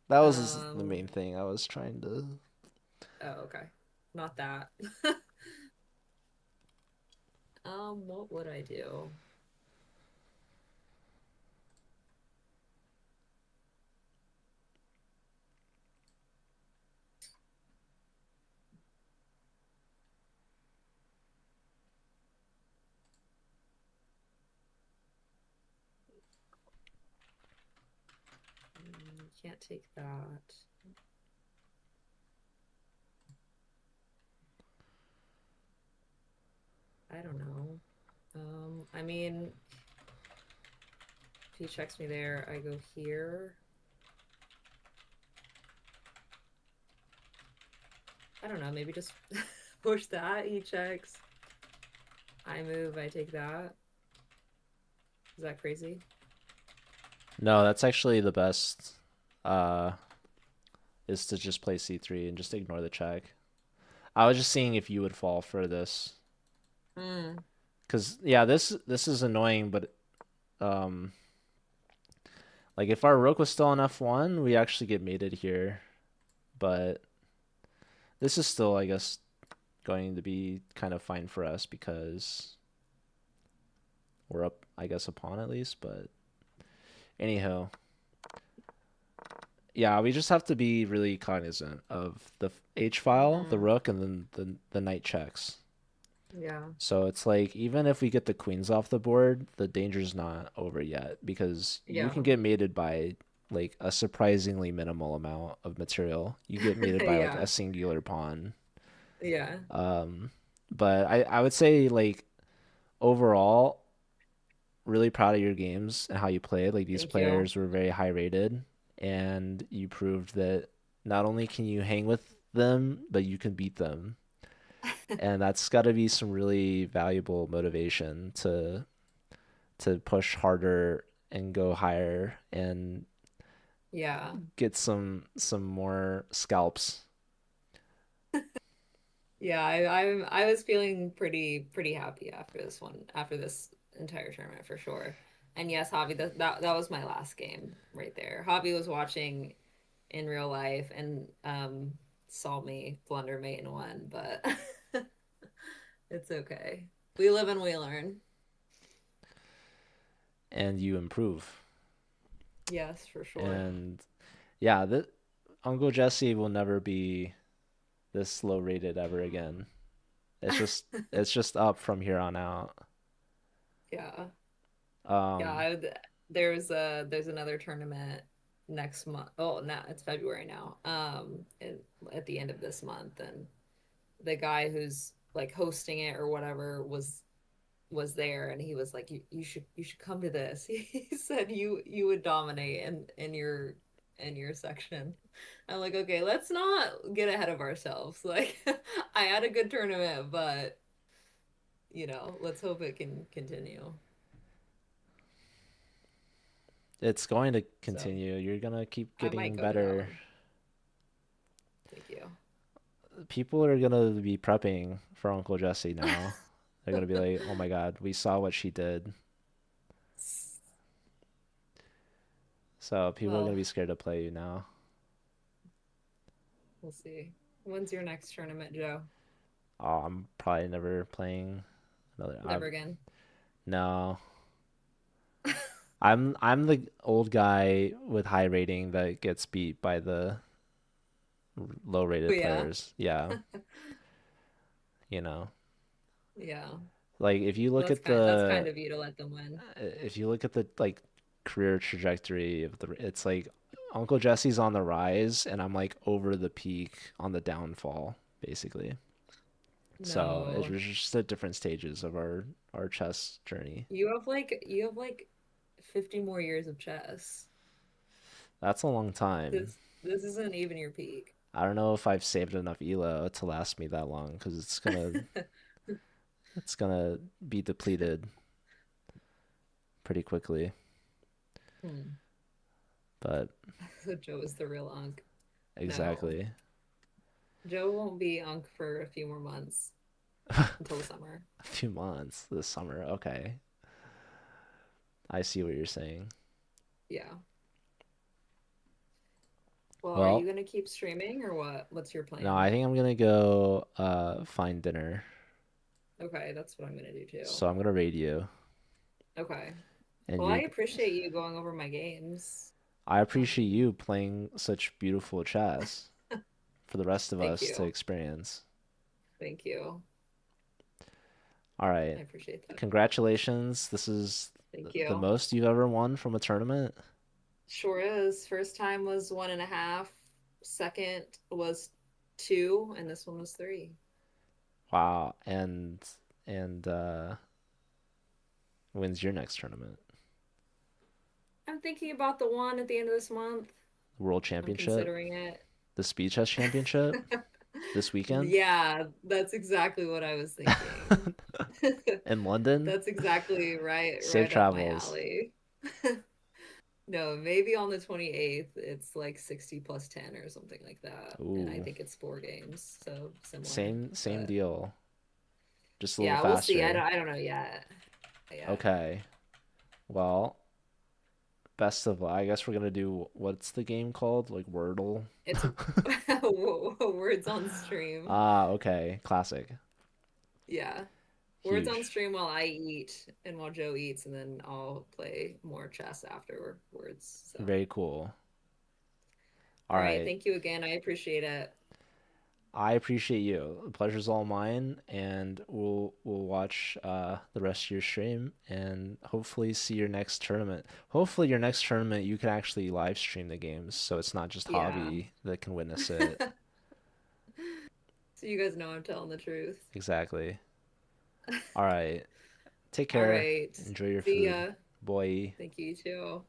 that was the Um, main thing I was trying to. oh, okay. Not that. What would I do? Can't take that. I don't know. I mean, if he checks me there, I go here. I don't know, maybe just push that. He checks. I move, I take that. Is that crazy? No, that's actually the best. Uh, is to just play c3 and just ignore the check. I was just seeing if you would fall for this, Mm, cause yeah, this is annoying, but um, like if our rook was still on f1, we actually get mated here, but this is still, I guess, going to be kind of fine for us because we're up, I guess, a pawn at least. But anyhow, yeah, we just have to be really cognizant of the H file, the mm-hmm. rook, and then the knight checks. Yeah. So it's like even if we get the queens off the board, the danger's not over yet because you Yeah. can get mated by like a surprisingly minimal amount of material. You get mated by like a Yeah. singular pawn. Yeah. Um, but I would say like overall, really proud of your games and how you played. Like these Thank you. players were very high rated, and you proved that not only can you hang with them, but you can beat them. And that's got to be some really valuable motivation to push harder and go higher and Yeah. get some more scalps. Yeah, I was feeling pretty happy after this one, after this entire tournament for sure. And yes, Javi, that was my last game right there. Javi was watching in real life and saw me blunder mate and won, but it's okay. We live and we learn. And you improve. Yes, for sure. And yeah, Uncle Jesse will never be this low rated ever again. It's just up from here on out. Yeah. Yeah, Um, there's another tournament next month. Oh, now it's February now. At the end of this month, and the guy who's like hosting it or whatever was there, and he was like, you should come to this. He said you would dominate in your section. I'm like, okay, let's not get ahead of ourselves. Like, I had a good tournament, but let's hope it can continue. It's going to So continue. You're gonna keep I might getting go to that better. one. Thank you. People are gonna be prepping for Uncle Jesse now. They're gonna be like, "Oh my God, we saw what she did." So people are gonna Well, be scared to play you now. we'll see. When's your next tournament, Joe? Oh, I'm probably never playing another. Never again. No, I'm the old guy with high rating that gets beat by the low Oh, rated yeah. players. Yeah, you know. Yeah. Like if you Well, look at that's kind the of you to let them win. like career trajectory of the it's like Uncle Jesse's on the rise and I'm like over the peak on the downfall basically. So it's No. just at different stages of our chess journey. You have like 50 more years of chess. That's a long time. This isn't even your peak. I don't know if I've saved enough elo to last me that long because it's gonna be depleted pretty quickly. Hmm. But So Joe is the real Unk. No. exactly. Joe won't be Unk for a few more months until the summer. A few months this summer. Okay. I see what you're saying. Yeah. Well, are you Well, gonna keep streaming or what? What's your no, plan? I think I'm gonna go find dinner. Okay, that's what I'm gonna do too. So I'm gonna raid you, Okay. and Well, I you're. appreciate you going over my games. I appreciate Um, you playing such beautiful chess for the rest of Thank us to you. experience. Thank you. All I right, appreciate that. congratulations. This is Thank the you. most you've ever won from a tournament. Sure is. First time was 1.5. Second was 2, and this one was 3. Wow, and when's your next tournament? I'm thinking about the one at the end of this month. World I'm Championship, considering it. the Speed Chess Championship this weekend Yeah, that's exactly what I was thinking. in London. That's exactly Safe right up my travels. alley. No, maybe on the 28th, it's like 60 plus 10 or something like that. And I Ooh, think it's 4 games, so similar. same But deal, just a little yeah, we'll see. faster. I don't know yet. Yeah. Okay. Well, best of luck. I guess we're gonna do what's the game called? Like Wordle. It's words on stream. Ah, okay. Classic. Yeah. Words on Huge. stream while I eat and while Joe eats, and then I'll play more chess afterwards. So, Very cool. All all right. right. Thank you again. I appreciate it. I appreciate you. The pleasure's all mine, and we'll watch the rest of your stream and hopefully see your next tournament. Hopefully your next tournament you can actually live stream the games so it's not just Yeah. hobby that can witness it. So you guys know I'm telling the truth. Exactly. All right. Take All care. right. Enjoy your See food. ya. Boy. Thank you too.